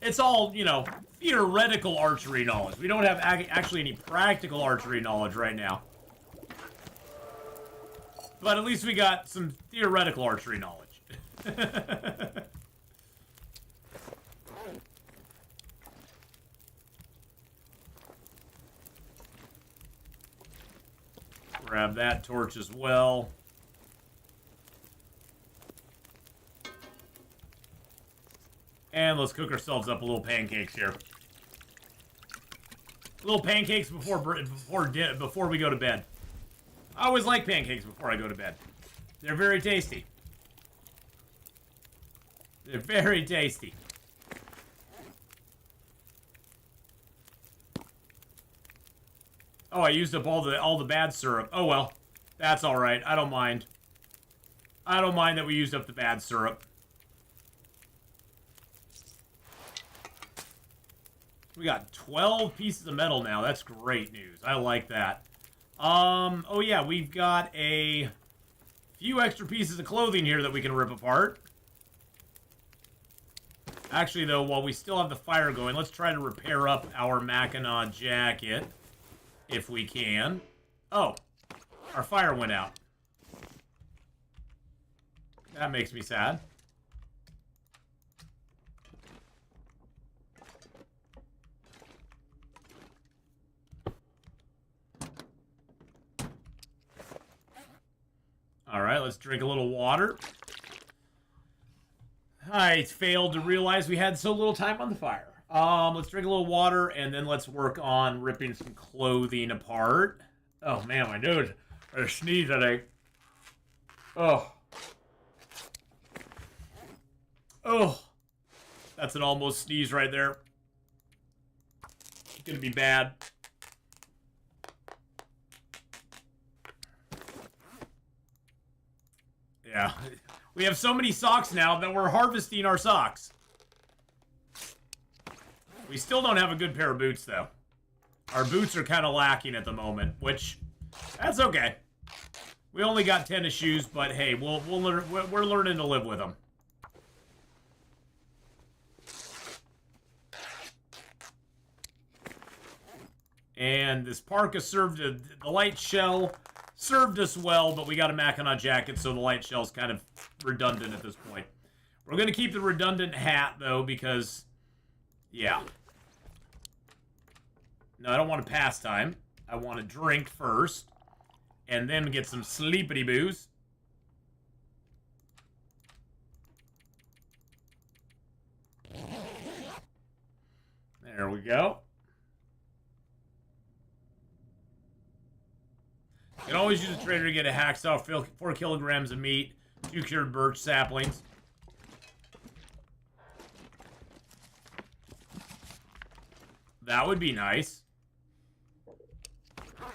S3: It's all, you know, theoretical archery knowledge. We don't have actually any practical archery knowledge right now. But at least we got some theoretical archery knowledge. Grab that torch as well. And let's cook ourselves up a little pancakes here. Little pancakes before we go to bed. I always like pancakes before I go to bed. They're very tasty. They're very tasty. Oh, I used up all the bad syrup. Oh well. That's alright. I don't mind. I don't mind that we used up the bad syrup. We got 12 pieces of metal now. That's great news. I like that. Oh yeah, we've got a few extra pieces of clothing here that we can rip apart. Actually, though, while we still have the fire going, let's try to repair up our Mackinac jacket, if we can. Oh, our fire went out. That makes me sad. Alright, let's drink a little water. I failed to realize we had so little time on the fire. Let's drink a little water, and then let's work on ripping some clothing apart. Oh, man, my nose. I sneezed headache. Oh. Oh. That's an almost sneeze right there. It's gonna be bad. Yeah, we have so many socks now that we're harvesting our socks. We still don't have a good pair of boots, though. Our boots are kind of lacking at the moment, which, that's okay. We only got 10 of shoes, but hey, we're learning to live with them. And this parka served the light shell. Served us well, but we got a Mackinac jacket, so the light shell's kind of redundant at this point. We're going to keep the redundant hat, though, because, yeah. No, I don't want a pastime. I want to drink first, and then get some sleepity booze. There we go. You can always use a trader to get a hacksaw, 4 kilograms of meat, 2 cured birch saplings. That would be nice.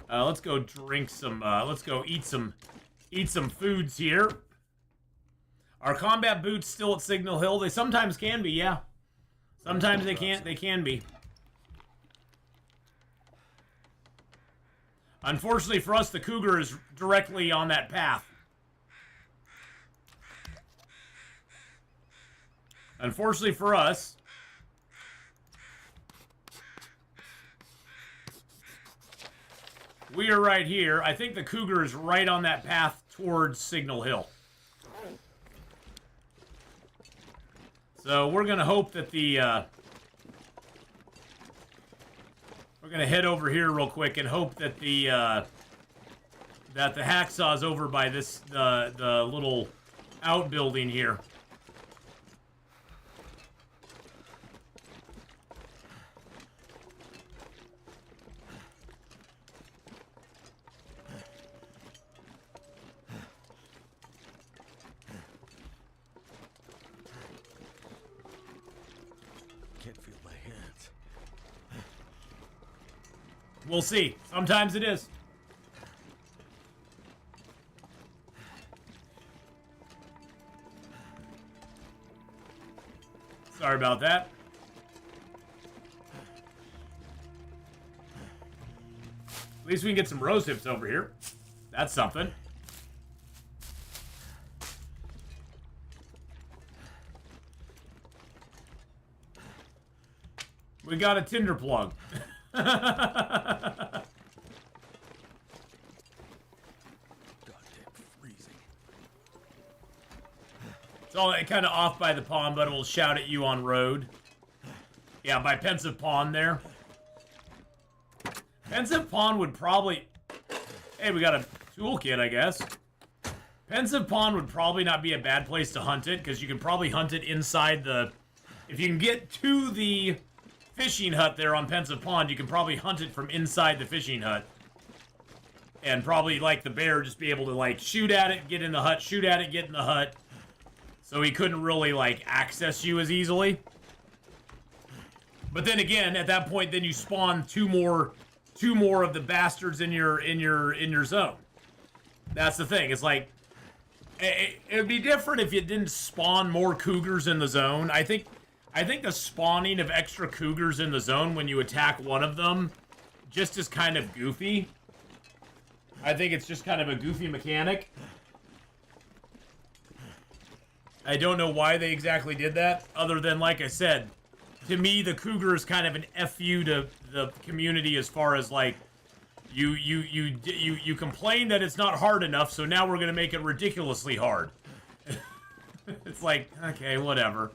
S3: Let's go drink some, let's go eat some foods here. Are combat boots still at Signal Hill? They sometimes can be, yeah. Sometimes they can be. Unfortunately for us, the cougar is directly on that path. Unfortunately for us, we are right here. I think the cougar is right on that path towards Signal Hill. So So we're gonna hope that the we're gonna head over here real quick and hope that the hacksaw's over by this the little outbuilding here.
S2: Can't feel my hands.
S3: We'll see. Sometimes it is. Sorry about that. At least we can get some rose hips over here. That's something. We got a Tinder plug.
S2: Goddamn freezing.
S3: It's all kind of off by the pond, but it will shout at you on road. Yeah, by Pensive Pond there. Pensive Pond would probably... Hey, we got a toolkit, I guess. Pensive Pond would probably not be a bad place to hunt it, because you can probably hunt it inside the... If you can get to the fishing hut there on Pensive Pond, you can probably hunt it from inside the fishing hut. And probably, like the bear, just be able to, like, shoot at it, get in the hut, shoot at it, get in the hut. So he couldn't really, like, access you as easily. But then again, at that point, then you spawn two more of the bastards in your zone. That's the thing. It's like, it would be different if you didn't spawn more cougars in the zone. I think the spawning of extra cougars in the zone when you attack one of them just is kind of goofy. I think it's just kind of a goofy mechanic. I don't know why they exactly did that, other than, like I said, to me, the cougar is kind of an FU to the community as far as, like, you complain that it's not hard enough, so now we're going to make it ridiculously hard. It's like, okay, whatever.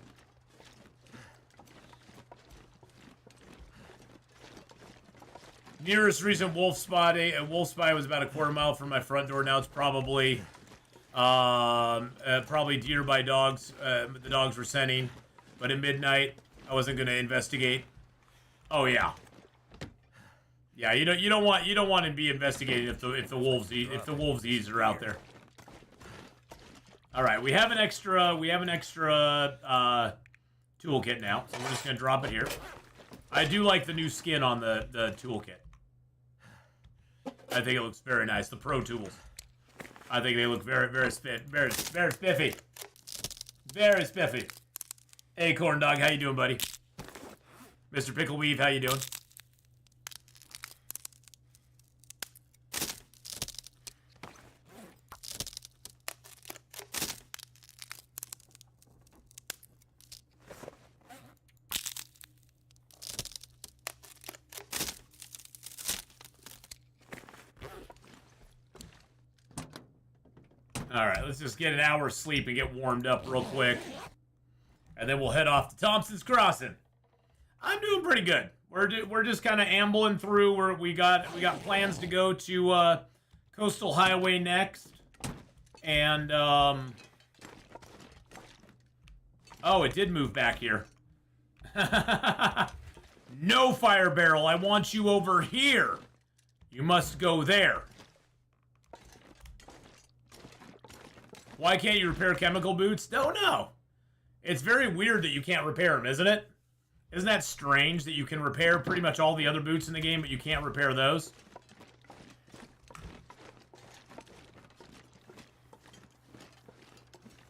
S3: Nearest recent wolf spot, a wolf spot was about a quarter mile from my front door. Now it's probably deer by dogs. The dogs were scenting, but at midnight I wasn't going to investigate. Oh yeah, yeah. You don't want to be investigating if the wolves are out there. All right, we have an extra toolkit now, so we're just gonna drop it here. I do like the new skin on the toolkit. I think it looks very nice. The Pro Tools. I think they look very spiffy. Very spiffy. Hey, Corn Dog, how you doing, buddy? Mr. Pickleweave, how you doing? Alright, let's just get an hour's sleep and get warmed up real quick. And then we'll head off to Thompson's Crossing. I'm doing pretty good. We're just kind of ambling through. We got plans to go to Coastal Highway next. And, oh, it did move back here. No, Fire Barrel, I want you over here. You must go there. Why can't you repair chemical boots? Don't know. It's very weird that you can't repair them, isn't it? Isn't that strange that you can repair pretty much all the other boots in the game, but you can't repair those?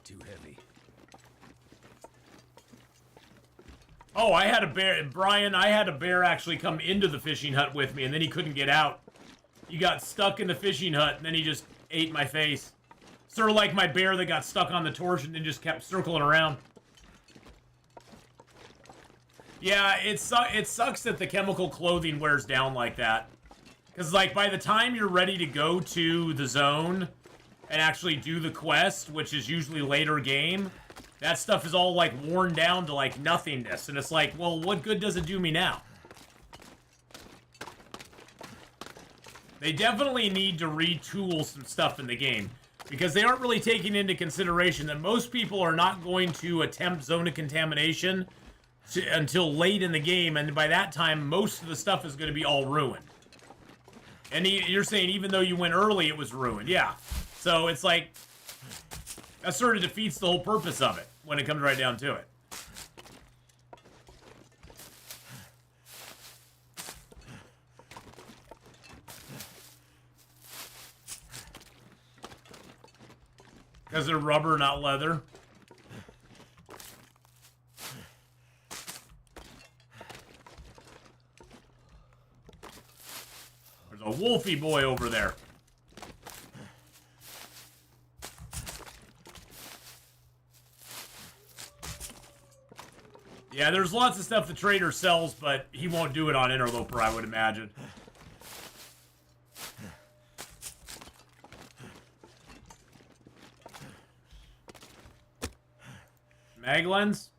S2: Too heavy.
S3: Oh, I had a bear, Brian, I had a bear actually come into the fishing hut with me, and then he couldn't get out. He got stuck in the fishing hut, and then he just ate my face. Sort of like my bear that got stuck on the torch and then just kept circling around. Yeah, it sucks that the chemical clothing wears down like that. Because, like, by the time you're ready to go to the zone and actually do the quest, which is usually later game, that stuff is all, like, worn down to, like, nothingness. And it's like, well, what good does it do me now? They definitely need to retool some stuff in the game. Because they aren't really taking into consideration that most people are not going to attempt zone of contamination until late in the game. And by that time, most of the stuff is going to be all ruined. And you're saying even though you went early, it was ruined. Yeah. So it's like, that sort of defeats the whole purpose of it when it comes right down to it. Because they're rubber, not leather. There's a wolfy boy over there. Yeah, there's lots of stuff the trader sells, but he won't do it on Interloper, I would imagine. Mag lens?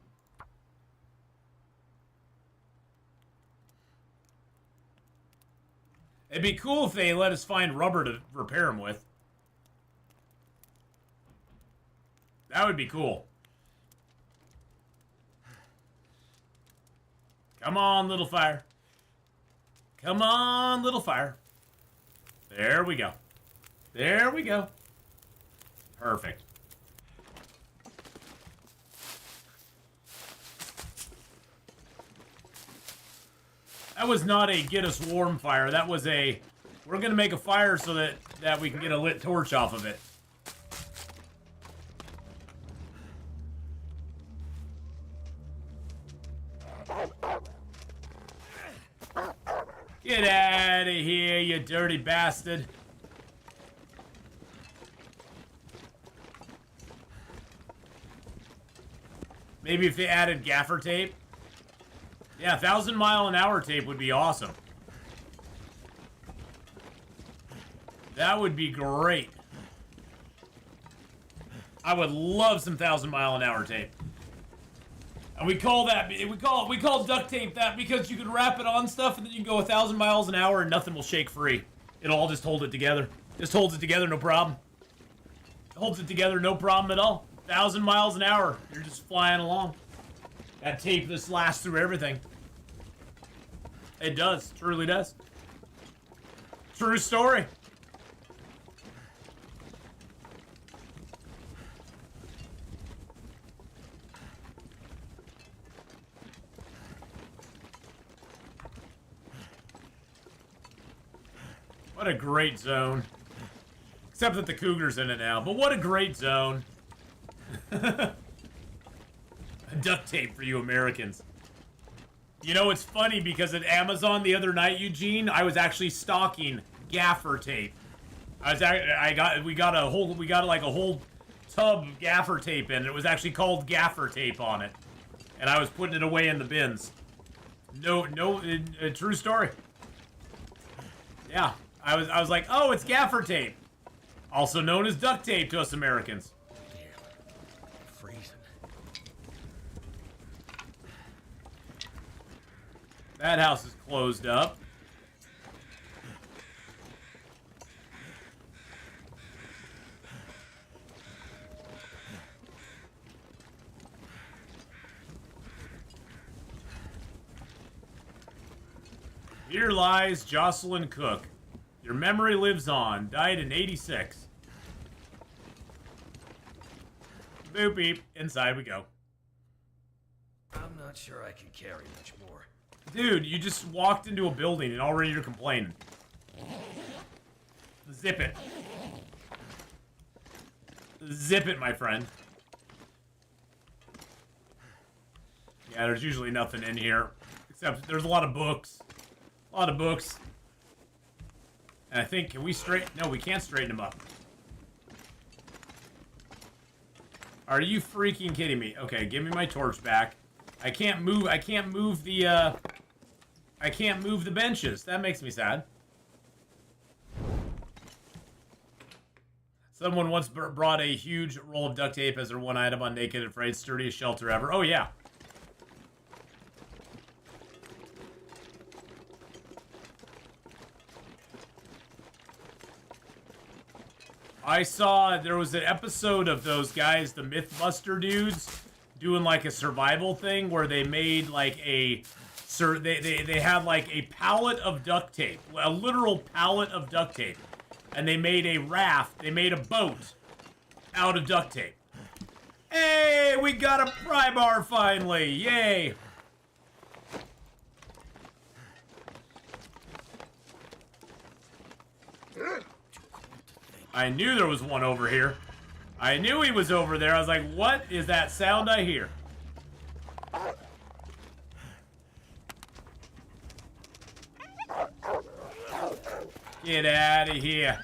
S3: It'd be cool if they let us find rubber to repair them with. That would be cool. Come on, little fire. Come on, little fire. There we go. There we go. Perfect. That was not a get us warm fire. That was a, we're going to make a fire so that we can get a lit torch off of it. Get out of here, you dirty bastard. Maybe if they added gaffer tape. Yeah, 1,000-mile-an-hour tape would be awesome. That would be great. I would love some 1,000-mile-an-hour tape. And we call duct tape that because you can wrap it on stuff and then you can go 1,000 miles an hour and nothing will shake free. It'll all just hold it together. Just holds it together, no problem. Holds it together, no problem at all. 1,000 miles an hour. You're just flying along. That tape just lasts through everything. It does. Truly does. True story. What a great zone. Except that the cougar's in it now. But what a great zone. Duct tape for you Americans. You know, it's funny because at Amazon the other night, Eugene, I was actually stocking gaffer tape. We got like a whole tub of gaffer tape in it. It was actually called gaffer tape on it. And I was putting it away in the bins. A true story. Yeah. I was like, oh, it's gaffer tape. Also known as duct tape to us Americans.
S2: Freezing.
S3: That house is closed up. Here lies Jocelyn Cook. Your memory lives on. Died in 86. Boop beep. Inside we go.
S2: I'm not sure I can carry much more.
S3: Dude, you just walked into a building and already you're complaining. Zip it. Zip it, my friend. Yeah, there's usually nothing in here. Except there's a lot of books. A lot of books. And I think, can we straighten? No, we can't straighten them up. Are you freaking kidding me? Okay, give me my torch back. I can't move the benches. That makes me sad. So Someone once brought a huge roll of duct tape as their one item on Naked and Afraid, sturdiest shelter ever. Oh, yeah. I saw there was an episode of those guys, the Mythbuster dudes, doing like a survival thing where they made like a... They had like a pallet of duct tape, a literal pallet of duct tape. And they made a raft, they made a boat out of duct tape. Hey, we got a pry bar finally, yay. I knew there was one over here. I knew he was over there. I was like, what is that sound I hear? Get out of here,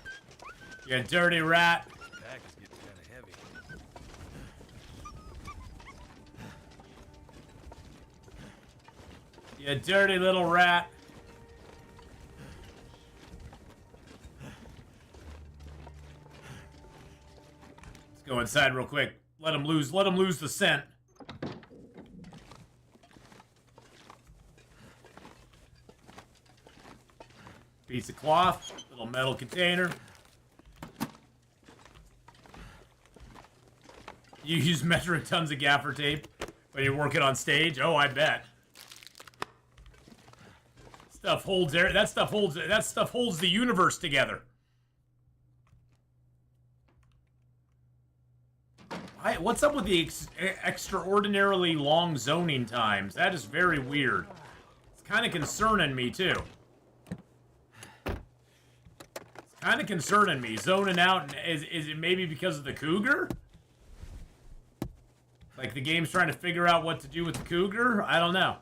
S3: you dirty rat.
S2: The bag is getting kind of heavy.
S3: You dirty little rat. Let's go inside real quick. Let him lose the scent. Piece of cloth, little metal container. You use metric tons of gaffer tape when you're working on stage? Oh, I bet. Stuff holds air. That stuff holds the universe together. What's up with the extraordinarily long zoning times? That is very weird. It's kind of concerning me too. Kind of concerning me. Zoning out, is it maybe because of the cougar? Like the game's trying to figure out what to do with the cougar? I don't know.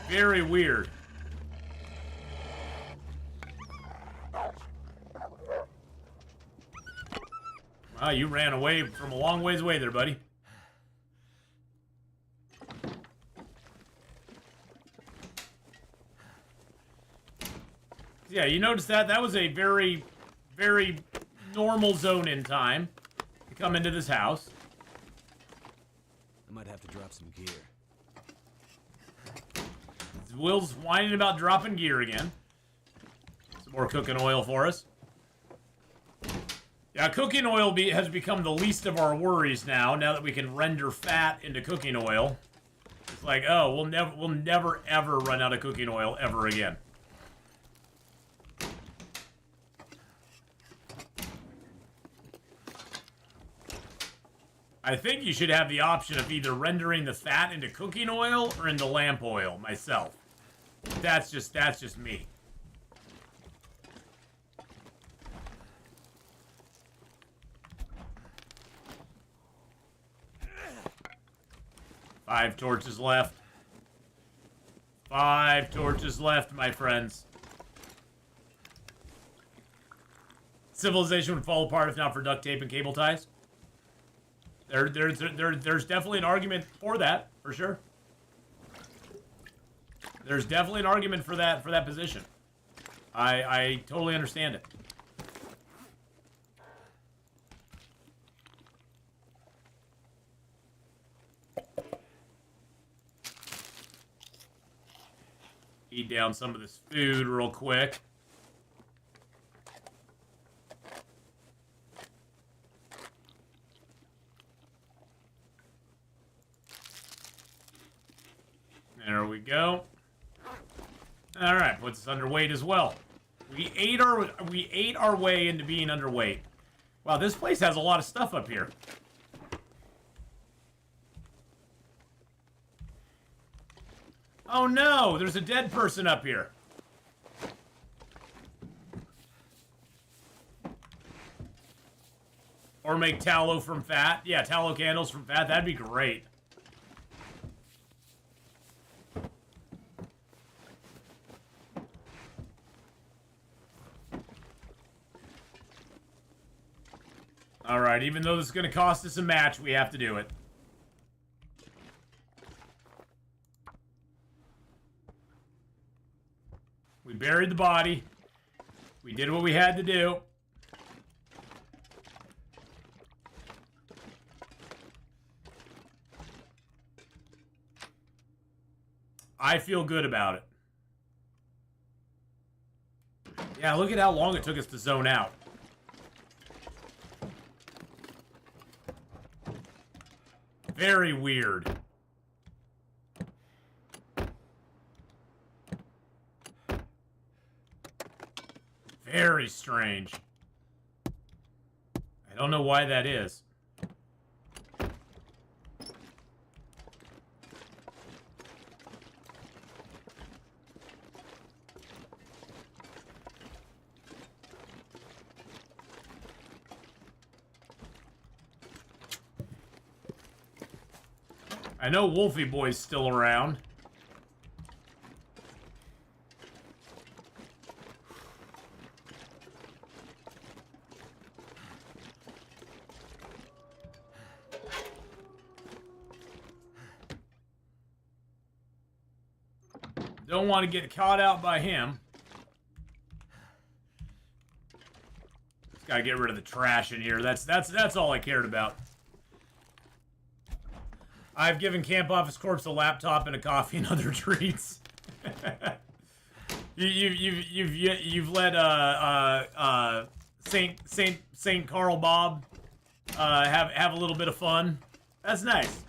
S3: Very weird. Wow, you ran away from a long ways away there, buddy. Yeah, you notice that? That was a very, very normal zone in time to come into this house.
S2: I might have to drop some gear.
S3: Will's whining about dropping gear again. Some more cooking oil for us. Yeah, cooking oil has become the least of our worries now that we can render fat into cooking oil. It's like, oh, we'll never ever run out of cooking oil ever again. I think you should have the option of either rendering the fat into cooking oil or into lamp oil myself. That's just me. Five torches left. 5 torches left, my friends. Civilization would fall apart if not for duct tape and cable ties. There's definitely an argument for that, for sure. There's definitely an argument for that position. I totally understand it. Eat down some of this food real quick. There we go. All right, puts us underweight as well. We ate our way into being underweight. Wow, this place has a lot of stuff up here. Oh no, there's a dead person up here. Or make tallow from fat. Yeah, tallow candles from fat. That'd be great. Alright, even though this is going to cost us a match, we have to do it. We buried the body. We did what we had to do. I feel good about it. Yeah, look at how long it took us to zone out. Very weird. Very strange. I don't know why that is. I know Wolfie Boy's still around. Don't want to get caught out by him. Just gotta get rid of the trash in here. That's all I cared about. I've given Camp Office Corps a laptop and a coffee and other treats. You've let Saint Carl Bob have a little bit of fun. That's nice.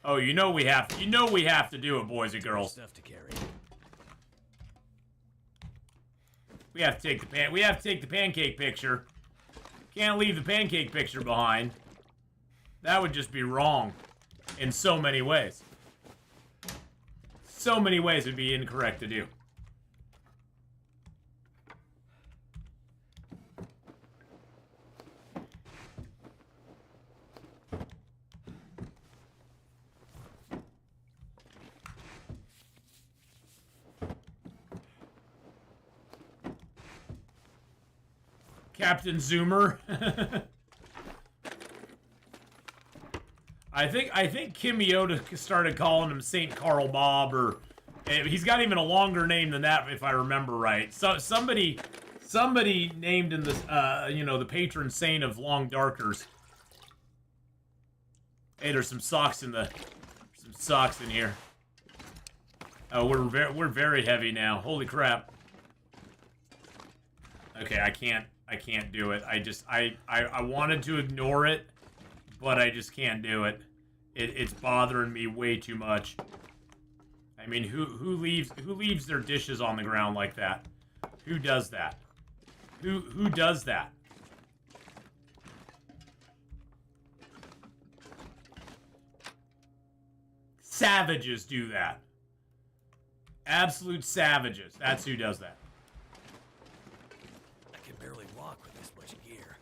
S3: Oh, you know we have to do it, boys and girls.
S2: Stuff to carry.
S3: We have to take the pancake picture. Can't leave the pancake picture behind. That would just be wrong in so many ways. So many ways would be incorrect to do. Captain Zoomer. I think Kim Yoda started calling him Saint Carl Bob, or he's got even a longer name than that if I remember right. So somebody named him this the patron saint of long darkers. Hey, there's some socks in here. Oh, we're very heavy now. Holy crap. Okay, I can't do it. I wanted to ignore it, but I just can't do it. It's bothering me way too much. I mean, who leaves their dishes on the ground like that? Who does that? Who does that? Savages do that. Absolute savages. That's who does that.
S2: I can barely walk with this much gear.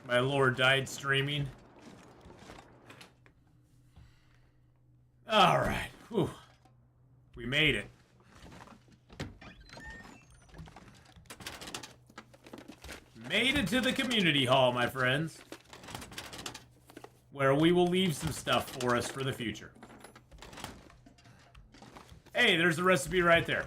S3: My lord died streaming. All right. Whew. We made it. Made it to the community hall, my friends, where we will leave some stuff for us for the future. Hey, there's the recipe right there.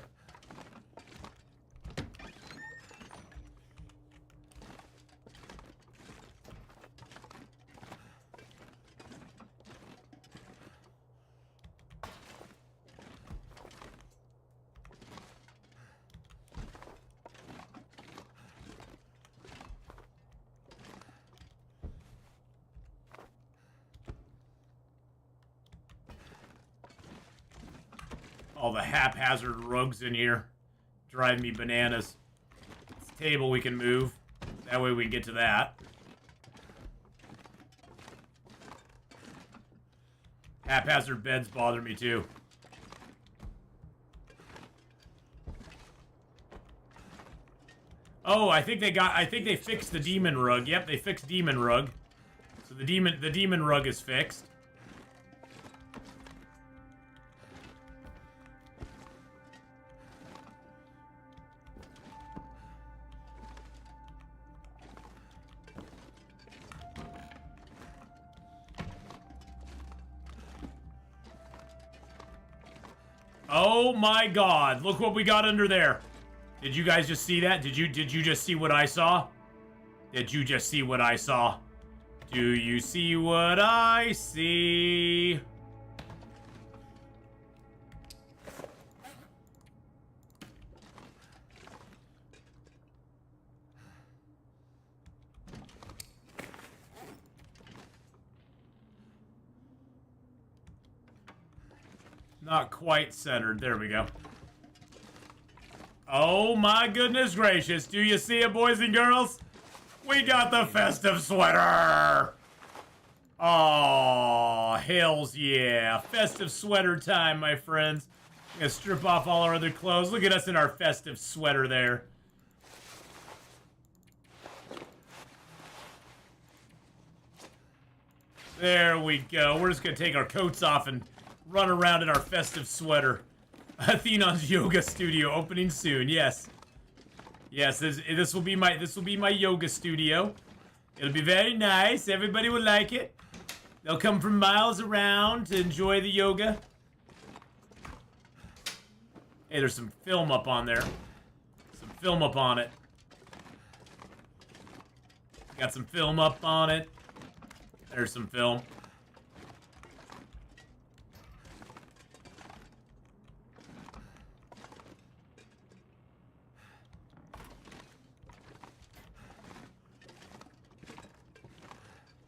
S3: All the haphazard rugs in here drive me bananas. It's a table we can move. That way we can get to that. Haphazard beds bother me too. Oh, I think they fixed the demon rug. Yep, they fixed demon rug. So the demon rug is fixed. Oh my God! Look what we got under there. Did you guys just see that? Did you just see what I saw? Did you just see what I saw? Do you see what I see? Not quite centered. There we go. Oh my goodness gracious. Do you see it, boys and girls? We got the festive sweater. Oh, hells yeah. Festive sweater time, my friends. I'm gonna strip off all our other clothes. Look at us in our festive sweater there. There we go. We're just gonna take our coats off and run around in our festive sweater. Atheenon's yoga studio opening soon. Yes, yes. This will be my yoga studio. It'll be very nice. Everybody will like it. They'll come from miles around to enjoy the yoga. Hey, there's some film up on there. Some film up on it. Got some film up on it. There's some film.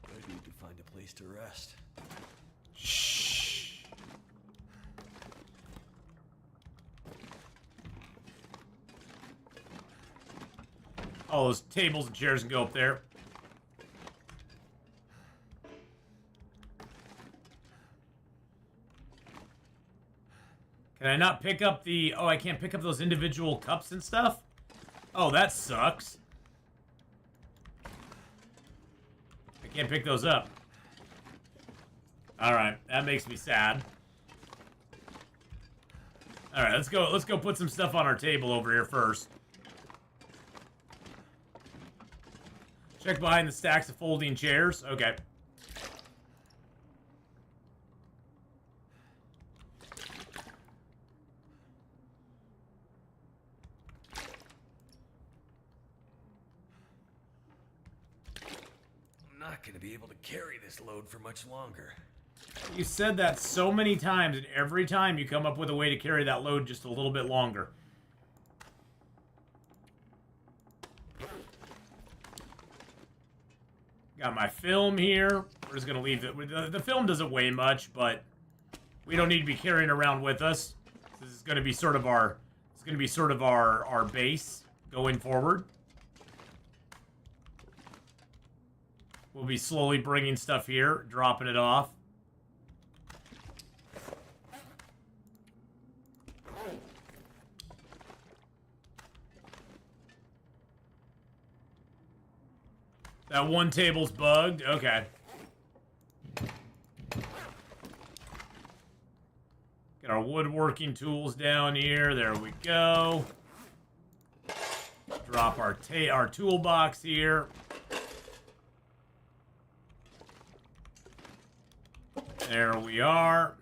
S2: I need to find a place to rest.
S3: Shh. All those tables and chairs can go up there. Can I not pick up the... Oh, I can't pick up those individual cups and stuff? Oh, that sucks. I can't pick those up. Alright, that makes me sad. Alright, let's go put some stuff on our table over here first. Check behind the stacks of folding chairs. Okay.
S2: I'm not gonna be able to carry this load for much longer.
S3: You said that so many times, and every time you come up with a way to carry that load just a little bit longer. Got my film here. We're just gonna leave it. The film doesn't weigh much, but we don't need to be carrying around with us. This is gonna be sort of our. It's gonna be sort of our base going forward. We'll be slowly bringing stuff here, dropping it off. That one table's bugged? Okay. Get our woodworking tools down here. There we go. Drop our toolbox here. There we are.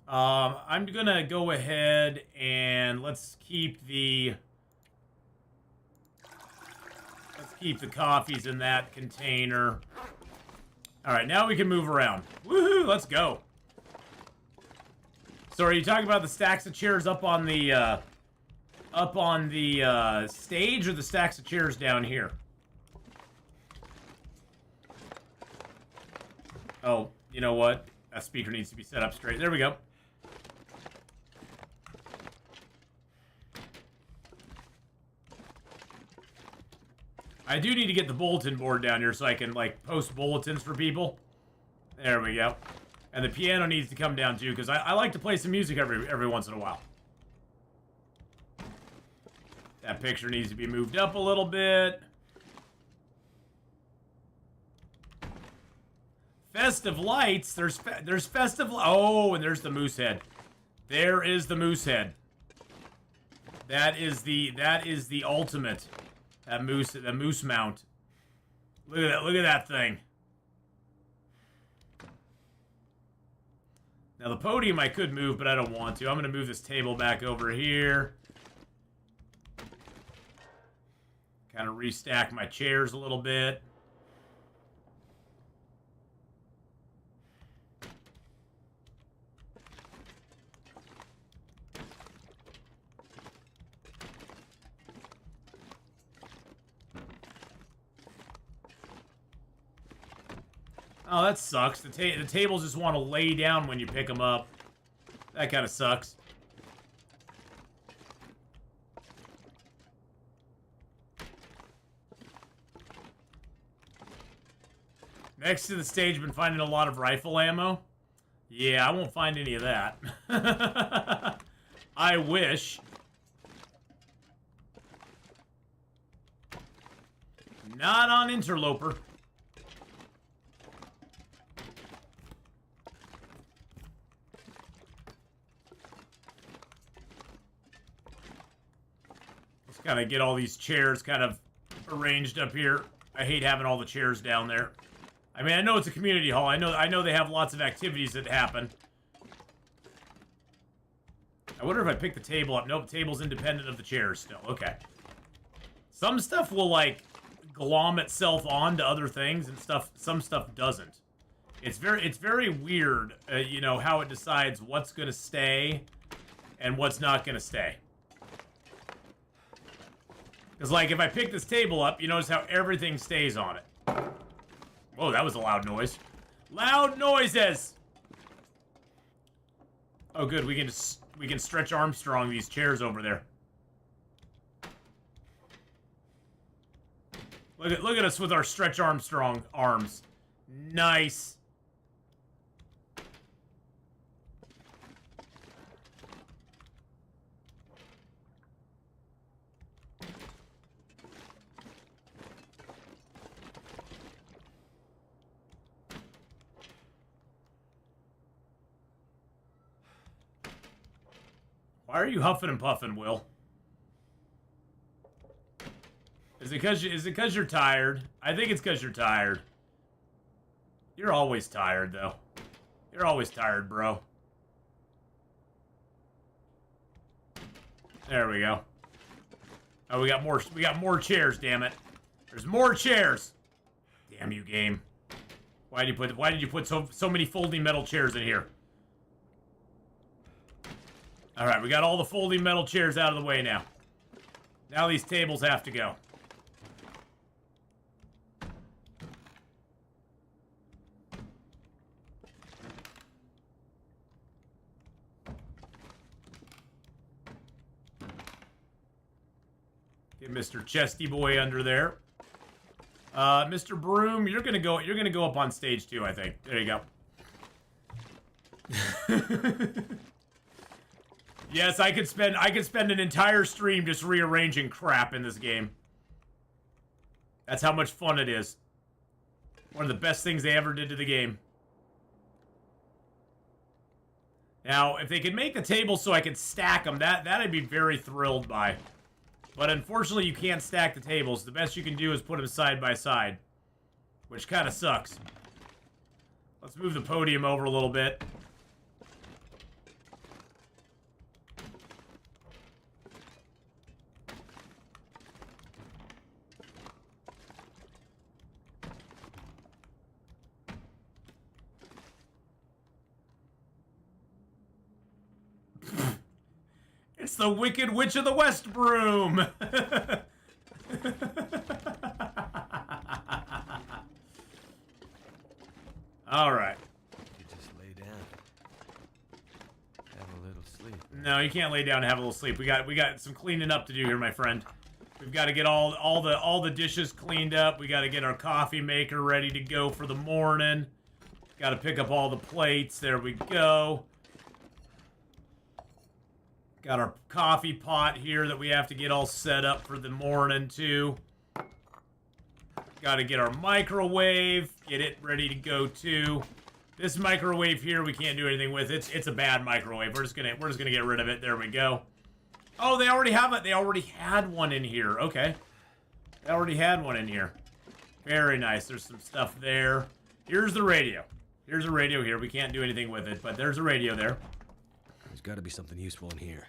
S3: I'm gonna go ahead and let's keep the coffees in that container. All right, now we can move around. Woohoo! Let's go. So, are you talking about the stacks of chairs up on the stage, or the stacks of chairs down here? Oh. You know what? That speaker needs to be set up straight. There we go. I do need to get the bulletin board down here so I can, like, post bulletins for people. There we go. And the piano needs to come down, too, because I like to play some music every once in a while. That picture needs to be moved up a little bit. Festive lights. There's festive. Oh, and there's the moose head. There is the moose head. That is the ultimate. The moose mount. Look at that. Look at that thing. Now the podium I could move, but I don't want to. I'm going to move this table back over here. Kind of restack my chairs a little bit. Oh, that sucks. The tables just want to lay down when you pick them up. That kind of sucks. Next to the stage, been finding a lot of rifle ammo. Yeah, I won't find any of that. I wish. Not on Interloper. Let's kind of get all these chairs kind of arranged up here. I hate having all the chairs down there. I mean, I know it's a community hall. I know they have lots of activities that happen. I wonder if I pick the table up. Nope, the table's independent of the chairs still. Okay. Some stuff will, like, glom itself onto other things, and some stuff doesn't. It's very weird, you know, how it decides what's going to stay and what's not going to stay. Because, like, if I pick this table up, you notice how everything stays on it. Whoa, that was a loud noise. Loud noises! Oh, good. We can stretch Armstrong these chairs over there. Look at us with our stretch Armstrong arms. Nice. Why are you huffing and puffing, Will? Is it because you're tired? I think it's because you're tired. You're always tired, though. You're always tired, bro. There we go. Oh, we got more chairs, damn it. There's more chairs. Damn you, game. Why did you put so many folding metal chairs in here? All right, we got all the folding metal chairs out of the way now. Now these tables have to go. Get Mr. Chesty Boy under there. Mr. Broom, you're gonna go up on stage too, I think. There you go. Yes, I could spend an entire stream just rearranging crap in this game. That's how much fun it is. One of the best things they ever did to the game. Now, if they could make the table so I could stack them, that I'd be very thrilled by. But unfortunately, you can't stack the tables. The best you can do is put them side by side, which kind of sucks. Let's move the podium over a little bit. It's the Wicked Witch of the West broom! Alright.
S2: You just lay down. Have a little sleep.
S3: No, you can't lay down and have a little sleep. We got some cleaning up to do here, my friend. We've got to get all the dishes cleaned up. We got to get our coffee maker ready to go for the morning. Got to pick up all the plates. There we go. Got our coffee pot here that we have to get all set up for the morning, too. Got to get our microwave, get it ready to go, too. This microwave here, we can't do anything with. It's a bad microwave. We're just gonna get rid of it. There we go. Oh, they already have it. They already had one in here. Okay. They already had one in here. Very nice. There's some stuff there. Here's the radio. Here's a radio here. We can't do anything with it, but there's a radio there.
S2: There's got to be something useful in here.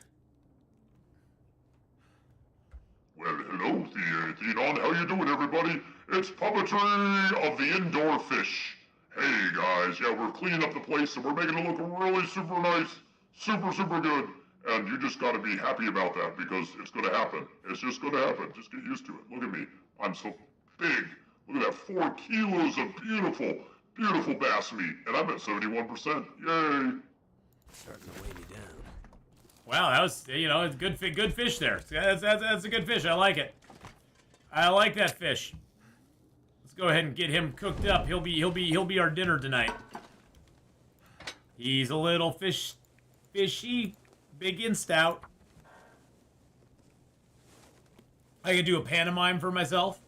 S6: Well, hello, Atheenon. How you doing, everybody? It's puppetry of the indoor fish. Hey, guys. Yeah, we're cleaning up the place, and we're making it look really super nice. Super, super good. And you just gotta be happy about that, because it's gonna happen. It's just gonna happen. Just get used to it. Look at me. I'm so big. Look at that. 4 kilos of beautiful, beautiful bass meat. And I'm at 71%. Yay.
S2: Starting to weigh me down.
S3: Wow, that was, you know, it's good fish there. That's a good fish. I like it. I like that fish. Let's go ahead and get him cooked up. He'll be our dinner tonight. He's a little fishy, big and stout. I could do a pantomime for myself.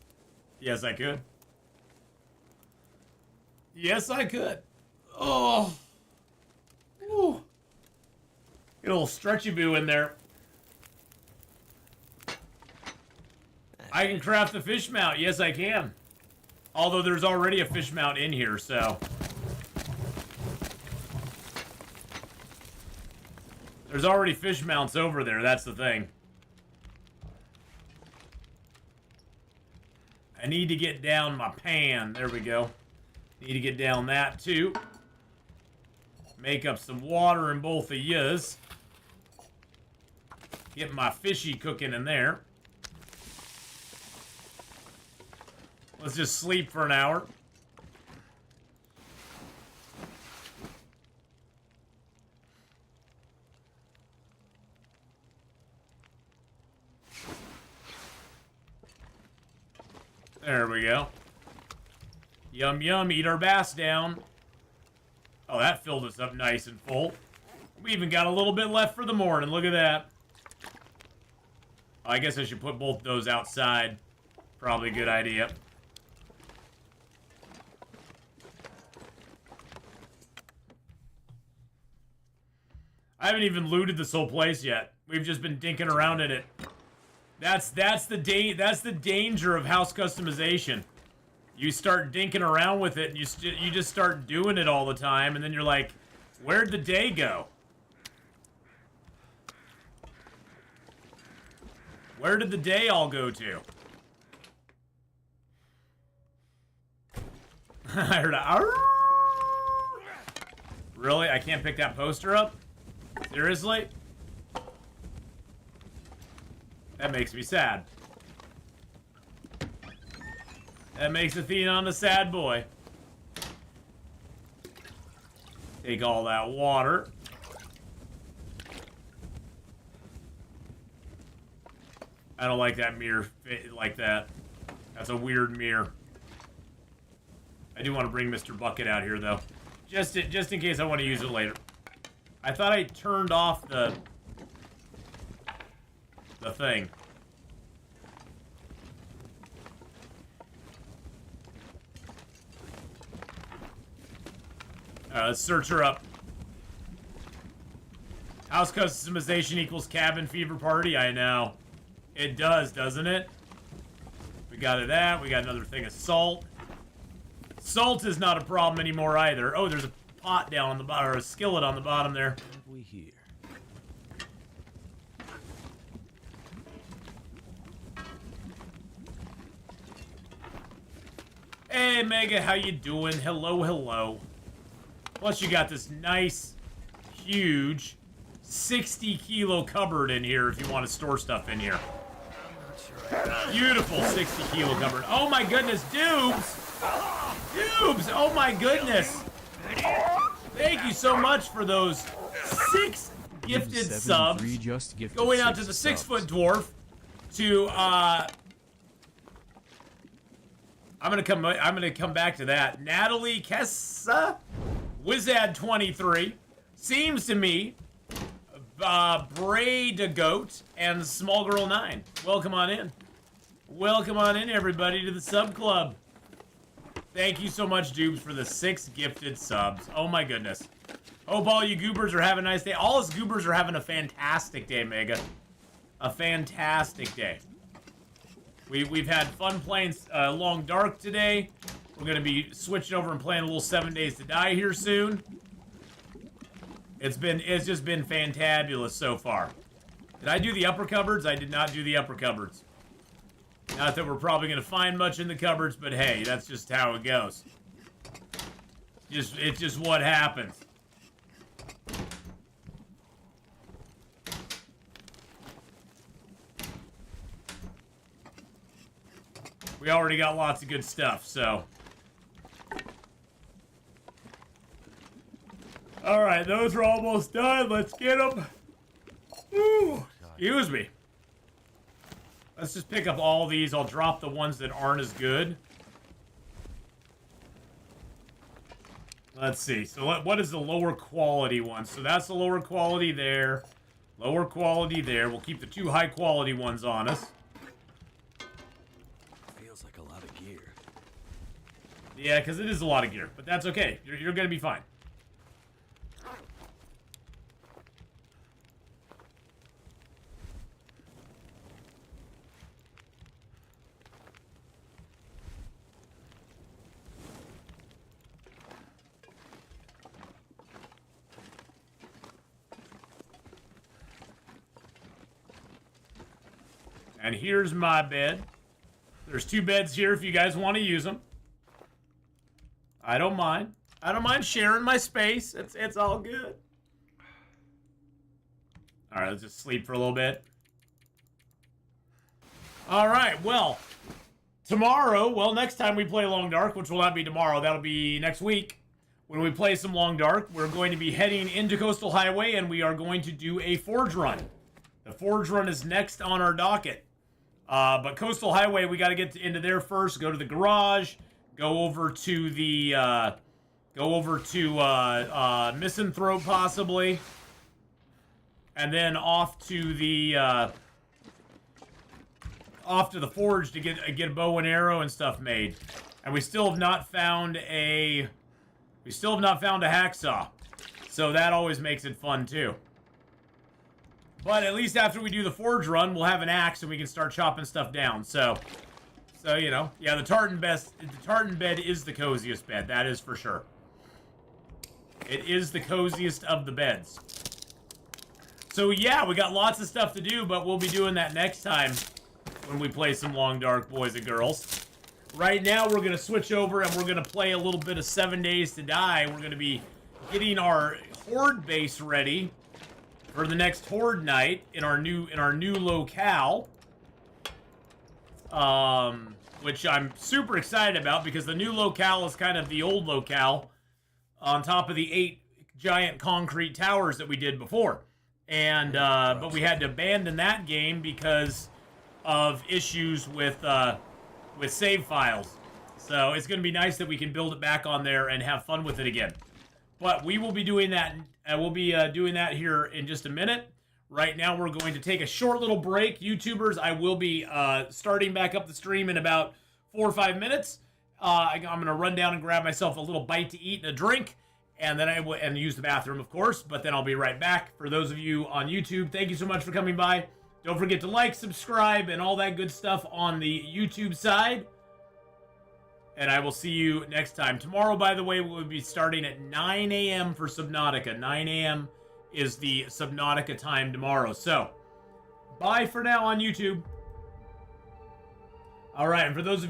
S3: Yes, I could. Yes, I could. Oh. Ooh. Get a little stretchy boo in there. I can craft the fish mount. Yes, I can. Although there's already a fish mount in here, so. There's already fish mounts over there. That's the thing. I need to get down my pan. There we go. Need to get down that too. Make up some water in both of yous. Get my fishy cooking in there. Let's just sleep for an hour. There we go. Yum, yum, eat our bass down. Oh, that filled us up nice and full. We even got a little bit left for the morning. Look at that. I guess I should put both those outside. Probably a good idea. I haven't even looted this whole place yet. We've just been dinking around in it. That's the danger of house customization. You start dinking around with it, and you just start doing it all the time, and then you're like, where'd the day go? Where did the day all go to? I heard a "Arr!" Really? I can't pick that poster up? Seriously? That makes me sad. That makes Atheenon a sad boy. Take all that water. I don't like that mirror like that. That's a weird mirror. I do want to bring Mr. Bucket out here, though. Just in case I want to use it later. I thought I turned off the thing. Let's search her up. House customization equals cabin fever party? I know. It does, doesn't it? We got that. We got another thing of salt. Salt is not a problem anymore either. Oh, there's a pot down on the bottom, or a skillet on the bottom there.
S2: What have we here?
S3: Hey, Mega, how you doing? Hello, hello. Plus, you got this nice, huge, 60-kilo cupboard in here if you want to store stuff in here. Beautiful 60-kilo cupboard. Oh my goodness, Dubes! Dubes! Oh my goodness! Thank you so much for those 6 gifted subs. Going out to the 6-foot dwarf. To I'm gonna come back to that. Natalie Kessa, Wizad23, seems to me, Bray the Goat, and Small Girl 9. Welcome on in. Welcome on in, everybody, to the sub club. Thank you so much, Dubes, for the 6 gifted subs. Oh my goodness. Hope all you goobers are having a nice day. All us goobers are having a fantastic day, Mega. A fantastic day. We've had fun playing Long Dark today. We're going to be switching over and playing a little 7 Days to Die here soon. It's just been fantabulous so far. Did I do the upper cupboards? I did not do the upper cupboards. Not that we're probably going to find much in the cupboards, but hey, that's just how it goes. It's just what happens. We already got lots of good stuff, so. Alright, those are almost done. Let's get them. Ooh, excuse me. Let's just pick up all these. I'll drop the ones that aren't as good. Let's see. So what is the lower quality one? So that's the lower quality there. Lower quality there. We'll keep the 2 high quality ones on us.
S2: Feels like a lot of gear.
S3: Yeah, because it is a lot of gear. But that's okay. You're going to be fine. And here's my bed. There's 2 beds here if you guys want to use them. I don't mind. I don't mind sharing my space. It's all good. All right, let's just sleep for a little bit. All right, well, next time we play Long Dark, which will not be tomorrow, that'll be next week. When we play some Long Dark, we're going to be heading into Coastal Highway, and we are going to do a Forge Run. The Forge Run is next on our docket. But Coastal Highway, we got to get into there first. Go to the garage. Go over to the Misanthrope possibly, and then off to the forge to get a bow and arrow and stuff made. And we still have not found a hacksaw, so that always makes it fun too. But at least after we do the forge run, we'll have an axe and we can start chopping stuff down. So you know, yeah, the tartan bed is the coziest bed. That is for sure. It is the coziest of the beds. So yeah, we got lots of stuff to do, but we'll be doing that next time when we play some Long Dark, boys and girls. Right now, we're going to switch over and we're going to play a little bit of 7 Days to Die. We're going to be getting our horde base ready for the next horde night in our new locale, which I'm super excited about because the new locale is kind of the old locale on top of the 8 giant concrete towers that we did before, and but we had to abandon that game because of issues with save files. So it's going to be nice that we can build it back on there and have fun with it again. But we will be doing that. We'll be doing that here in just a minute. Right now, we're going to take a short little break. YouTubers, I will be starting back up the stream in about 4 or 5 minutes. I'm going to run down and grab myself a little bite to eat and a drink, and then and use the bathroom, of course. But then I'll be right back. For those of you on YouTube, thank you so much for coming by. Don't forget to like, subscribe, and all that good stuff on the YouTube side. And I will see you next time. Tomorrow, by the way, we'll be starting at 9 a.m. for Subnautica. 9 a.m. is the Subnautica time tomorrow. So, bye for now on YouTube. All right, and for those of